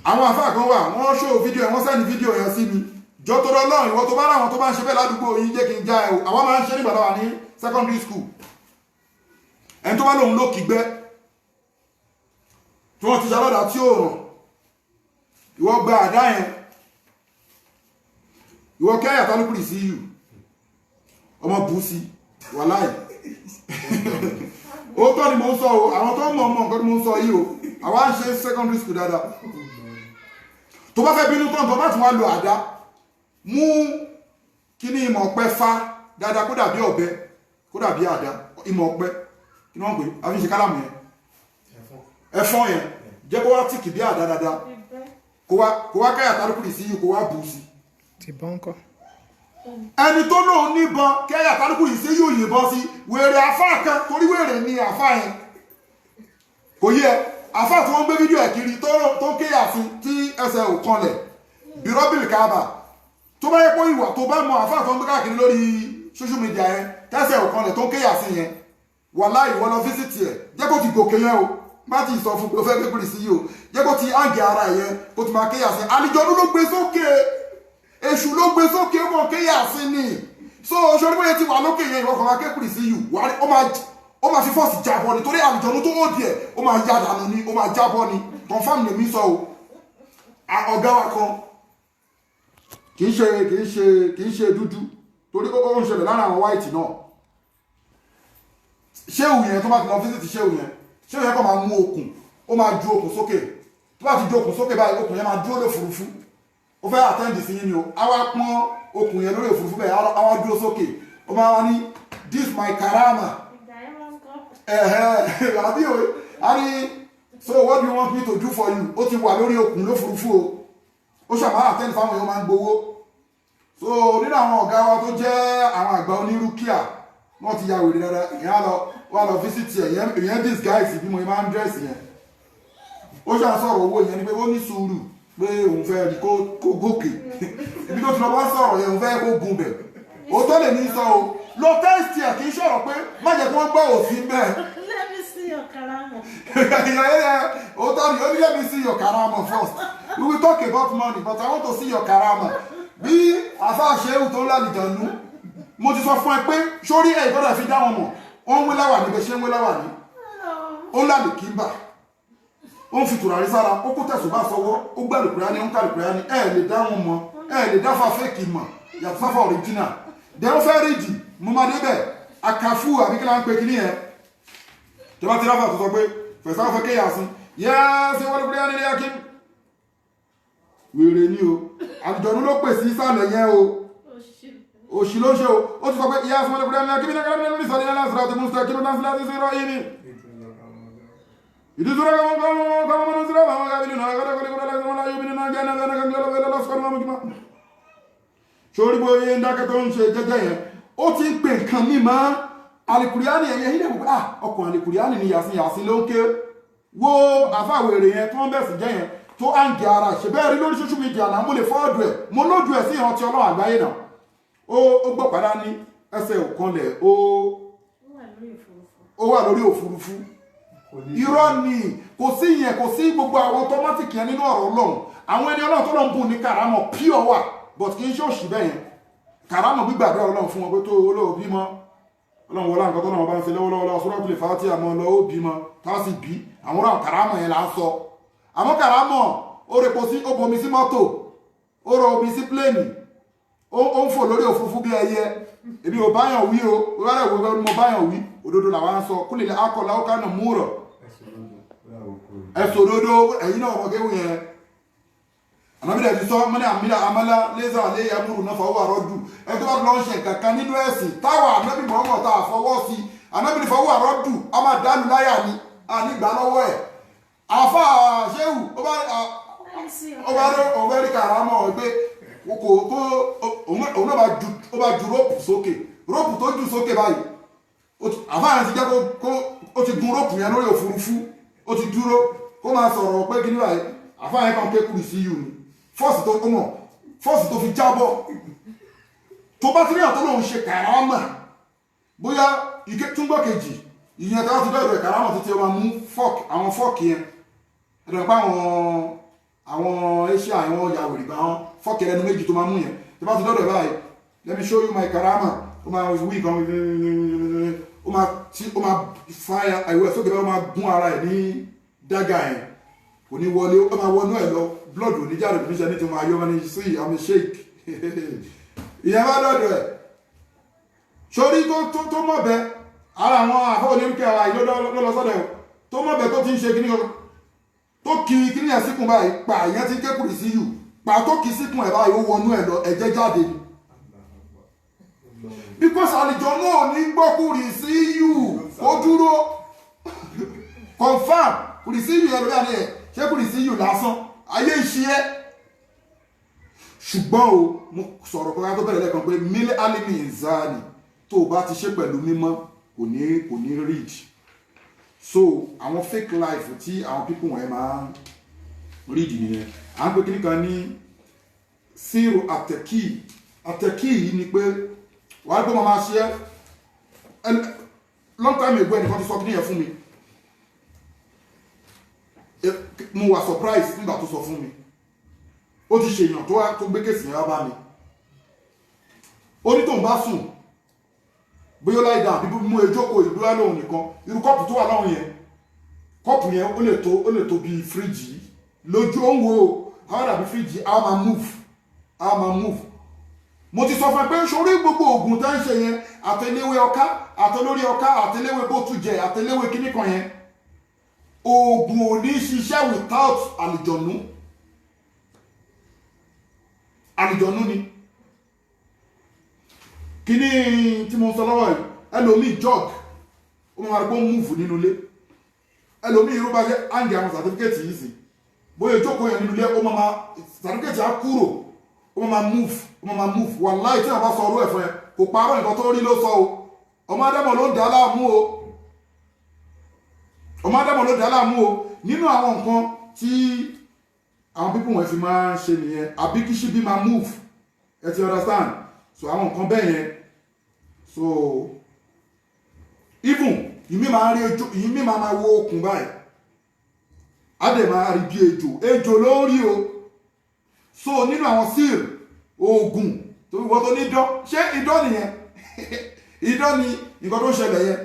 àwọn àáfàá kan wà wọ́n ṣó fídíò ẹ̀ wọ́n sẹ́ni fídíò yẹn sí mi jọ tó lọ lọ́rùn ìwọ tó bá ráwọn tó bá ń ṣe bẹ́ẹ̀ ládùúgbò yìí jẹ́ kí n já ẹ̀ àwọn máa ń ṣe nígbà táwa ní secondary school ẹni tó bá lòun ló kìgbẹ́ tí wọ́n ti ṣàlọ́dà tí ó ràn ìwọ gba àdá yẹn ìwọ kẹ́yà tálùkùrì sí yù ọmọ bú sí wà láì ó tọ́ ni mo ń sọ o àwọn tó mọ̀ nǹkan tí mo ń sọ yìí o àwa ń ṣe secondary school dáadáa tó bá fẹ́ bínú tán tó bá tún wá lo àdá mú kíní ìmọ̀ ọ̀pẹ fá dáadáa kó dàbí ọ̀bẹ kó dàbí àdá ìmọ̀ ọ̀pẹ kí ni wọ́n pè á fi ṣe kálàmù yẹn ẹ̀fọn yẹn jẹ́ kó wá tìkì bí àdá dáadáa kó wá káyà tálùkùrì sí yìí kó wá bù sí ẹni tó lóun níbọn kẹ́yà tálùkùrì sí yìí yìnbọn sí wèrè àfáà kan torí wèrè ni àfáà yẹn kò yẹ àfáà tí wọ́n gbé fídíò ẹ̀ kiri tó kéyà sí tí ẹsẹ̀ ò kanlẹ̀ bírọ́bìlì káàbà tó bá yẹ kó ìwà tó bá mọ àfáà tó ń gbé káàkiri lórí social media yẹn tẹ́sẹ̀ ò kanlẹ̀ tó kéyà sí yẹn wàláhì ìwọ lọ fíṣítì ẹ̀ jẹ́ kó ti gòkè yẹn o má ti sọ fún pé ó fẹ́ gbé kúrì sí yìí o jẹ́ kó ti áǹgì ara yẹn kó ti máa kéyà sí àlìjọ́nú ló gbé sókè èṣù ló gbé sókè mọ̀ kéyà sí ni so ṣorí bóyá ti wà lókè yẹn ìwọ kan máa ké kúrì sí yìí ó máa fi fọ́ọ̀sì jábọ́ ni torí àlìjọ́nú tó ó díẹ̀ ó máa yá dànù ni ó máa jábọ́ ni confam lèmi sọ o ọ̀gá wa kan kì í ṣe dúdú torí ó ń ṣẹlẹ̀ lára àwọn white náà ṣéwù yẹn tó bá ti lọ fíṣítì ṣéwù yẹn kọ́ máa mú okùn ó máa ju okùn sókè tó bá ti ju okùn sókè báyìí okùn yẹn máa dúró lófurufú ó fẹ́ àtẹ́ǹdì sí yín ni o á wá pọ́n okùn yẹn lórí òfurufú bẹ́ẹ̀ á wá dúró sókè ó máa wá ní this my karama àbí o á ní so what do you want me to do for you ó ti wà lórí okùn lófurufú o ó ṣàmà àtẹ́ǹdì fáwọn èèyàn máa ń gbowó so nínú àwọn ọ̀gá wa tó jẹ́ àwọn àgbà onírúkíà wọ́n ti ya wèrè dáadáa ìyẹn wà lọ fíṣítì ẹ̀ ìyẹn disguise bí mo máa ń dírẹ́sì yẹn ó ṣàn sọ̀rọ̀ owó yẹn ni pé ó ní sùúrù pé òun fẹ́ rí kó gòkè ibi tó ti lọ bá sọ̀rọ̀ yẹn òun fẹ́ kó gun bẹ̀ ó tó lè ní sọ o lọ tẹ́sítì ẹ̀ kì í ṣọ̀rọ̀ pé má jẹ́ kí wọ́n gbọ́ òfin bẹ́ẹ̀. Let me see your karama. ó tọ́ ni ó ní let me see your karama first we will talk about money but I want to see your karama bí àfáàṣẹ́wù tó ń lálìjọ̀nú mo ti sọ fún ẹ pé sórí ẹ̀ ìgbọ́dọ̀ fi dá wọn mọ̀ ó ń wé láwà ní bẹ́ẹ̀ ṣe ń wé láwà ní ó ń lálì kíńbà ó ń fi tùràrí sára ó kó tẹ̀sùn bá sọwọ́ ó gbẹ́ lùkúrẹ́ ní ó ń kà lùkúrẹ́ ní ẹ̀ lè dá wọn mọ̀ ẹ̀ lè dáfà fẹ́ẹ̀kì mọ̀ yàtọ̀ sáfà ọ̀ríjìnà dẹ̀ ó fẹ́ rídì mo máa débẹ̀ àkàfù àbí kí láń pe kí ní ẹ̀ tó bá ti ráfà tó sọ pé fẹ̀sán fẹ́ kéyà sí yẹ́ sí wọ́n lùkúrẹ́ nílé akí wèrè ní o àlùjọ̀nú ló pè sí ìsàlẹ̀ yẹn o òṣì ló ṣe o ó ti sọ pé ìyá àsìmọ́lẹ̀ kúrẹ́ ní akíbi náà kẹ́lẹ́ lórí ìsọ̀lẹ̀ náà sọ̀rọ̀ àti mùsùlùmí kí ló dá sí láti sí ìrọ̀ yìí ni ìdíjúra kan mọ́ sí ọ̀bà wọn gábìlì náà kọ́lẹ̀ kọ́lẹ̀ kọ́lẹ̀ lọ́wọ́ láyé obìnrin náà jẹ́ náà kan gbẹ́lọ́ fẹ́lẹ́ lọ́sọ̀rọ̀ mọ́ mọ́ sórí bó yẹ ń dákẹ́ tó ń ṣe jẹ́jẹ́ yẹn ó ti ń pè nǹkan mí mọ́ alìkùrìánì ẹ̀yẹ ilé ìwé ọkùn alìkùrìánì ni yàsìn ló ń ké wo àfàwèrè yẹn tó ń bẹ̀ sí jẹ́ yẹn tó á ń gẹ ara ṣe bẹ́ẹ̀ rí lórí social media náà mo lè fọ́ọ̀dù ẹ̀ mo lójú ẹ̀ sí ìrántí ọlọ́run àgbáyé náà ó gbọ́ padà ní ẹsẹ̀ òkanlẹ̀ ó wà lórí òfurufú irọ́ ni kò sí ìyẹn kò sí gbogbo àwọn automatic yẹn nínú ọ̀rọ̀ ọlọ́run àwọn ẹni ọlọ́run tó lọ ń bù ní karamọ̀ pure wà but kì í ṣe òṣì bẹ́ẹ̀ yẹn karamọ̀ gbígbàdúrà ọlọ́run fún wọn pé tó olóò bímọ ọlọ́run wọlá nǹkan tó náà bá ń ṣe lọ́wọ́lọ́wọ́ Suratul Fatiha àmọ́ lọ ó bímọ tá sì bí àwọn ọ̀rọ̀ kàrámọ̀ yẹn là ń sọ àmọ́ kàrámọ̀ ó repo sí ó bomi sí mọ́tò ó rọ omi sí pléènì ó ń fò lórí òfurufú bí ẹyẹ èmi ò báyàn wí o rárá ìwé mo báyàn wí òdodo làwọn ń sọ kúlẹ̀ akọ̀ láwọ́ká náà múrọ̀ ẹ̀sọ̀ òdodo ẹ̀yìn náà ọmọ kéwù yẹn ànábìdẹ̀ ti sọ mọ́ni àmìlà amálá lézà lé amúrù náà fọwọ́ àrọ́dù ẹ tó bá lọ ń ṣe kankan nínú ẹ̀sìn táwa ànábì mọ́mọ́ tá a fọwọ́ sí ànábì fọwọ́ àrọ́dù a máa dánù láyà ni a ní ìgbà lọ́wọ́ ẹ̀ àfa ṣéwù ó bá rí kàrámọ̀ pé òun náà bá ju róòpù sókè róòpù tó jù sókè báyìí àfa yẹn ti jẹ́ kó ó ti gun róòpù yẹn lórí òfurufú ó ti dúró kó máa sọ̀rọ̀ pé kí ní báyìí àfa yẹn kan kékùrì sí yù ni fọ́ọ̀sì tó fi jábọ̀ tó bá tí ní àtọ́ lòun ṣe kàrámà bóyá túngbọ́ kejì ìyẹn tàbí bẹ̀rẹ̀ kàrámà títí ọmọ mú àwọn fọ́ọ̀kì yẹn ẹ̀dọ̀ pé àwọn asia àwọn yàwó ìgbà wọn fọ́ọ̀kì ẹnu méjì tó máa mú yẹn tó bá ti dọ́dọ̀ báyìí let me show you my kàrámà ó máa wí kan ó máa fáyà àìwẹ̀ sókè bẹ́ẹ̀ ó máa gún ara ẹ̀ ní dága ẹ̀ kò ní wọlé ó máa wọnú ẹ̀ lọ blood ò ní jáde kò ní ṣe ní tí wọ́n ayọ́ wọn ní sí àmì sheik ìyẹn bá dọ̀dọ̀ ẹ̀ sórí tó mọ̀ bẹ́ ara àwọn àfọ́ onímùkẹ́ ara ìlọ́lọ́sọ́dọ̀ ẹ̀ tó mọ̀ bẹ́ tó ti ń ṣe kíní kan tó kí kíní ẹ̀ síkùn báyìí pa ìyẹn ti kékùrì sí yù pa tó kí síkùn ẹ̀ báyìí ó wọnú ẹ̀ lọ ẹ̀jẹ̀ jáde ni because àlìjọ náà ní gbọ́kùrì sí yù ó dúró confam kùrì sí yù ẹ̀ lórí àná ẹ̀ ṣé kùrì sí yù lásán ayé ìṣe ẹ́ ṣùgbọ́n o mo sọ̀rọ̀ kọ́kọ́ tó bẹ̀rẹ̀ lẹ́kan pé mílẹ̀ alimi ìzáàlì tó o bá ti ṣe pẹ̀lú mímọ́ kò ní read so àwọn fake life tí àwọn people wọ̀nyẹn máa ń read nìyẹn à ń pè kí nìkan ní síro àtẹ̀kí yìí ni pé wàá gbọ́ máa ṣe long time ago ẹnìkan ti sọ kí nìyẹn fún mi mo wà surprise nígbà tó sọ fún mi ó ti ṣe èèyàn tó gbé kéèsì yẹn wá bá mi ó ní tóun bá sùn bóyá láì dá àbí mú ejókòó ìdúrà lóhun nìkan irú kọ́ọ̀pù tó wà láwọn yẹn kọ́ọ̀pù yẹn ó lè tó bí fíríjì lójú ó ń wo àwọn dàbí fíríjì á máa move mo ti sọ fún ẹ pé sórí gbogbo oògùn tó ń ṣe yẹn àtẹléwé ọká àtẹlórí ọká àtẹléwé bótújẹ àtẹléwé kíníkan yẹn oògùn ò ní ṣiṣẹ́ without àlùjọ̀nú ni kíní tí mo sọ lọ́wọ́ yìí ẹlòmíì jog ó máa gbọ́ múùfù nínú ilé ẹlòmíì irú bá jẹ́ áǹgì àwọn sàtífíkẹ́tì yìí sí bóyá ìjókòó yẹn nínú ilé ó máa sàtífíkẹ́tì á kúrò ó máa múùfù wàláhì tí wọ́n bá sọ ọrú ẹ̀fọ́ yẹn kò parọ́ nǹkan tó rí ló sọ o ọmọ adámọ̀ ló ń dá láàmú o nínú àwọn nǹkan tí àwọn pípọ̀ wọ́n fi máa ń ṣe nìyẹn àbí kí ṣíbí máa move ẹ ti understand so àwọn nǹkan bẹ́ẹ̀ yẹn so even ìmí máa rí ojú ìmí máa wo okùn báyìí á dẹ̀ máa rí bí ejò ló ń rí o so nínú àwọn síl oògùn tó wọ́n tó ní idán ṣé idán nìyẹn idán ni nǹkan tó ń ṣẹlẹ̀ yẹn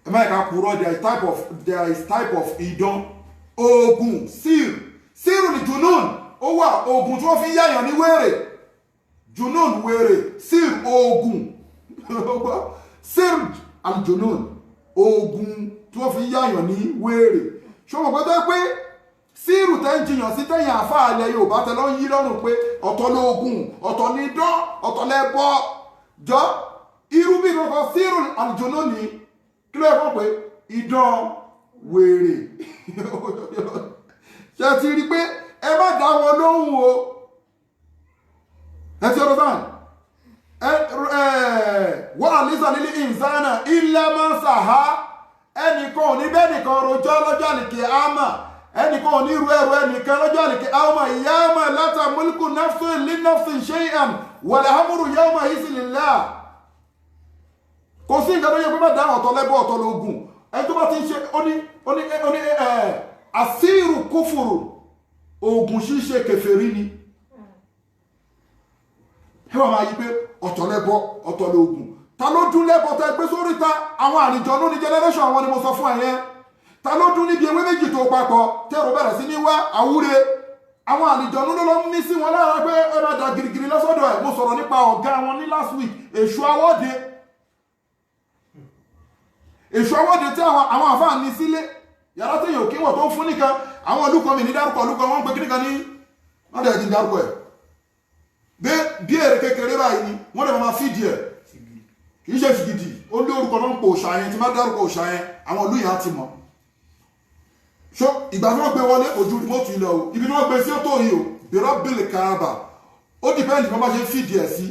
ẹ má yẹ ká kúrò there is type of idán oògùn síìrù ni junun ó wà oògùn tí wọ́n fi yáyàn ní wèrè junun wèrè síìrù oògùn síìrù aljunun oògùn tí wọ́n fi yáyàn ní wèrè ṣọwọ́n pẹ́tẹ́ pé síìrù tẹ́ ń jiyàn sí tẹ́yìn àfáà ilẹ̀ Yorùbá tẹ́ lọ ń yí lọ́rùn pé ọ̀tọ̀ lóògùn ọ̀tọ̀ ní dán ọ̀tọ̀ lẹ́bọ jọ irú bí kankan síìrù aljunun ni kí ló yẹ fún pé idán wèrè ṣe ti rí pé ẹ má dá wọn lóhùn o ẹ ti ọdọ sáà wọ́n àlísà nílé ìzánà ilẹ̀ máa ń sàhá ẹnìkan ò ní bẹ́ẹ̀ nìkan rojọ́ lọ́jọ́ àlìkè àmà ẹnìkan ò ní irú ẹrù ẹnìkan lọ́jọ́ àlìkè àmà ìyá àmà látà múlùkù nafsin lí nafsin shay'an wal amru yawma izin lillah kò sí nǹkan tó yẹ pé má dá ọ̀tọ̀ lẹ́bọ̀ ọ̀tọ̀ lógún ẹni tó bá ti ń ṣe ó ní àsírù kúfùrù oògùn ṣíṣe kèfèrí ni ẹ wọ́n máa yí pé ọ̀tọ̀ lẹ́bọ̀ ọ̀tọ̀ lógún ta ló dún lẹ́bọ̀tà ẹgbẹ́ sórí ta àwọn àlìjọ̀nú ní generation àwọn ni mo sọ fún ẹ̀yẹn ta ló dún níbi ewé méjì tó papọ̀ tẹ́rọ bẹ̀rẹ̀ sí ní wá àwúre àwọn àlìjọ̀nú ló lọ ní sí wọn lára pé ẹ máa dà gìrìgìrì lọ́sọ́dọ̀ ẹ̀ mo sọ̀rọ̀ nípa ọ̀gá wọn ní last week èṣù awọ́de tí àwọn àfáà ní sílé yàrá tí yóò kíwọ̀ tó ń fún nìkan àwọn olùkọ́ mi ní dárúkọ olùkọ́ wọn ń pè kíníkan ní wọ́n dẹ̀ ti dárúkọ ẹ̀ bí èrè kékeré báyìí ni wọ́n dẹ̀ máa fídì ẹ̀ kìí ṣe fìgìdì ó lé orúkọ náà ń pò òṣà yẹn tí má dárúkọ òṣà yẹn àwọn olú yẹn á ti mọ̀ ṣó ìgbà tí wọ́n gbé wọlé ojú rìmọ́tù ilẹ̀ o ibi tí wọ́n gbé sí ó tó yìí o bèrọ bílì káàbà ó dìpẹ́ǹdì bí wọ́n bá ṣe fídì ẹ̀ sí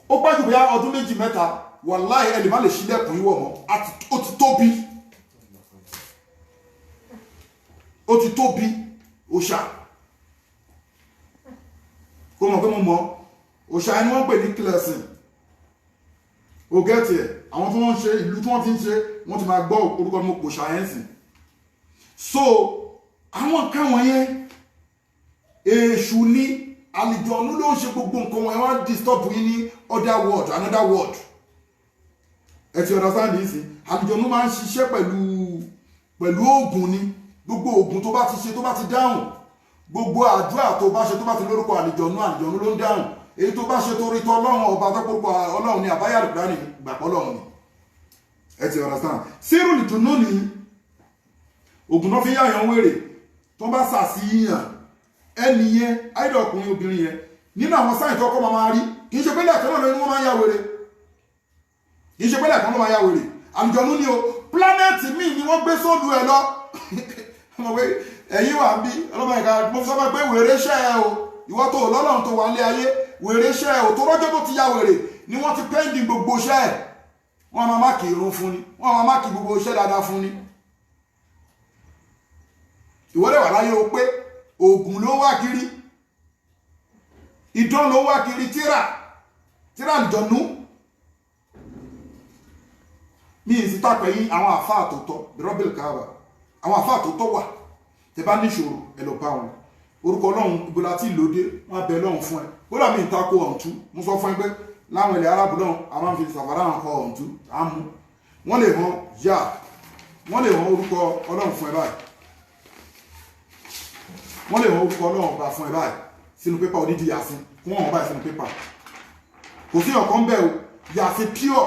ó pẹ́ jù bóyá ọdún méjì mẹ́ta wàláhì ẹni má lè ṣílẹ̀kùn ìwọ̀ mọ́ ó ti tóbi òṣà kó mọ̀ pé mo mọ̀ òṣà ẹni wọ́n pè ní kílẹ̀sìn ó gẹ́ẹ̀tì ẹ̀ àwọn tí wọ́n ń ṣe ìlú tí wọ́n ti ń ṣe wọ́n ti máa gbọ́ orúkọ ní òṣà yẹn sìn so àwọn nǹkan wọ̀nyẹn èṣù ní àlìjọ̀nú ló ń ṣe gbogbo nǹkan wọ̀nyẹn wọ́n disturb yín ní another world ẹ ti understand yìí sí àlìjọ̀nú máa ń ṣiṣẹ́ pẹ̀lú oògùn ni gbogbo oògùn tó bá ti ṣe tó bá ti dáhùn gbogbo àdúrà tó bá ṣe tó bá ti lórúkọ àlìjọ̀nú ló ń dáhùn èyí tó bá ṣe torí tọ́ ọlọ́run ọba tó kórúkọ ọlọ́run ní àbáyà lùkúránì gbàpọ̀ ọlọ́run ni ẹ ti understand sírù ìdùnnú ni oògùn náà fi yáyàn wèrè tó bá sàṣìyàn ẹni yẹn àìdọ̀ ọkùnrin obìnrin yẹn nínú àwọn sáyìn tó kọ́ máa rí kì í ṣe pẹ́lẹ̀ kan náà lóyún wọ́n máa ń yá wèrè kì í ṣe pẹ́lẹ̀ kan náà máa yá wèrè àlùjọ̀nú ni o pílánẹ̀tì míì ni wọ́n gbé sódù ẹ̀ lọ ẹ̀yìn wà bí ọlọ́mọ ìka mo sọ pé wèrè ṣẹ́ ẹ o ìwọ tó lọ́lọ́run tó wà ní ayé wèrè ṣẹ́ ẹ o tó rọ́jọ́ tó ti ya wèrè ni wọ́n ti pẹ́ndì gbogbo ṣẹ́ ẹ̀ wọ́n máa má kì irun fún ni wọ́n máa má kì gbogbo ṣẹ́ dáadáa fún ni ìwọ́dẹ̀ wà láyé o pé oògùn ló wá kiri idán ló wá kiri tíra àlùjọ̀nú ní ìsítàpẹ̀ yí àwọn àfáà tó tọ́ bírọ́bìlì káàbà àwọn àfáà tó tọ́ wà tẹ bá níṣòro ẹ lọ bá wọn orúkọ ọlọ́run ìgbòlá tí ìlòdé wọn bẹ lọ́run fún ẹ kódà mi ìtako ọ̀ǹtú mo sọ fún ẹ pé láwọn ilẹ̀ arábù náà a máa ń fi sàfàrà hàn kọ ọ̀ǹtú àmú wọ́n lè hàn yá wọ́n lè hàn orúkọ ọlọ́run fún ẹ báyìí wọ́n lè hàn orúkọ ọlọ́run ọba fún ẹ báyìí sínú pépà onídi yàsín fún wọn báyìí sínú pépà kò sí ọ̀kan bẹ́ẹ̀ o yàsín pure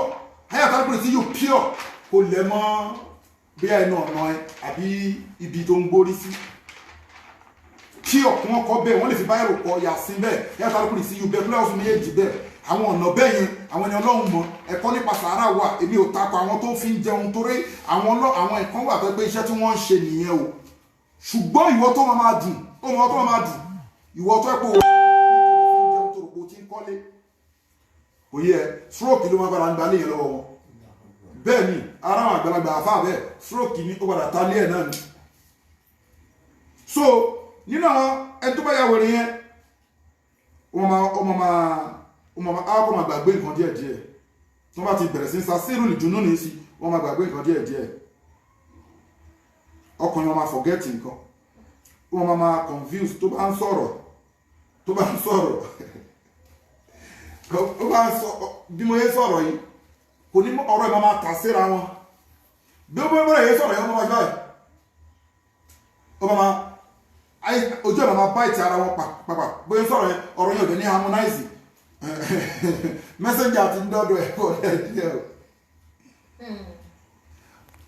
ayé àtàkùn sí yóò pure kò lẹ̀ mọ́ bí ẹnu ọ̀nà ẹ àbí ibi tó ń gbórí sí kí ọ̀kún ọkọ̀ bẹ́ẹ̀ wọ́n lè fi báyìí rò pọ̀ yàsín bẹ́ẹ̀ yàtọ̀ àlùkùnrin sí yóò bẹ́ẹ̀ fúláwọ́ sí méjèèjì bẹ́ẹ̀ àwọn ọ̀nà bẹ́ẹ̀ yẹn àwọn ẹni ọlọ́run mọ̀ ẹ̀kọ́ nípa sàárà wà èmi ò takọ àwọn tó fi ń jẹun torí àwọn ẹ̀kan wà tó pé iṣẹ́ tí wọ́n ń ṣe nìyẹn o ṣùgbọ́n ìwọ tó máa dùn ìwọ tó ẹ̀pọ̀ jẹun tó rò pé o ti ń kọ́lé kò yẹ stroke ló máa gbára ń gbalẹ̀ yẹn lọ́wọ́ wọn bẹ́ẹ̀ ni ara àwọn àgbàlagbà àfáà bẹ́ẹ̀ stroke ni ó padà ta lé ẹ̀ náà ni so nínú àwọn ẹni tó bá yà wèrè yẹn ọmọ máa gbàgbé nǹkan díẹ̀díẹ̀ tó bá ti bẹ̀rẹ̀ sí sa sírù ìdùnnú ní sí wọ́n máa gbàgbé nǹkan díẹ̀díẹ̀ ọkùnrin wọn máa forget nǹkan wọ́n máa confuse tó bá ń sọ̀rọ̀ bí mo yé sọ̀rọ̀ yìí kò ní ọ̀rọ̀ ìmọ̀ máa tà síra wọn bí ó bẹ́ẹ̀ yé sọ̀rọ̀ yìí wọ́n máa báyìí ojú ẹ̀ máa bá ìtì ara wọn pàpà bóyá sọ̀rọ̀ yẹn ọ̀rọ̀ yẹn ò dé ní harmonize messenger ti ń dọ́dọ̀ ẹ̀ pọ̀ lẹ́ẹ̀dẹ́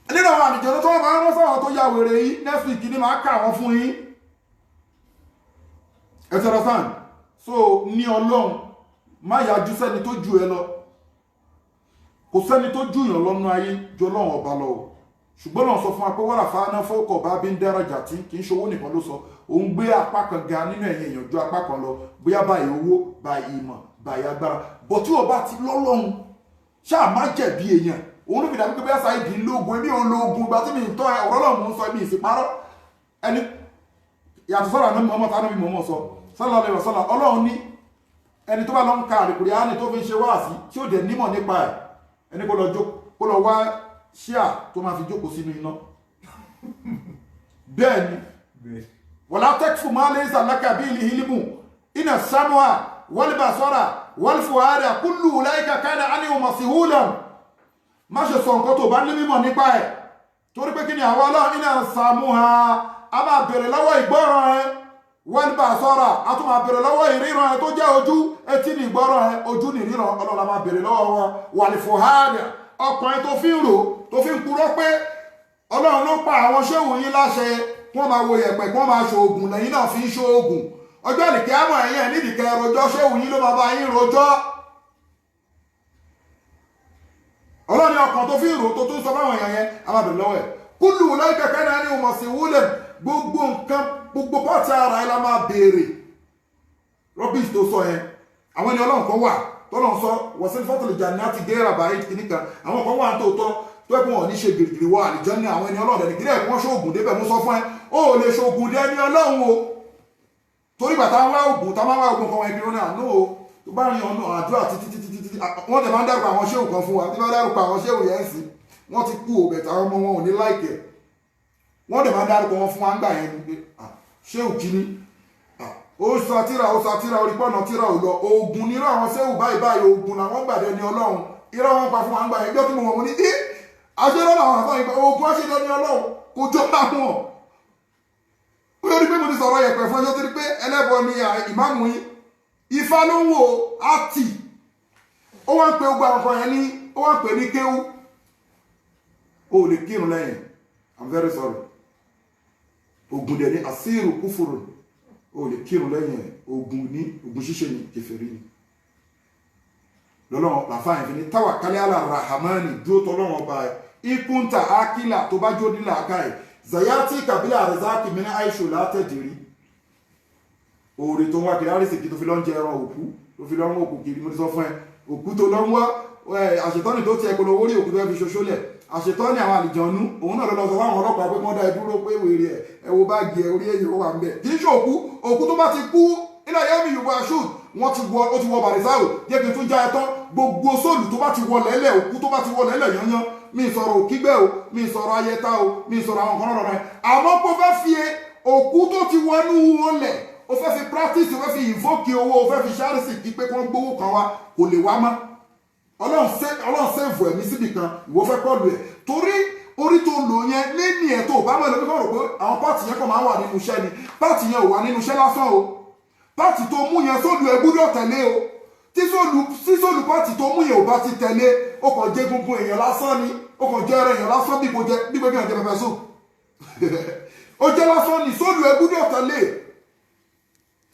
o nínú àwọn àdìjọ́ tó wọ́n máa ń rán sáwọn tó yà wèrè yìí next week ní máa kà wọ́n fún yín ẹ ti understand so ní ọlọ́run má yájú sẹ́ni tó ju ẹ lọ kò sẹ́ni tó ju yàn lọ́nà ayé ju ọlọ́run ọba lọ ṣùgbọ́n náà sọ fún wa pé wọ́n ràfà náà fọ́kọ̀ bá bí ń dẹ́rọ̀jà tí kì í ṣowó nìkan ló sọ òun gbé apá kan ga nínú ẹ̀yìn èèyàn ju apá kan lọ bóyá báyìí owó báyìí ìmọ̀ báyìí agbára bọ̀ tí wọ́n bá ti lọ́lọ́run ṣáà má jẹ̀bi èèyàn òun ló fi dàbí pé bẹ́ẹ̀ sáà ìdí lóògùn èmi ò lóògùn ìgbà tí mi ń tọ́ ọ̀rọ̀ lọ́mù ń sọ èmi ìsìparọ́ ẹni yàtọ̀ sọ́rọ̀ àná mọ́mọ́ tánú bí mọ́mọ́ sọ sallallahu alaihi wasallam ọlọ́run ní ẹni tó bá lọ ń ka àlùkùránì tó fi ń ṣe wáàsí tí ó dẹ̀ nímọ̀ nípa ẹ̀ ẹni kó lọ wá ṣíà tó máa fi jókòó sínú iná bẹ́ẹ̀ ni wala takfu ma laysa laka bihi ilmu inna sam'a wal basara wal fuada kullu ulaika kana anhu mashulan má ṣe sọ nǹkan tó bá ní mímọ̀ nípa ẹ̀ torí pé kí ni àwọn ọlọ́run iná sàmúha a máa bèèrè lọ́wọ́ ìgbọ́ràn ẹ wọ́n bá sọ́ra a tún máa bèèrè lọ́wọ́ ìríran ẹ tó jẹ́ ojú etí ní ìgbọ́ràn ẹ ojú ní ìríran ọlọ́run máa bèèrè lọ́wọ́ wọn wal fuada ọkùnrin tó fi ń rò tó fi ń purọ́ pé ọlọ́run ló pa àwọn ṣéwù yín láṣẹ wọ́n máa wo yẹ̀pẹ̀ kí wọ́n máa ṣoògùn lẹ́yìn náà fi ń ṣoògùn ọjọ́ ìlìkẹ́ àmọ́ ẹ̀yìn ẹ̀ nídìíkẹ́ rojọ́ ṣéwù yín ló máa bá yín rojọ́ ọlọ́ni ọkàn tó fi ń rò tó tún sọ fáwọn èèyàn yẹn a máa bẹ̀rẹ̀ lọ́wọ́ ẹ̀ kúlù láìpẹ́ kẹ́nà ní ọmọ sí wúlẹ̀ gbogbo nǹkan gbogbo pọ́ọ̀tì ara ẹ̀ la máa béèrè rọ́bìs tó sọ yẹn àwọn ẹni ọlọ́run kan wà tọ́lọ́run sọ wọ́sẹ̀ fọ́tòlì jà ní àti gẹ́rà báyìí kìíní kan àwọn kan wà tó tọ́ tó ẹ̀kún wọn ní ṣe gìrìgìrì wọ àlìjọ ní àwọn ẹni ọlọ́run ẹni gílẹ̀ wọ́n ṣoògùn débẹ̀ mú sọ fún ẹ ó lè ṣoògùn dé ẹni ọlọ́run o torí bàtà wá ògùn tá máa wá ògùn kan wọn ẹgbẹ́ wọn náà nó o tó bá rìn ọ̀nà àdúrà títí wọ́n tẹ̀ máa ń dárúkọ àwọn ṣéwù kan fún wa tí wọ́n dárúkọ àwọn ṣéwù yẹn sí wọ́n ti kú òbẹ̀ táwọn ọmọ wọn ò ní láìkẹ̀ wọ́n tẹ̀ máa ń dárúkọ wọn fún wa ń gbà yẹn pé ṣéwù kíní ó sátírà orí pọ̀nà tíra ò lọ oògùn nírọ̀ àwọn ṣéwù báyìí oògùn làwọn gbàdé ní ọlọ́run irọ́ wọn pa fún wa ń gbà yẹn ẹjọ́ tí mo wọ̀ mo ní aṣẹ́rọ́ làwọn àtọ́ ìgbà oògùn aṣẹ́jọ́ ní ọlọ́run kò jọ láwọn ó yọrí pé mo ti sọ̀rọ̀ yẹ̀pẹ̀ fún ẹjọ́ torí pé ẹlẹ́bọ ni ìmáàmù yín Ifá ló ń wò áàtì ó wá ń pe ogbà ọkọ̀ yẹn ní ó wá ń pè ní kéwú ó lè kírun lẹ́yìn I'm very sorry ogun dẹ̀ ní àsírù kúfùrù ó lè kírun lẹ́yìn ogun ṣíṣe ní kèfèrí ni lọ́lọ́run làfáàyàn fi ní tawakkali ala rahamani dúró tọ́lọ́run ọba ikunta akila tó bá jó nílà akáì zayati kabila arzaki mina aisho látẹ̀dìrí oore tó ń wá kiri àrísìkí tó fi lọ́n jẹ ẹran òkú tó fi lọ́n òkú kiri mo ti sọ fún ẹ òkú tó lọ́n wá àṣetọ́nì tó ti ẹ̀kọ́ lọ orí òkú tó fi ṣoṣó lẹ̀ àṣetọ́nì àwọn àlìjọ̀nú òun náà lọ́lọ́ sọ fáwọn ọlọ́pàá pé wọ́n dá ẹ dúró pé wèrè ẹ wo bá gẹ orí èyí ó wà ń bẹ̀ kì í ṣe òkú tó bá ti kú ilẹ̀ yẹ́mi yorùbá ṣùd ó ti wọ bàrìsáwò jẹ́ kí n tún já ẹ tán gbogbo sóòlù tó bá ti wọ lẹ́lẹ̀ òkú tó bá ti wọ lẹ́lẹ̀ yányán mi sọ̀rọ̀ òkígbẹ́ o mi sọ̀rọ̀ ayẹta o mi sọ̀rọ̀ àwọn kan náà rẹ̀ àmọ́ kó fẹ́ fi òkú tó ti wọnú wọn lẹ̀ o fẹ́ fi practice o fẹ́ fi invoke owó o fẹ́ fi ṣáàrìsì kí pé kí wọ́n gbówó kan wá kò lè wá mọ́ ọlọ́run sẹ́ẹ̀fù ẹ̀mí síbì kan ìwọ fẹ́ kọlù ẹ̀ torí orí tó lò yẹn lẹ́ni ẹ̀ tó bá mẹ́lẹ̀ nígbà rò pé àwọn pàtì yẹn kàn máa wà nínú iṣẹ́ ni pàtì yẹn ò wà nínú iṣẹ́ lásán o pàtì tó mú yẹn sóòlù ẹ gbúdọ̀ tẹ̀lé o tí sóòlù pàtì tó mú yẹn ò bá ti tẹ̀lé o kàn jẹ gungun èèyàn lásán ni o kàn jẹ ẹrẹ èèyàn lásán bí gbẹgbẹ bí ọjẹ pẹpẹ sùn o jẹ lásán ni sóòlù ẹ gbúdọ̀ tẹ̀lé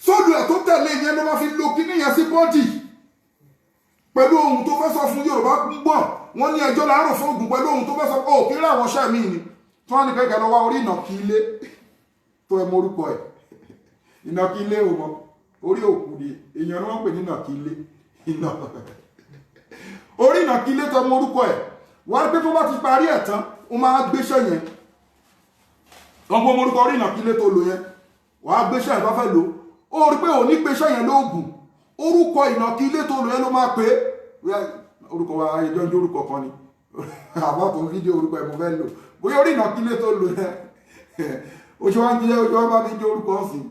sóòlù ẹ tó tẹ̀lé yẹn ló máa fi lo kíní yẹn sí bọ́dì pẹ̀lú ohun tó fẹ́ sọ fún Yorùbá gbọ́n wọ́n ní ẹjọ́ láàárọ̀ fún ogun pẹ̀lú ohun tó fẹ́ sọ pé òkè rí àwọn ṣẹ́ mi ni tí wọ́n ní kẹ́kẹ́ lọ wá orí ìnàkí ilé tó ẹ mọ orúkọ ẹ̀ ìnàkí ilé ò mọ orí òkú ni èèyàn ni wọ́n pè ní ìnàkí ilé orí ìnàkí ilé tó mọ orúkọ ẹ̀ wọ́n pé tó bá ti parí ẹ̀ tán ó máa gbéṣẹ́ yẹn wọ́n gbọ́ orúkọ orí ìnàkí ilé tó lò yẹn wọ́n á gbéṣẹ́ yẹn bá fẹ́ lò ó rí pé òní gbéṣẹ́ yẹn lóògùn orúkọ ìnàkí ilé tó lò yẹn ló máa pé orúkọ wa ayéjọ́ ń jẹ́ orúkọ kan ni àbọ̀tò fídíò orúkọ ẹ̀ mo fẹ́ lò bóyá orí ìnàkí ilé tó lò yẹn oṣù wa ń jẹ́ oṣù wa bá mi jẹ́ orúkọ ọ̀sìn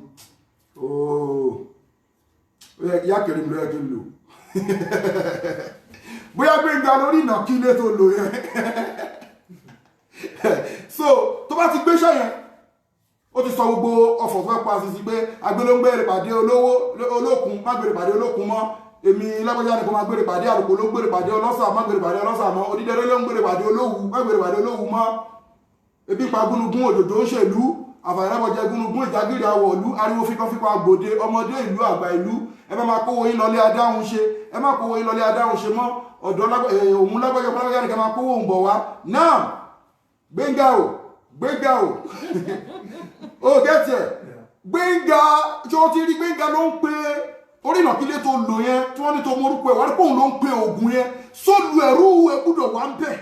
ooo ìyá kẹrin mi ló yẹ kí n lò bóyá Gbénga lórí ìnàkí ilé tó lò yẹn so tó bá ti gbéṣẹ́ yẹn ó ti sọ gbogbo ọ̀fọ̀ tó fẹ́ pa sí pé agbélóńgbé ìpàdé olókun má gbèrè ìpàdé olókun mọ́ èmi lágbájá nìkan má gbèrè ìpàdé àlùkò ló gbèrè ìpàdé ọlọ́sà má gbèrè ìpàdé ọlọ́sà mọ́ odídẹrẹ́ ló ń gbèrè ìpàdé olówu má gbèrè ìpàdé olówu mọ́ ebi pa gúnugún òjòjò ń ṣèlú àfàìrẹ́bọ̀jẹ gúnugún ìjágìrì àwọ̀lú ariwo fíkọ́fíkọ́ àgbòde ọmọdé ìlú àgbà ìlú ẹ má máa kówó yín lọlé adáhùn ṣe ẹ má kówó yín lọlé adáhùn ṣe mọ́ ọ̀dọ́ òun lágbájá nìkan máa kówó òun bọ̀ wá náà Gbénga o ó gẹ́tì ẹ̀ Gbénga tí ó ti rí Gbénga ló ń pe orí ìnàkílé tó lò yẹn tí wọ́n ní tó morúkọ ẹ̀ wá rí pé òun ló ń pe ògùn yẹn sólù ẹ̀rú ẹ̀ gbúdọ̀ wá ń bẹ̀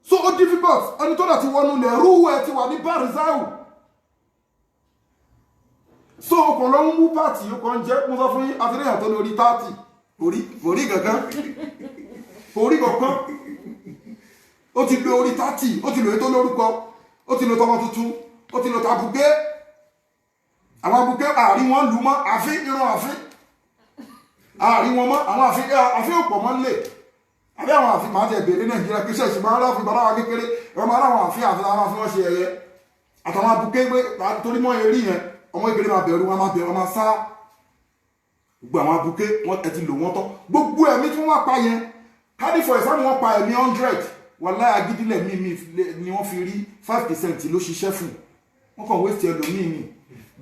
so ó difficult ẹni tó dà ti wọnú ilẹ̀ ẹ̀rú ẹ̀ ti wà ní barizáù so ọkàn ló ń mú pàtì ó kàn jẹ́ mo sọ fún yín àtìlẹ́yìn tó lórí 30 orí kankan ó ti lo orí 30 ó ti lo ètò lórúkọ ó ti lo tọmọ tuntun ó ti lo tàbùgbé àwọn abùgbé àárín wọn lù mọ́ àfin ìran àárín wọn mọ́ àwọn àfi òpọ̀ mọ́ nílé àbí àwọn àfi máa tẹ̀ bèrè Nàìjíríà kí ṣẹ̀ṣì máa ń ráfi bàbá wa kékeré wọn máa ráwọn àfi àwọn àfi wọn ṣe ẹ̀yẹ àtàwọn abuké pé torí mọ́ eré yẹn ọmọ ìgbèrè máa bẹ̀rù wọn máa sá gbogbo àwọn abuké wọn ẹ ti lò wọn tán gbogbo ẹ̀mí tí wọ́n pa yẹn káàdì for example wọ́n pa ẹ̀mí 100 wàláhì agídílẹ̀ mímí ni wọ́n fi rí 5% ló ṣiṣẹ́ fún wọ́n kàn waste ẹlòmíì ni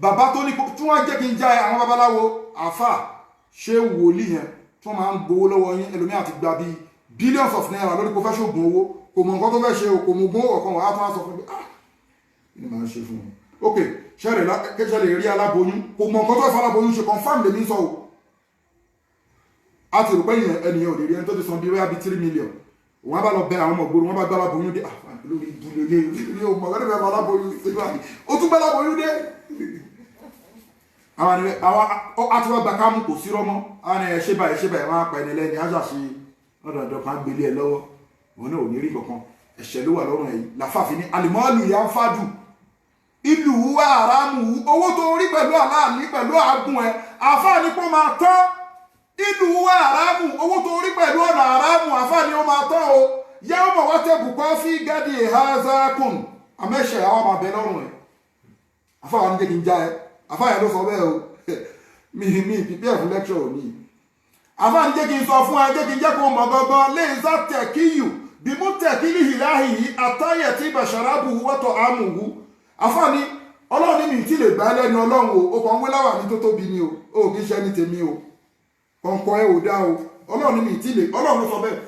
bàbá tó ní tí wọ́n jẹ́ kí n já àwọn babaláwo àfà ṣé wòlíì yẹn tí wọ́n máa ń gbowó lọ́wọ́ yín ẹlòmíì àti gba bíi billions of naira lórí kó fẹ́ ṣoògùn owó kò mọ̀ nǹkan tó fẹ́ ṣe kò mọ̀ gbówó ọ̀kan wọ́n á tún á sọ fún mi ní máa ń ṣe fún mi ok ṣẹlẹ̀ rí aláboyún kò mọ̀ nǹkan tó fẹ́ aláboyún ṣe confam lèmi sọ o a ti rò pé ẹnìyàn ò lè rí ẹni tó ti san bí wáyà bí 3 million wọ́n bá lọ bẹ àwọn ọmọ ògbóró wọ́n bá gbá aláboyún dé lórí ìdílé ilé ọmọ ọ̀gá nígbà aláboyún ṣe bá ó tún gbá aláboyún dé àwọn àtiwọ́ gbà ká mú kò sí rọ́mọ́ àwọn ẹ̀ ṣe báyìí wọ́n á pa ẹni lẹ́ni ájà ṣe ọ̀dọ̀dọ̀ kan gbélé ẹ lọ́wọ́ wọn náà ò ní rí kankan ẹ̀ṣẹ̀ ló wà lọ́rùn ẹ̀yìn làfààfin ní alimọ́ọ̀lù yà ń fàdù ìlú wa àràmù owó tó rí pẹ̀lú àláàlí pẹ̀lú àgùn ẹ̀ àfáàní kó máa tán ìlú wa àràmù owó tó rí pẹ̀lú ọ̀nà àràmù àfáàní ó máa tán o yẹ ó mọ̀ wá tẹ̀bù kọ́ fí gádì hazakun àmẹ́ṣẹ̀ àwọn ọmọ abẹ lọ́rùn ẹ̀ àfáàní jẹ́ kí n já ẹ àfáàní ló sọ bẹ́ẹ̀ o mi prepare fún lecture òní àfáàní jẹ́ kí n sọ fún ẹ jẹ́ kí n jẹ́ kó mọ̀ gangan lè zá tẹ̀kíyù bí mú tẹ̀kílì ìláhì àtàyẹ̀ tí bàṣàrábù wọ́tọ̀ àmùhù àfáàní ọlọ́run ní mi tí lè gbá lẹ́nu ọlọ́run o kàn ń wé láwà ní tó tóbi ni o kì í ṣe ní tèmi o kọ̀ǹkọ̀ ẹ ò dá o ọlọ́run ní mi tí lè ọlọ́run ló sọ bẹ́ẹ̀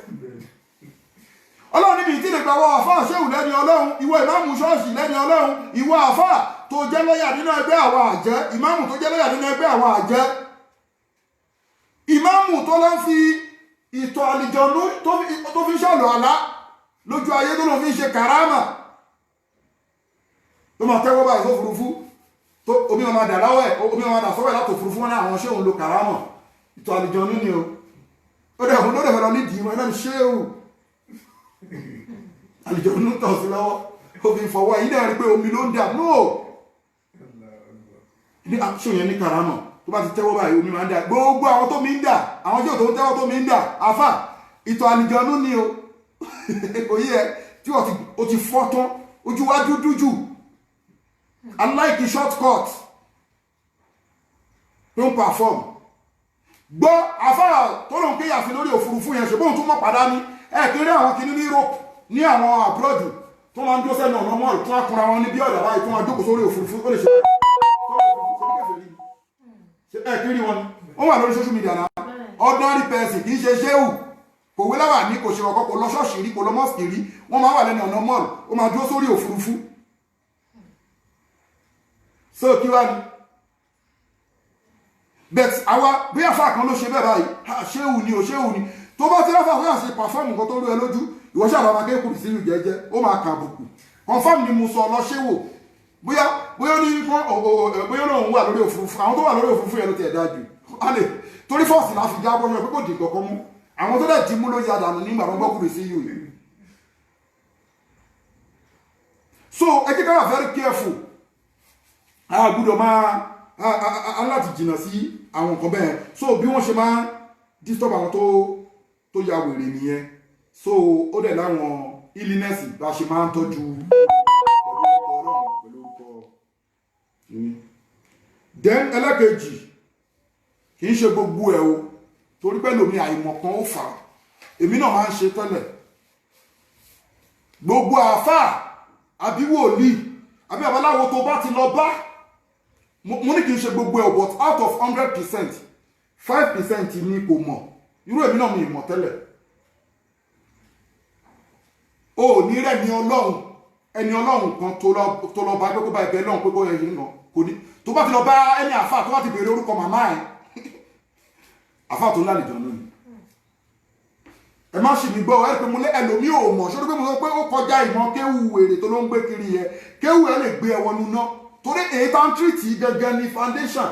ọlọ́run ní mi tí lè gbà wọ àfáà ṣéwù lẹ́ni ọlọ́run ìwọ ìmáàmù ṣọ́ọ̀ṣì lẹ́ni ọlọ́run ìwọ àfáà tó jẹ́ lọ́yà nínú ẹgbẹ́ àwọn àjẹ́ ìmáàmù tó jẹ́ lọ́yà nínú ẹgbẹ́ àwọn àjẹ́ ìmáàmù tó lọ fi ìtọ̀ àlìjọ̀nú tó fi ṣàlù àlá lójú ayé tó lọ fi ṣe kàrámà tó máa tẹ́wọ́ báyìí sófurufú tó omi máa dà láwọ̀ ẹ̀ omi máa dà sọ́wọ́ ẹ̀ látò furufú wọn ní àwọn ṣéhùn lo kàrámà ìtọ̀ àlìjọ̀nú ni o ó dẹ̀ fún lóde fẹ́ lọ nídìí wọn náà ṣéhù àlìjọ̀nú tọ̀ sí lọ́wọ́ ó fi fọwọ́ yìí náà rí pé omi ló ń dà no ní ṣéhùn ní kàrámà tó bá ti tẹ́wọ́ báyìí omi máa ń dà gbogbo àwọn tó mi ń dà àwọn tí ò tó ń tẹ́wọ́ tó mi ń dà àfà ìtọ̀ àlìjọ̀nú ni o òye ẹ tí o ti fọ́ tán ojú wa dúdú jù unlike short cut tó ń perform gbọ́ àfà tó lóun kéyà sí lórí òfurufú yẹn ṣe bóun tún mọ̀ padà ní kéré àwọn kìíní ní Europe ní àwọn abroad tó máa ń dúró sẹ́nu ọ̀nà mọ́ọ̀lù tó máa kunra wọn ní bí ọ̀dà báyìí tó máa jókòó sórí òfurufú ó lè ṣe kiri wọn wọ́n wà lórí social media náà ordinary person kì í ṣe ṣéwù kò wé láwà ní kò ṣe ọkọ̀ kò lọ ṣọ́ọ̀ṣì rí kò lọ mọ́ọ̀sì rí wọ́n máa wà lẹ́nu ọ̀nà mọ́ọ̀lù ó máa dúró sórí òfurufú so kí wá ní bet àwa bí àfà kan ló ṣe bẹ́ẹ̀ báyìí ṣéwù ni ò ṣéwù ni tó bá ti ráfà fún àṣẹ pàfọ́ọ̀mù nǹkan tó rú ẹ lójú ìwọ́ṣẹ́ àbámá kéèkùrù sí ìlú jẹ́jẹ́ ó máa kà àbùkù confam ni mo sọ lọ ṣéwò bóyá lóun wà lórí òfurufú àwọn tó wà lórí òfurufú yẹn ló ti ẹ̀dá jù alẹ́ torí fọ́ọ̀sì láti já bọ́ pé kò dì kankan mú àwọn tó dẹ̀ ti mú ló ya dànù nígbà wọn gbọ́kùnrin sí yìí so ẹ jẹ́ ká wà very careful a gbọ́dọ̀ máa láti jìnnà sí àwọn nǹkan bẹ́ẹ̀ so bí wọ́n ṣe máa disturb àwọn tó ya wèrè nìyẹn so ó dẹ̀ láwọn illness bá ṣe máa ń tọ́jú then ẹlẹ́kejì kì í ṣe gbogbo ẹ̀ o torí pé lómi àìmọ̀ kan ó fà èmi náà máa ń ṣe tẹ́lẹ̀ gbogbo àáfàá àbí wòlíì àbí àbáláwo tó bá ti lọ bá mo ní kì í ṣe gbogbo ẹ̀ but out of 100% 5% ni kò mọ̀ irú èmi náà mi ìmọ̀ tẹ́lẹ̀ o ní rẹ̀ ní ọlọ́run ẹni ọlọ́run kan tó lọ bá gbogbo bá ẹgbẹ́ lọ́run pé kó yẹ yìí nà kò ní tó bá ti lọ bá ẹni àfà tó bá ti bèèrè orúkọ màmá ẹ̀ àfà tó ńlá nìjọ lónìí ẹ má ṣì mí gbọ́ ẹ pé mo lé ẹlòmí ò mọ̀ ṣó pé mo sọ pé ó kọjá ìmọ̀ kéwù èrè tó ló ń gbé kiri yẹ kéwù ẹ lè gbé ẹ wọnú ná torí èyí tá ń tírìtì gẹ́gẹ́ ní foundation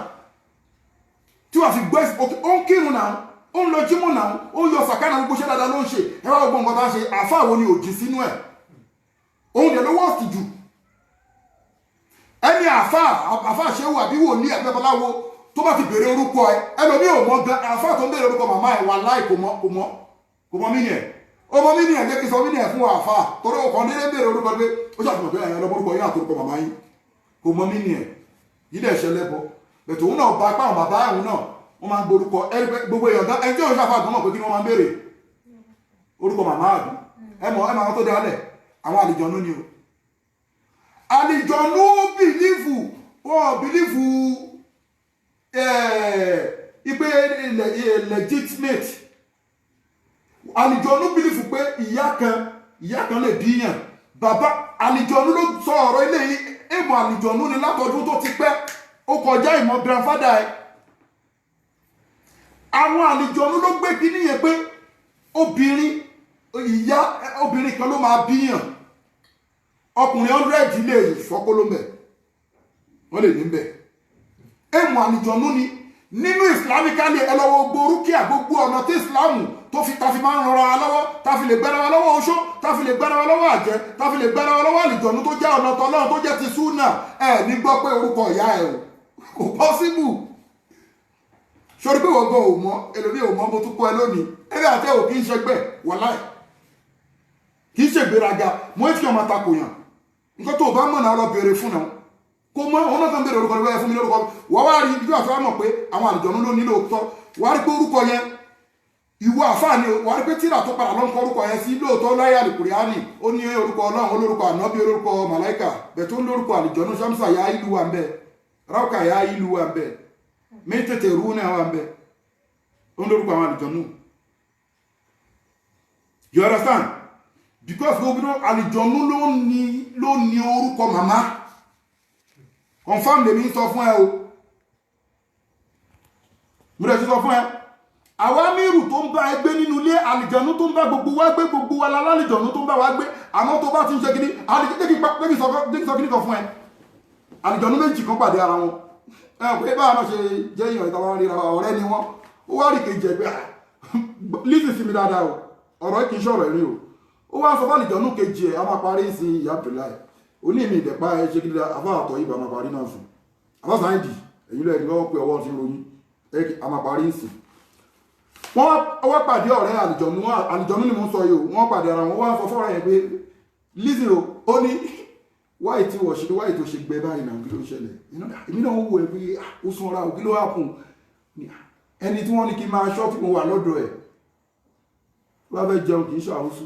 tí wàá fi gbé ó ń kírun náà ó ń lọ jímọ̀ náà ó ń yọ sàkánà gbogbo ṣẹ́ dáadáa ló ń ṣe ẹ wá gbogbo nǹkan tá ń ṣe àfà wo ni òjì sínú ẹ̀ òun dẹ̀ ló wọ́ọ̀sì jù ẹni àfà ṣéwù àbí wòlíì àbí babaláwo tó bá ti béèrè orúkọ ẹ ẹlòmí ò mọ gan àfáà tó ń béèrè orúkọ màmá ẹ wà láì kò mọ mí ni ẹ ọmọ mí ni ẹ jẹ́ kí sọ mí ni ẹ fún àfáà torí ọkàn nílé béèrè orúkọ pé ó ṣàfihàn pé ẹ̀yàn lọ́mọ orúkọ yín àtòrúkọ màmá yín kò mọ mí ni ẹ yìí dẹ̀ ṣẹlẹ̀ bọ bẹ̀tẹ̀ òun náà bá apá àwọn bàbá ẹ̀hún náà wọ́n máa ń gborúkọ gbogbo èèyàn gan ẹni tí òun ṣàfihàn gan mọ̀ pé kí ni wọ́n máa ń béèrè orúkọ màmá àbí ẹ máa tó dálẹ̀ àwọn àlìjọ̀nú ni o àlìjọ̀nú bìlífù wọ́n bìlífù ipe legitimate àlìjọ̀nú bìlífù pé ìyá kan lè bíyàn bàbá àlìjọ̀nú ló sọ ọ̀rọ̀ ilé yìí ìmọ̀ àlìjọ̀nú ni látọdún tó ti pẹ́ ó kọjá ìmọ̀ grandfather ẹ̀ àwọn àlìjọ̀nú ló gbé kí níyẹn pé obìnrin kan ló máa bíyàn ọkùnrin 100 lè fọ́kólómẹ̀ wọ́n lè ní bẹ̀ ìmọ̀ àlìjọ̀nú ni nínú islamically ẹlọ́wọ́ gborúkíà gbogbo ọ̀nà tí islamu tafi máa ń rọra lọ́wọ́ tafi lè gbẹ́ra wa lọ́wọ́ oṣó tafi lè gbẹ́ra wa lọ́wọ́ àjẹ́ tafi lè gbẹ́ra wa lọ́wọ́ àlìjọ̀nú tó jẹ́ ọ̀nà tọ́lọ́run tó jẹ́ ti súnà ẹ̀ ní gbọ́ pé orúkọ ìyá ẹ̀ kò pọ́síbù sórí pé wọ́n gan ò mọ́ ẹlòmíì ò mọ́ mo tún kọ́ ẹ lónìí ẹgbẹ́ àti ẹ̀wò kì í ṣẹgbẹ́ wàláì kì í ṣègbéraga mo ń fi ọmọ takò yàn nǹkan tó o bá mọ̀ náà lọ béèrè fún náà kò mọ òun náà kan béèrè orúkọ rẹ fún mi lórúkọ wọ́n wá rí ibi àfẹ́ mọ̀ pé àwọn àlìjọ̀nú ló nílò tọ́ wàá rí pé orúkọ yẹn ìwọ àfáàní wàá rí pé tíra tó padà lọ́nkọ orúkọ yẹn sí lóòótọ́ láyé àlùkùránì ó ní orúkọ ọlọ́run olórúkọ ànábì olórúkọ màláìkà bẹ̀tẹ̀ ó lórúkọ àlìjọ̀nú ṣámsà yá ìlú wa ń bẹ ráùkà yá ìlú wa ń bẹ mẹ́tẹ̀ẹ̀tẹ̀ rú náà wa ń bẹ ó lórúkọ àwọn àlìjọ̀nú. You understand? Because gbogbo àlìjọ̀nú ló ní orúkọ màmá confam lèmi sọ fún ẹ o mo rẹ̀ ti sọ fún ẹ àwa mírù tó ń bá ẹ gbé nínú ilé àlìjọ̀nú tó ń bá gbogbo wa gbé gbogbo wa lálàlìjọ̀nú tó ń bá wa gbé àmọ́ tó bá ti ń ṣe kìíní àlìjọ̀nú sọ kìíní kan fún ẹ àlìjọ̀nú méjì kan pàdé ara wọn ẹ pé báwa náà ṣe jẹ́ èèyàn ìtawà ríra ọ̀rẹ́ ni wọ́n ó wá rí kejì ẹgbẹ́ lísì sí mi dáadáa o ọ̀rọ̀ kì í ṣọ̀rọ̀ ẹ̀rí o ó wá sọ fún àlìjọ̀nú kejì ẹ̀ a máa parí sí ìyá Abdullahi oní mi ìdẹ̀pá ẹ ṣe kí afáàtọ̀ ìbá máa parí náà fún afáàsáìdì èyí lẹ́yìn lọ́wọ́ pé ọwọ́ ti ròyìn a máa parí sí wọ́n pàdé ọ̀rẹ́ àlìjọ̀nú ni mo ń sọ yìí o wọ́n pàdé ara wọn wọ́n sọ fọ́ọ̀rẹ́ yẹn pé Lizzy o ó ní wáyé tí wọ́n ṣe wáyé tó ṣe gbẹ báyìí náà kí ló ṣẹlẹ̀ èmi náà wò ẹ pé ó sanra o kí ló wà fún ẹni tí wọ́n ní kí n máa ṣọ́ tí mo wà lọ́dọ̀ ẹ̀ bá fẹ́ jẹun kì í ṣàwùsù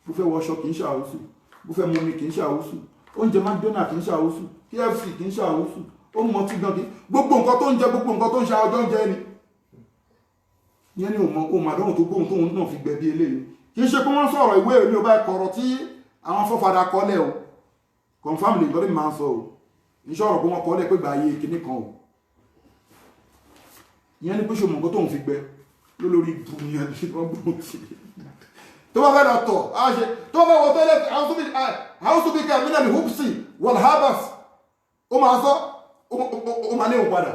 bó fẹ́ wọṣọ kì í ṣàwùsù bó fẹ́ mumi kì í ṣàwùsù oúnjẹ McDonald kì í ṣàwùsù KFC kì í ṣàwùsù ó mọ tí gan kí gbogbo nǹkan tó ń jẹ gbogbo nǹkan tó ń ṣe ọjọ́ ń jẹ ni ìyẹn ni òun àdéhùn tó gbóhùn tóun náà fi gbẹ bí eléyìí kì í ṣe pé wọ́n sọ̀rọ̀ ìwé ìlú ọba ẹ̀kọ́rọ̀ tí àwọn fọ́fadà kọ́lẹ̀ o confam lè gbọ́dọ̀ máa ń sọ o ìṣọ́rọ̀ pé wọ́n kọ́lẹ̀ pé gbà ayé kinní kan o ìyẹn ni pé ṣe mọ̀ nǹkan tóun fi gbẹ lólórí bùnìyàn ní wọ́n gbóhùn tì tó bá fẹ́ lọ tọ̀ á ṣe tó bá wọ tẹ́lẹ̀ house to be care mineral hoopsi wal habas ó máa sọ ó máa léwu padà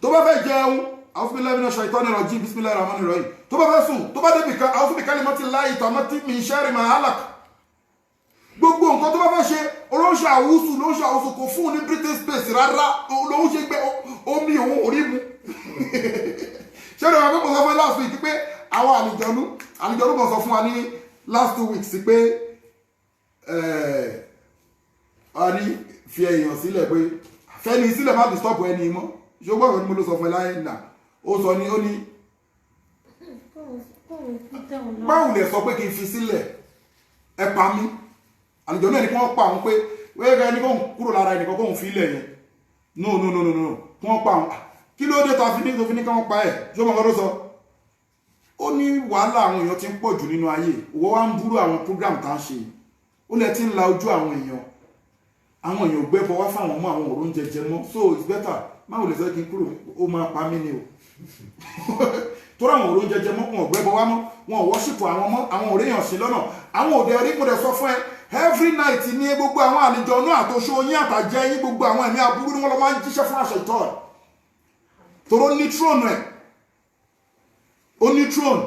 tó bá fẹ́ jẹun àwọn fúnmi lẹ́mìnà ṣàìtọ́ ní ọ̀rọ̀ jí bismillahir rahmanir rahim tó bá fẹ́ sùn tó bá débi kan àwọn fúnmi kálí mọ́tì láì tàmátì min sharri ma halak gbogbo nǹkan tó bá fẹ́ ṣe olóńṣe àwùsù kò fún ní breathing space rárá olóńṣe gbẹ omi òun orí mu ṣé ìrìn àwọn akẹ́kọ̀ọ́ sọ fún last week pé àwọn àlìjọ̀nú kan sọ fún wa ní last 2 weeks pé a ní fi èèyàn sílẹ̀ pé fẹ́ni sílẹ̀ má disturb ẹni mọ́ ṣùgbọ́n ìwọ̀n ni mo ló sọ fún ẹ láyé nà ó sọ ní ó ní báwo lè sọ pé kí n fi sílẹ̀ ẹ pa mí àlìjọ̀nú ẹni kí wọ́n pa àwọn pé wẹ́ẹ́rẹ́ ẹni kóhùn kúrò lára ẹnìkan kóhùn fi ilẹ̀ yẹn no kí wọ́n pa àwọn kí ló dé ta fi ní kí wọ́n pa ẹ̀ ṣó mọ́ ọdún sọ ó ní wàhálà àwọn èèyàn ti ń pọ̀ jù nínú ayé òwò wá ń búrú àwọn program tá ń ṣe ó lẹ ti ń la ojú àwọn èèyàn gbẹ́bọ wá fáwọn ọmọ àwọn òrùn jẹjẹ mọ́ so it's better máa lè sọ kí n kúrò ó máa pa mí ni o tó ráwọn òrùn jẹjẹ mọ́ wọn gbẹ́bọ wá mọ́ wọn wọ́ṣìpọ̀ àwọn ọmọ àwọn òréyàn sí lọ́nà àwọn òde rí kò dẹ̀ sọ fún ẹ every night ní gbogbo àwọn àlìjọ̀nú àtòṣó yín àtàjẹ́ yín gbogbo àwọn ẹ̀mí aburú ni wọ́n lọ máa ń jíṣẹ́ fún àṣẹ ìtọ́ ẹ̀ tòró ní tróònù ẹ̀ ó ní throne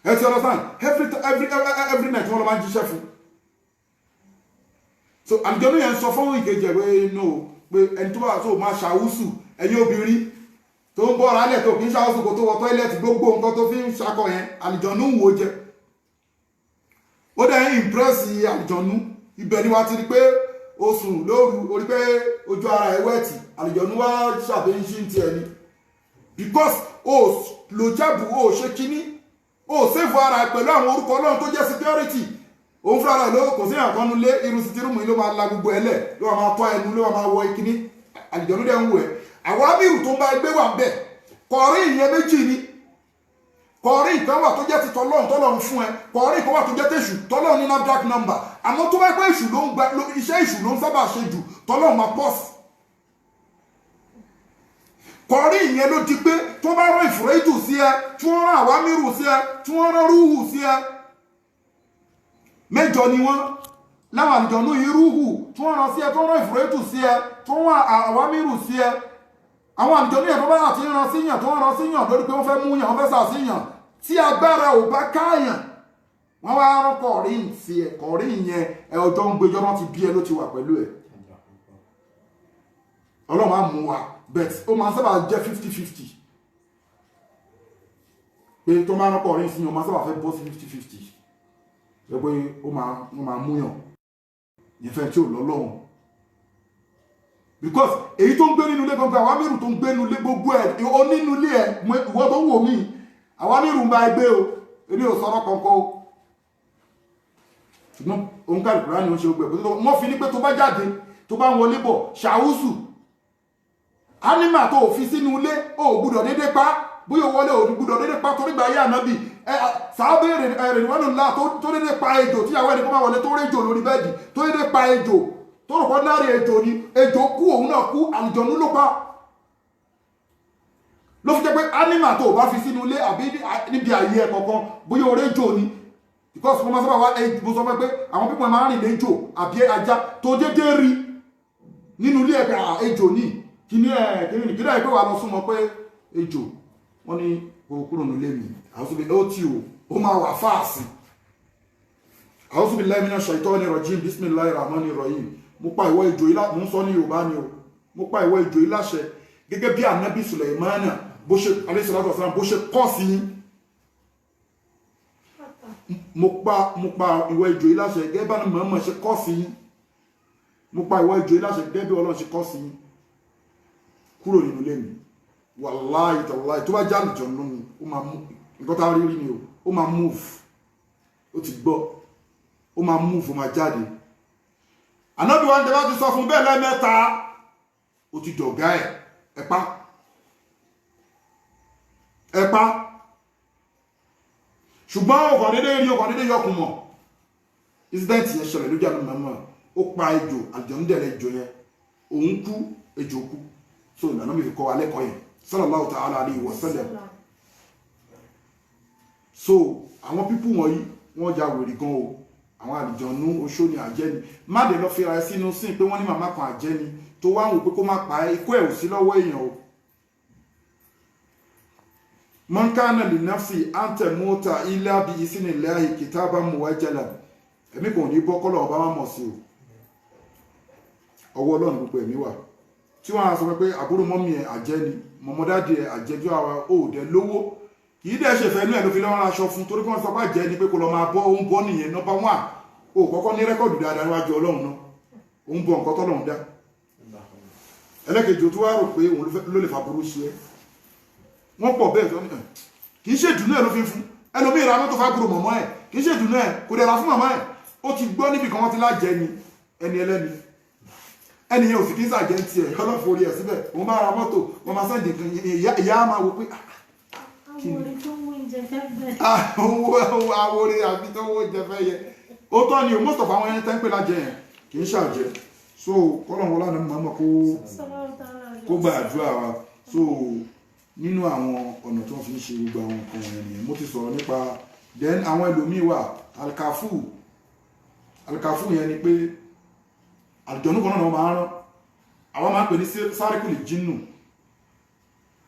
ẹ ti understand every night wọ́n lọ máa ń jíṣẹ́ fún so àlìjọ̀nú yẹn sọ fún ìkejì ẹ̀ pé no pé ẹni tó bá tó máa ṣàwùsù ẹ̀yin obìnrin tó ń bọ́ ara lẹ̀ tó kì í ṣàwùsù kó tó wọ tọ́ílẹ̀tì gbogbo nǹkan tó fi ń ṣakọ yẹn àlìjọ̀nú ń wò jẹ ó dẹ̀ ń ìmpírẹ́sì àlìjọ̀nú ibẹ̀ ni wàá ti rí pé ó sùn lóru orí pé ojú ara ẹ̀ wẹ̀tì àlìjọ̀nú wá ṣàbẹ̀yìn ti ẹni because ó lò jábù ó ṣe kíní ó sèfù ara pẹ̀lú àwọn orúkọ ọlọ́run tó jẹ́ security òun fúnra rẹ̀ ló kò sí àkọ́nu lé irú sí tírùmù yìí ló máa la gbogbo ẹlẹ̀ ló máa tọ́ ẹnu ló máa wọ ìkíní àlìjọ̀nú dẹ̀ ń wò ẹ́ àwọn abirù tó ń bá ẹgbẹ́ wà bẹ́ẹ̀ kọ̀ọ̀rí ìyẹn méjì ni kọ̀ọ̀rí ìkan wà tó jẹ́ ti tọ́lọ́run tọ́lọ́run fún ẹ kọ̀ọ̀rí ìkan wà tó jẹ́ tẹ̀sù tọ́lọ́run ní NAFDAC number àmọ́ tó bá pẹ́ èṣù ló ń gba iṣẹ́ èṣù ló ń sábà ṣe jù tọ́lọ́run máa pọ̀ sí kọ̀ọ̀rí ìyẹn ló di pé tó bá rán ìfúrẹ́jù sí ẹ tí wọ́n rán àwámírù sí ẹ tí wọ́n rán rúhù sí ẹ mẹ́jọ ni wọ́n láwọn àlìjọ̀nú irúhù tí wọ́n rán sí ẹ tó rán ìfúrẹ́jù sí ẹ tó rán àwámírù sí ẹ àwọn àlìjọ̀nú yẹn tó bá àti rán síyàn tó rán síyàn lórí pé wọ́n fẹ́ mú yàn wọ́n fẹ́ sàṣíyàn tí agbára ò bá káàyàn wọ́n wá rán kọ̀ọ̀rí sí ẹ kọ̀ọ̀rí yẹn ẹ ọjọ́ ń gbẹjọ́ náà ti bí ẹ ló ti wà pẹ̀lú ẹ ọlọ́run á mú wa bet ó máa sábà jẹ́ 50-50 pé tó máa rán kọ̀ọ̀rí sí yàn ó máa sábà fẹ́ bọ́ sí 50-50 ẹ pé ó máa múyàn ìfẹ́ tí ò lọ́lọ́run because èyí tó ń gbé nínú ilé gbogbo àwọn amírù tó ń gbé nínú ilé gbogbo ẹ̀ ó nínú ilé ẹ̀ ìwọ tó ń wò mí àwọn amírù ń bá ẹgbẹ́ o èmi ò sọ̀rọ̀ kankan o ṣùgbọ́n òun káàdì kúrò ní oṣù gbẹ̀ wọ́n fi ní pé tó bá jáde tó bá ń wọlé bọ̀ ṣàwùsù ánímà tó fi sínú ilé ó gbúdọ̀ dédé pa bóyá wọlé ò gbúdọ̀ dédé pa torí gbà ayé ànábì sàábé rèwọ́nù ńlá tó dédé pa ejò tíyàwó ẹni kó máa wọlé tó réjò lórí bẹ́ẹ̀dì tó dédé pa ejò tó rò pọ́ láàrin ejò ni ejò kú òun náà kú àlùjọ̀nú ló pa ló fi jẹ́ pé ánímà tó bá fi sínú ilé àbí níbi àyè ẹ̀ kọ̀ọ̀kan bóyá orí ejò ni because mo máa sábà wá mo sọ pé àwọn pípọ̀ máa ń rìn léjò àbí ajá tó dédé rí nínú ilé ẹ̀ka ejò ní kíní ìpínlẹ̀ ìpé wà lọ súnmọ́ pé ejò wọ́n ní kúrò nílé mi àwọ́sùbí ó tí ó máa wà fáàsì àwọ́sùbí lẹ́mìnà ṣaitani rajim bismillahir rahmanir rahim mo pa ìwọ ejò ilá mo ń sọ ní Yorùbá ni o mo pa ìwọ ejò iláṣẹ gẹ́gẹ́ bí ànábì Sulaimana bó ṣe alayhi salatu wasalam bó ṣe kọ́ sí yín mo pa ìwọ ejò iláṣẹ gẹ́gẹ́ bá ní mọ̀ọ́mọ̀ ṣe kọ́ sí yín mo pa ìwọ ejò iláṣẹ gẹ́gẹ́ bí Ọlọ́run ṣe kọ́ sí yín kúrò nínú ilé mi wàláì tàláì tó bá já àlùjọ̀nú ni ó máa mú nǹkan tá a rí ni o ó máa move ó ti gbọ́ ó máa move ó máa jáde ànábì wa ń tẹ́lá ti sọ fún bẹ́ẹ̀ lẹ́mẹ́ta ó ti dọ̀gá ẹ̀ ẹ̀pá ṣùgbọ́n ọkàn dédé yọkùn mọ̀ incident yẹn ṣẹlẹ̀ lójú àmì mẹ́mọ́ ó pa ejò àlùjọ̀nú dẹ̀lẹ̀ ejò yẹn òun kú ejò kú so ìlànà mi fi kọ́ alẹ́kọ̀ọ́ yẹn sallallahu ta'ala alayhi wa sallam so àwọn pípù wọ̀nyí wọ́n ja wèrè gan o àwọn àlùjọ̀nú oṣó ni àjẹ́ ni má dé lọ fira sínú sí pé wọ́n ní màmá kan àjẹ́ ni tó wá ń wò pé kó má pa ikú ẹ̀ ò sí lọ́wọ́ èèyàn o man kana li nafsi an tamuta illa bi isnillahi kitaban muwajjalan ẹ̀mí kò ní bọ́ kọ́lọ̀ ọba má mọ̀ sí o ọwọ́ Ọlọ́run gbogbo ẹ̀mí wà tí wọ́n á sọ pé àbúrò mọ́mí ẹ̀ àjẹ́ ni mọ̀mọ́dájì ẹ̀ àjẹjọ́ àwa òòdẹ lówó kì í dẹ̀ ṣe fẹ́ inú ẹ̀ ló fi lọ́wọ́ aṣọ fún torí kí wọ́n sọ pé àjẹ́ ni pé kò lọ máa bọ́ òun bọ́ nìyẹn number one o kọ́kọ́ ní rẹ́kọ̀dù dáadáa níwájú Ọlọ́run náà òun bọ̀ nǹkan tọ́lọ́run dá ẹlẹ́kejì tó wá rò pé òun ló lè fa burú ṣe ẹ́ wọ́n pọ̀ bẹ́ẹ̀ tó ní kì í ṣe ìdùnnú ẹ̀ ló fi fún ẹlòmíì ra mọ́tò fábùrò mọ̀mọ́ ẹ̀ kì í ṣe ìdùnnú ẹ̀ kò dẹ̀ ra fún mọ̀mọ́ ẹ̀ ó ti gbọ́ níbi kan wọ́n ti lájẹ́ ni ẹni ẹlẹ́ni ẹni yẹn ò sì kí ń sàjẹ́ ń tiẹ̀ ọlọ́fọ̀ orí ẹ̀ síbẹ̀ òun bá ra mọ́tò wọ́n máa sẹ́ǹdì kan ìyá máa wo pé àwòrán àbí tó wó jẹ fẹ́ yẹ ó tọ́ ni most of àwọn ẹni tẹ́ ń pè lájẹ yẹn kì í ṣàjẹ́ so kọ́lọ̀ wọn lánàá mọ̀ kó gba àdúrà wa so nínú àwọn ọ̀nà tó fi ń ṣe gbogbo àwọn nǹkan wọ̀nyẹn nìyẹn mo ti sọ̀rọ̀ nípa then àwọn ẹlòmíì wà alkafu yẹn ni pé àlùjọ̀nú kan náà máa rán àwọn máa ń pè ní sáríkùlì jínù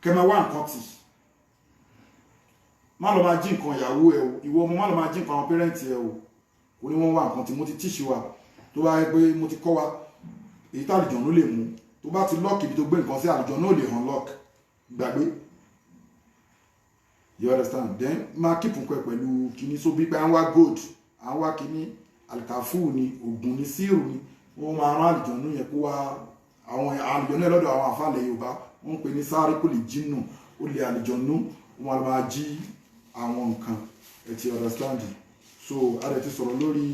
kẹmẹ wá nǹkan tì má lọ máa jí nǹkan ìyàwó ẹ o ìwọ ọmọ má lọ máa jí nǹkan àwọn pẹ́rẹ́ǹtì ẹ o kò ní wọ́n wá nǹkan tí mo ti tíṣì wa tó bá yẹ pé mo ti kọ́ wa èyí tá àlùjọ̀nú lè mú tó bá ti lock ibi tó gbé nǹkan sí àlùjọ náà lè hàn lock gbàgbé. You understand? Then máa keep nǹkan pẹ̀lú kíní so bí pé à ń wá gold à ń wá kíní alikafu ni ògùn ni síìrù ni wọ́n máa rán àlùjọ náà yẹn kó wá àwọn àlùjọ náà lọ́dọ̀ àwọn àfàlẹ̀ Yorùbá wọ́n ń pè ní sáré kò lè jínú ó lè àlùjọ náà wọ́n máa jí àwọn nǹkan ẹ ti understand? So a rẹ̀ ti sọ̀rọ̀ lórí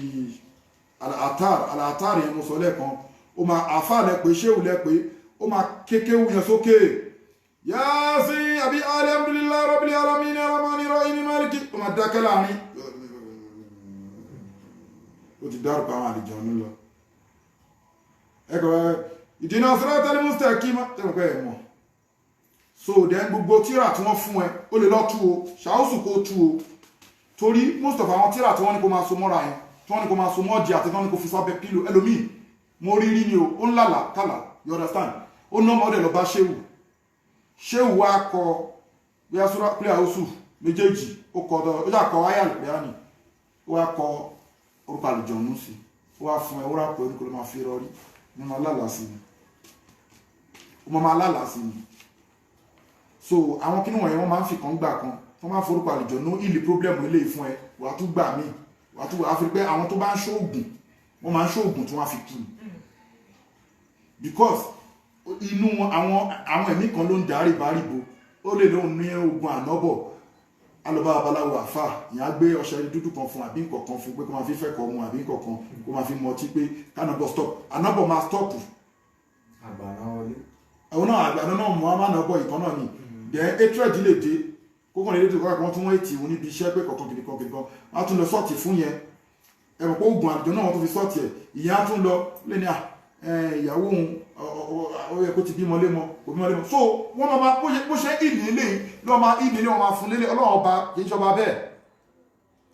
alatar yẹn mo sọ lẹ́ẹ̀kan ó máa àfàlẹ̀ pé ṣéwù lẹ́ pé ó máa kékéwù yẹn sókè Yasin àbí alhamdulillahi rabbil alamin arrahmanir rahim maliki ó máa dákẹ́ láàrin ó ti dárúkọ àwọn àlejò ọ̀nà lọ ẹgbẹ́ ìdínà siratal mustaqim tẹ́lẹ̀ pẹ́ ẹ̀ mọ̀. So then gbogbo tíra tí wọ́n fún ẹ ó lè lọ tú o ṣàúsù kó tú o torí most of àwọn tíra tí wọ́n ní kó máa so mọ́ra yẹn tí wọ́n ní kó máa so mọ́ di àti tí wọ́n ní kó fi sábẹ́ pílò ẹlòmíì mo rí ni o ó ń lálà kálà you understand ó ná ọmọdé lọ bá ṣéwù wá kọ bí a sọ́ra pílẹ̀ àwòsù méjèèjì ó kọ ó jà kọ ayé àlùbíà ni ó wá kọ orúkọ àlùjọ ọ̀nù sí ó wá fún ẹ ó rà pé oníkó ló máa fi rọrí mo máa lálà sí ni ó máa lálà sí ni. So àwọn kíní wọ̀nyẹn wọ́n máa ń fi kan gbà kan wọ́n máa forúkọ àlùjọ ní ìlì pọ́blẹ́mù ilé ìfún ẹ wà tún gbà mí wà tún wà fi pé àwọn tó bá ń ṣóògùn wọ́n máa ń ṣóògùn tí wọ́n fi kú because inú àwọn ẹ̀mí kan ló ń darí báríbo ó lè lóun ní ogun ànábọ̀ alọ́bá babaláwo àfà ìyá gbé ọṣẹ dúdú kan fún àbí nǹkan fún pé kó máa fi fẹ́ kọ́ mu àbí nǹkan kó máa fi mọtí pé kánábọ̀ stop ànábọ̀ máa stop àgbàná wọlé àwọn náà àgbàdo náà mú àmànàbọ̀ ìkan náà ni then hatred lè dé kókàn lè dé tó kọ́ tún wọ́n ètì òun níbi iṣẹ́ pé kọ̀ọ̀kan kìnìkan wọ́n tún lọ sọ́ọ̀tì fún yẹn ẹ̀rọ pé oògùn àjọ náà wọ́n tún fi sọ́ọ̀tì ẹ̀ ìyá tún lọ lé ní ìyàwó òun ó yẹ kó ti bímọ lémọ kò bímọ lémọ so wọ́n máa bó ṣe ìlú ilé lọ́ọ́ máa ìlú ilé wọn máa fún lélẹ̀ ọlọ́run ọba kì í ṣọba bẹ́ẹ̀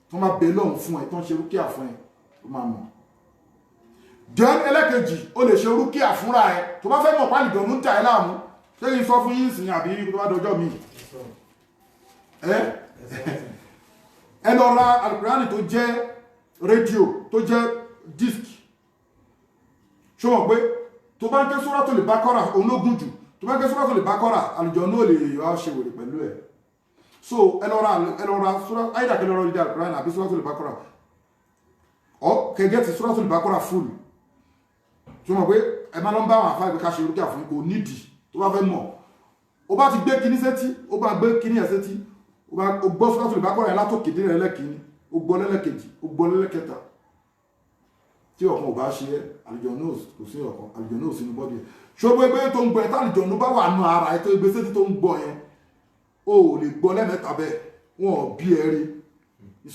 tó máa bẹ lọ́hùn fún ẹ tó ń ṣe rúkìá fún ẹ ó máa mọ̀ then ẹlẹ́kejì ó lè ṣe rúkìá fúnra ẹ tó bá fẹ́ mọ̀ pálí ìdọ̀nù ń ta ẹ láàmú ṣé kí n sọ fún yín sìn àbí tó bá dọjọ́ mi ẹ lọ ra alukurani tó jẹ́ rédíò tó jẹ́ disc ṣó mọ̀ pé tó bá ń ké Suratul Baqara ológun jù tó bá ń ké Suratul Baqara àlùjọ náà lè yọ ṣe wèrè pẹ̀lú ẹ̀ so ẹ lọ ra sura ayédàkẹ́ lọ́rọ̀ ìdí alukurani àbí Suratul Baqara ọ kẹgẹ́ ti Suratul Baqara full ṣó mọ̀ pé ẹ máa lọ ń bá àwọn àfáà ìgbé ká ṣe rúkìá fún kò nídìí tó bá fẹ́ mọ̀ ó bá ti gbé kíní sétí ó bá gbé kíní ẹ̀ sétí ó gbọ́ Suratul Baqara yẹn látòkè dé lẹ́lẹ́kìíní ó gbọ́ lẹ́lẹ́kejì ó gbọ́ lẹ́lẹ́kẹta tí ọ̀kan ò bá ṣe ẹ́ àlùjọ náà kò sí ọ̀kan àlùjọ náà sínú bọ́dì ẹ̀ ṣọgbọ́ ẹgbẹ́ tó ń gbọ́ ẹ̀ tálùjọ náà bá wà nù ara ẹ̀ tó gbé sétí tó ń gbọ́ yẹn ó lè gbọ́ lẹ́mẹ́ta bẹ́ẹ̀ wọn ò bí ẹ rí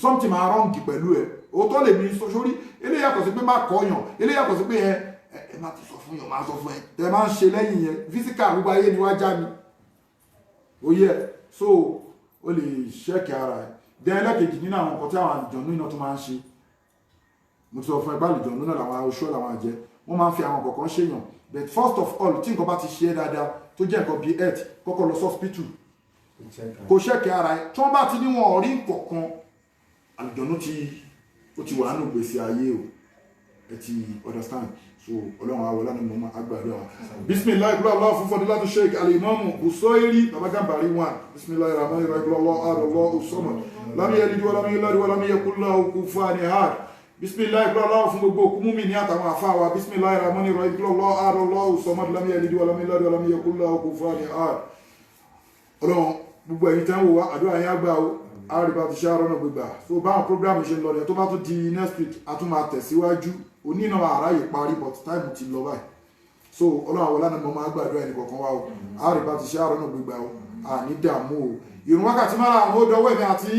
something máa rọ́ǹgì pẹ̀lú ẹ̀ òótọ́ lè mi sọ sórí eléyà kò sí pé má kọ́yàn eléyà kò sí pé ẹ má ti sọ fún yàn má sọ fún ẹ tẹ máa ń ṣe lẹ́yìn yẹn físíkà gbogbo ayé ni wá já mi ó yẹ so ó lè ṣẹ́ẹ̀kì ara ẹ̀ dẹ́ ẹlẹ́kejì nínú àwọn nǹkan tí àwọn àlùjọ̀nú iná tó máa ń ṣe mo ti sọ fún ẹgbẹ́ àlùjọ̀nú náà làwọn oṣù làwọn àjẹ́ wọ́n máa ń fi àwọn kọ̀ọ̀kan ṣèyàn but first of all tí nǹkan bá ti ṣe é dáadáa tó jẹ́ nǹkan bíi health kọ́kọ́ lọ hospital kò ṣẹ́ẹ̀kì ara ẹ̀ tí wọ́n bá ti ní wọn ò rí nǹkan àlùjọ̀nú ó ti wà nínú gbèsè ayé o ẹ ti understand so ọlọ́run àwọ̀ lánàá mọ́ agbàdo àwọn bisimilayi kúrò aláwọ̀ fún fọdí láti sheik alimamu Busoiri babagambari 1 bisimilayi rahman rahim allah arọlọ usọmọ lámì ẹlẹ́dí wọlámì ẹlẹ́dí wọlámì ẹkúnlá òkú fún àníhàd bisimilayi kúrò aláwọ̀ fún gbogbo òkú múmi ní àtàwọn afáwa bisimilayi rahman rahim allah arọlọ usọmọ lámì ẹlẹ́dí wọlámì ẹlẹ́dí wọlámì ẹkúnlá òkú fún àníhàd ọlọ́run gbogbo ẹ̀yin tẹ́ ń wò wá àdúrà yín àgbà o àríbá ti ṣe àrọ́nà gbígbà so báwọn program ṣe ń lọ rẹ̀ tó bá tún di next week a tún máa tẹ̀síwájú onínà àráyè parí but time ti lọ báyìí so ọlọ́run àwọn lánàá mọ́ máa gbàdúrà ẹnì kọ̀ọ̀kan wá o àríbá ti ṣe àrọ́nà gbígbà o àní dààmú o ìrun wákàtí máa àwọn ó dọwọ́ ẹ̀mí àti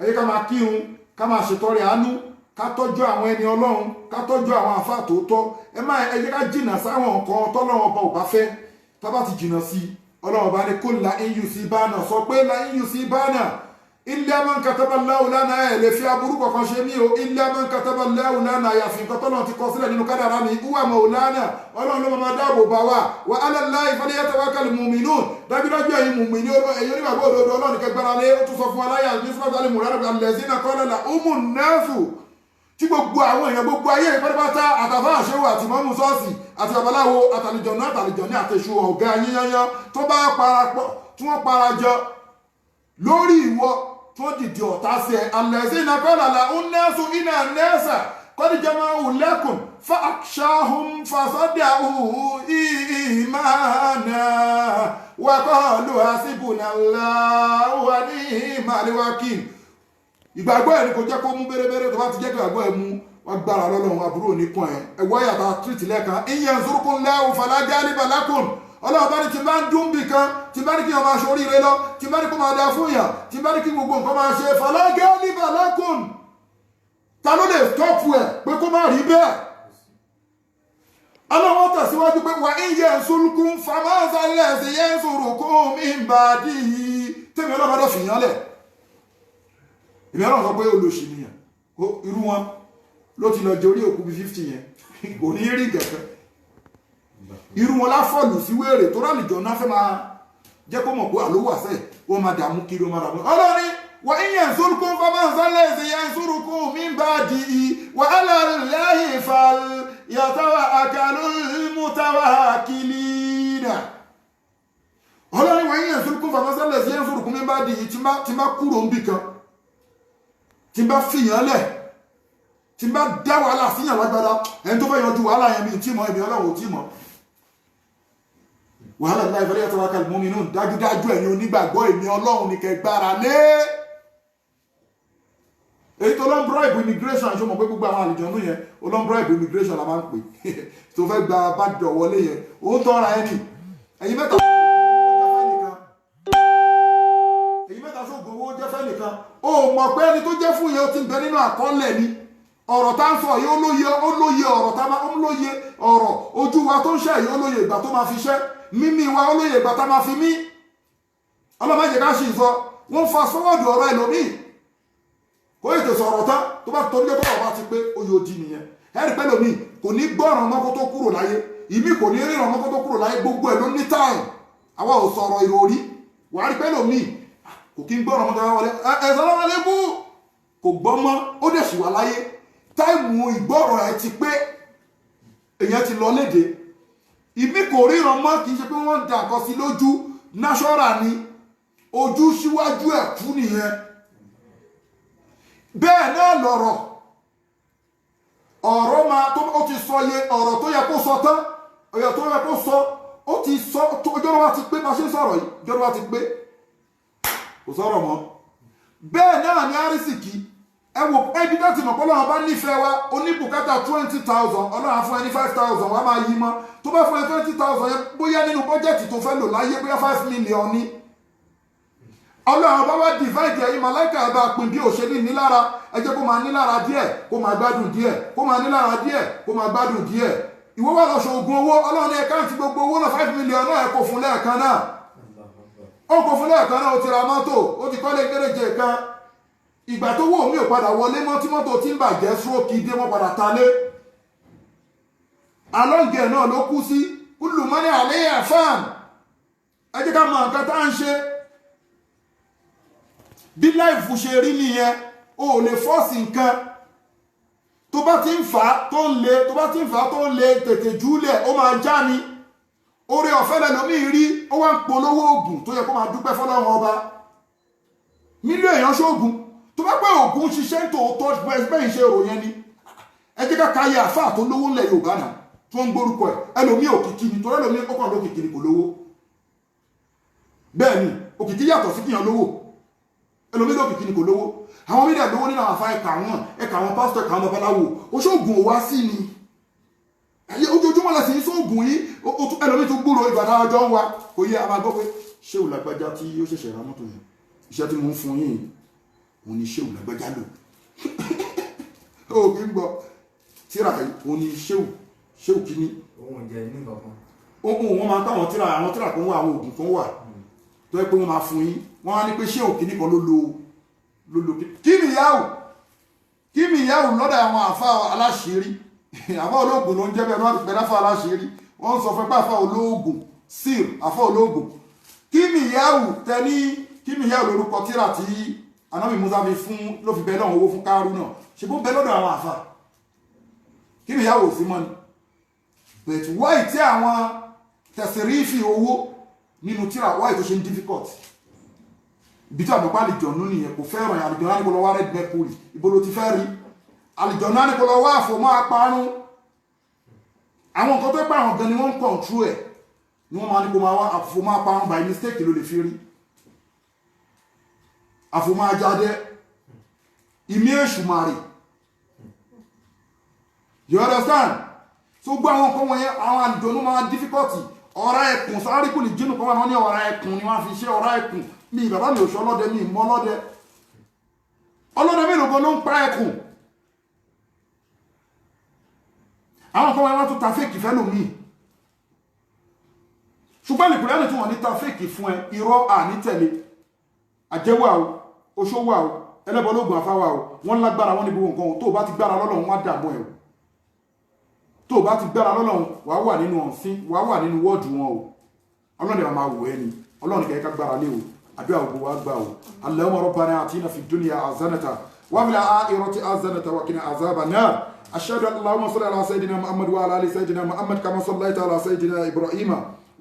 ẹ̀yẹ ká máa kírun ká máa ṣètọrẹ àánú ká tọ́jú àwọn ẹni ọlọ́run ká tọ́jú àwọn àfáà tòótọ́ ẹ jẹ́ ká jìnnà sáwọn nǹkan tọ́lọ́run ọba ò bá fẹ́ tá bá ti jìnnà sí ọlọ́run ọba ní kó la yusibana sọ pé la yusibana illa man kataballahu lana ẹ̀ lè fi aburú kọ̀kan ṣe ní o illa man kataballahu lana àyàfi nǹkan tọ́lọ́run ti kọ sílẹ̀ nínú kádàrá mi huwa maulana ọlọ́run ló máa dáàbò bá wa ala Allahi falyatawakkalul mu'minun dájúdájú ẹ̀yin mùmínì ẹ̀yin onígbàgbọ́ òdodo ọlọ́run kẹgbẹ́ra lé ó tún sọ fún aláyà ní sọ́dọ̀ alẹ́ mùrẹ́rẹ́ allazina qala lahumun nasu tí gbogbo àwọn èèyàn gbogbo ayé pátápátá àtàfà àṣẹwò àti mọ́mú sọ́ọ̀sì àti babaláwo àtàlìjọ̀nù àtàlìjọ̀nù àtẹ̀sù ọ̀gá yíyanyan tó bá parapọ̀ tí wọ́n parajọ lórí ìwọ tó dìde ọ̀tá sí ẹ alẹ́sìn akọ́làlà unnasu iná nẹ́ẹ̀sà kọ́díjọ́mọ́ ulẹ́kùn fàṣàhùn fàṣọ́dàhù ìmáàna wàkọ́ọ̀lù hasibunallahu wa ni'mal wakil. Ìgbàgbọ́ ẹ̀ ni kò jẹ́ kó mú bẹ́rẹ́bẹ́rẹ́ tó bá ti jẹ́ kí ìgbàgbọ́ ẹ̀ mú wọ́n gbára lọ́lọ́run àbúrò nìkan ẹ̀ ẹ̀wọ́ yàtọ̀ tírìtì lẹ́ẹ̀kan ìyẹn zurukun lẹ́wọ̀ fàlájà níbalakùn ọlọ́run bá ní tí bá ń dún bì kan tí bá ní kí wọ́n máa ṣe oríire lọ tí bá ní kó máa da fún yàn tí bá ní kí gbogbo nǹkan máa ṣe fàlájà níbalakùn ta ló lè tọ́pù ẹ̀ pé kó má rí bẹ́ẹ̀. ọlọ́run tẹ̀síwájú pé wà ìyẹn zurukun famazalẹ̀ sí yẹn zurukun mi bàdí tèmi ọlọ́run fìyàn lẹ̀ ìbí ọlọ́run sọ pé olóṣì nìyàn irú wọn ló ti lọ jẹ orí òkú bí 50 yẹn kò ní rí kẹ̀kẹ́ irú wọn láfọ̀lù sí wéèrè tó rálìjọ náà fẹ́ máa jẹ́ kó mọ̀ pé àlówó àṣẹ wọ́n máa dààmú kiri wọ́n máa dààmú ọlọ́ni wà ìyẹn sórúkún fọmọ́nsánlẹ̀ sí yẹn sórúkún mi bá di i wà alàlẹ́yìn fal yàtọ̀ àkàlù mùtàwà kìlìnà ọlọ́ni wà ìyẹn sórúkún fọmọ́nsánlẹ̀ sí yẹn sórúkún mi bá di i tí má kúrò ń bì kan tí bá fìyàn lẹ̀ tí bá dá wàhálà síyàn lágbádá ẹni tó fẹ́ yanjú wàhálà yẹn mi tí mọ̀ ẹ̀mí ọlọ́run tí mọ̀ wàhálà láì fẹ́lẹ́ yàtọ̀ wákàlì mú mi nù dájúdájú ẹ̀yin onígbàgbọ́ ẹ̀mí ọlọ́run ní kẹgbára lé èyí tó lọ́n bribe immigration ṣó mọ̀ pé gbogbo àwọn àlùjọ̀nnú yẹn ó lọ́n bribe immigration la máa ń pè tó fẹ́ gba bájọ wọlé yẹn ó ń tọ́ra ẹni ẹ̀yin mẹ́ta ṣógun owó jẹ́ fẹ́ nìkan ó mọ̀ pé ẹni tó jẹ́ fún yẹn ó ti ń bẹ nínú àkọọ́lẹ̀ ni ọ̀rọ̀ tá ń sọ yìí ó lóye ọ̀rọ̀ tá máa ń lóye ọ̀rọ̀ ojú wa tó ń ṣe yìí ó lóye ìgbà tó máa fi ṣẹ́ mímí wa ó lóye ìgbà tá máa fi mí ọlọ́mọdé ká ṣì sọ wọ́n fa sọ́wọ́dù ọ̀rọ̀ ẹlòmíì kó ètò sọ̀rọ̀ tán tó bá torí pé ọ̀rọ̀ bá ti pé ó yóò di nìyẹn ẹ̀rí pẹ́ lòmíì kò ní gbọ́ràn mọ́kó tó kúrò láyé ìmí kò ní ríran mọ́kó tó kúrò láyé gbogbo ẹ̀ ló ní táìm àwa ò sọ̀rọ̀ ìròrí wàá rí pẹ́ lòmíì kò kí ń gbọ́ràn mọ́kó wọlé ẹ̀sán lọ́wọ́ lébú kò gbọ́ mọ́ ó dẹ̀ sì wà láyé táìmù ìgbọ́rọ̀ ẹ̀ ti pé èèyàn ti lọ léde ìmí kò ríran mọ́ kì í ṣe pé wọ́n dà nǹkan sí lójú náṣọ́rà ni ojú síwájú ẹ̀ kú nìyẹn bẹ́ẹ̀ náà lọ̀rọ̀ ọ̀rọ̀ máa tó ó ti sọ iye ọ̀rọ̀ tó yẹ kó sọ tán ọ̀yọ̀ tó yẹ kó sọ ó ti sọ ọjọ́ wa ti pé bá ṣe ń sọ̀rọ̀ yìí ọjọ́ wa ti pé kò sọ̀rọ̀ mọ́ bẹ́ẹ̀ náà ni àrísìkí ẹ wò ẹbí láti mọ̀ pọ́lọ́wọ́n bá nífẹ̀ẹ́ wa oníbùkátà 20,000 ọlọ́run fún ẹ ní 5,000 wà máa yí mọ́ tó bá fún ẹ 20,000 yẹn bóyá nínú bọ́jẹ̀tì tó fẹ́ lò láyé bóyá 5 million ní ọlọ́run bá wá divide ẹ̀yin màláìkà ẹ̀ bá pín bí òṣèlú nílára ẹ jẹ́ kó máa nílára díẹ̀ kó máa gbádùn díẹ̀ kó máa nílára díẹ̀ kó máa gbádùn díẹ̀ ìwọ wà lọ ṣoògùn owó ọlọ́run ní ẹ̀ka àti gbogbo owó náà 5 million náà ẹ kò fún lẹ́ẹ̀kan náà ó kò fún lẹ́ẹ̀kan náà ó ti ra mọ́tò ó ti kọ́lé kéréje kan ìgbà tó wò mí ò padà wọlé mọ́ tí mọ́tò tí ń bàjẹ́ stroke dé wọ́n padà talé alọ́ǹgẹ̀ náà ló kú sí kúlù mọ́ní àléyà fan ẹ jẹ́ ká mọ nǹkan tá à ń ṣe bí láìfù ṣe rí nìyẹn o ò lè fọ́ọ̀sì nǹkan tó bá ti ń fà á tó ń le tó bá ti ń fà á tó ń le tètè júlẹ̀ ó máa já ni oore ọ̀fẹ́ lẹ́lòmíì rí ó wá ń polówó oògùn tó yẹ kó máa dúpẹ́ fọlọ́run ọba mílíọ̀nù èèyàn ṣoògùn tó bá pẹ́ ògùn ṣiṣẹ́ ń tòótọ́ bẹ́ẹ̀ ṣe rò yẹn ni ẹ jẹ́ ká káyé àfáà tó lówó ńlẹ̀ Yorùbá náà tó ń gbórúkọ ẹ̀ ẹlòmíì òkìkí ni torí ẹlòmíì ọkàn lókìkí ni kò lówó bẹ́ẹ̀ ni òkìkí yàtọ̀ sí kíyàn lówó ẹlòmíì lókìkí ni kò lówó àwọn mídíà lówó nínú àwọn afá ẹ̀ka àwọn pásítọ̀ ẹ̀ka àwọn babaláwo oṣoògùn òwá sí ni ẹ̀yẹ ojoojúmọ́ lẹ́sìn ní sóògùn yìí ẹlòmíì tó gbúrò ìgbà náà ọjọ́ ń wa kò yẹ a máa gbọ́ pé ṣé ò lágbájá tí ó ṣẹ̀ṣẹ̀ ra mọ́tò yìí iṣẹ́ tí mo ń fún yìí òun ni ṣéwù lágbájá lò ó kí ń gbọ́ tíra òun ni ṣéwù kíní òun jẹ ní kankan ohun wọn máa ń táwọn tíra àwọn tíra kan wà àwọn oògùn kan wà tó yẹ pé wọn máa fún yín wọn á ní pé ṣéwù kíní kan ló lo kí mi ìyáwó lọ́dọ̀ àwọn àfa aláṣírí àfa olóògùn ló ń jẹ́ bẹ́ẹ̀ wọ́n ti pẹ́ láfa aláṣírí wọ́n ń sọ fún pé àfa olóògùn síl àfa olóògùn kí mi ìyáwó tẹ́ní kí mi ìyáwó lórúkọ tíra tí anábì Musa fi fún ló fi bẹ lọ́wọ́ owó fún Kárúnà ṣe bó bẹ lọ́dọ̀ àwọn àfà kí ni ìyàwó sí mọ́ ni but why tí àwọn tẹ̀sírífì owó nínú tíra why tó ṣe ń difficult ibi tí àgbẹ̀pá àlìjọ̀nú nìyẹn kò fẹ́ràn àlìjọ̀nú á ní kó lọ wá red mercury ibo ló ti fẹ́ rí àlìjọ̀nú á ní kó lọ wá àfòmọ́ aparun àwọn nǹkan tó pẹ́ àwọn gan ni wọ́n ń control ẹ̀ ni wọ́n máa ní kó máa wá àfòmọ́ aparun by mistake ló lè fi rí àfòmọ́ ajáde ìmí èṣù màrì you understand so gbọ́ àwọn nǹkan wọ̀nyẹn àwọn àlìjọ̀nú máa difficulty ọ̀rá ẹkùn sáríkù ní jínú kan wọ́n ní ọ̀rá ẹkùn ni wọ́n fi ṣe ọ̀rá ẹkùn mi bàbá mi ò ṣe ọlọ́dẹ mi mọ́ ọlọ́dẹ mélòó gan ló ń pa ẹkùn àwọn kan wọ́n tún ta fèkì fẹ́ lómi ṣùgbọ́n ìpìlẹ̀ tí wọ́n ní ta fèkì fún ẹ irọ́ àní tẹ̀lé àjẹ́wà o oṣówà o ẹlẹ́bọlógún afáwà o wọ́n lágbára wọ́n ní gbogbo nǹkan tó bá ti gbára lọ́lọ́run wá dààmú ẹ̀ tó bá ti gbára lọ́lọ́run wà wà nínú ọ̀sìn wà wà nínú wọ́ọ̀dù wọn o ọlọ́run máa wò ẹ́ ni ọlọ́run kẹ́kẹ́ gbára lé o àdúrà gbogbo wa gbà o Allahumma rabbana atina fid dunya hasanatan wa fil akhirati hasanatan wa qina azaban nar ashhadu an Allahumma salli ala sayyidina Muhammad wa ala ali sayyidina Muhammad kama sallaita ala sayyidina Ibrahim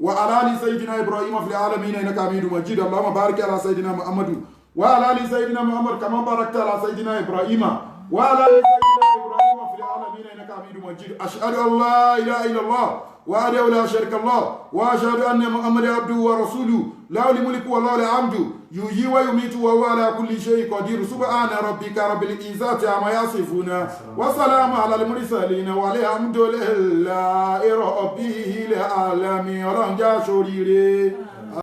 wa ala ali sayyidina Ibrahim fil alamin innaka Hamidum Majid Allahumma barik ala sayyidina Muhammad wa ala ali sayyidina Muhammad kama barakta ala sayyidina Ibrahim wa ala ali sayyidina Ibrahim fil alamin innaka Hamidum Majid ashhadu an la ilaha illa Allah وأدعو لا شريك الله وأشهد أن محمد عبده ورسوله له الملك وله الحمد يحيي ويميت وهو على كل شيء قدير سبحان ربك رب العزة عما يصفون وسلام على المرسلين والحمد لله رب العالمين ọlọ́run jẹ́ aṣoríire.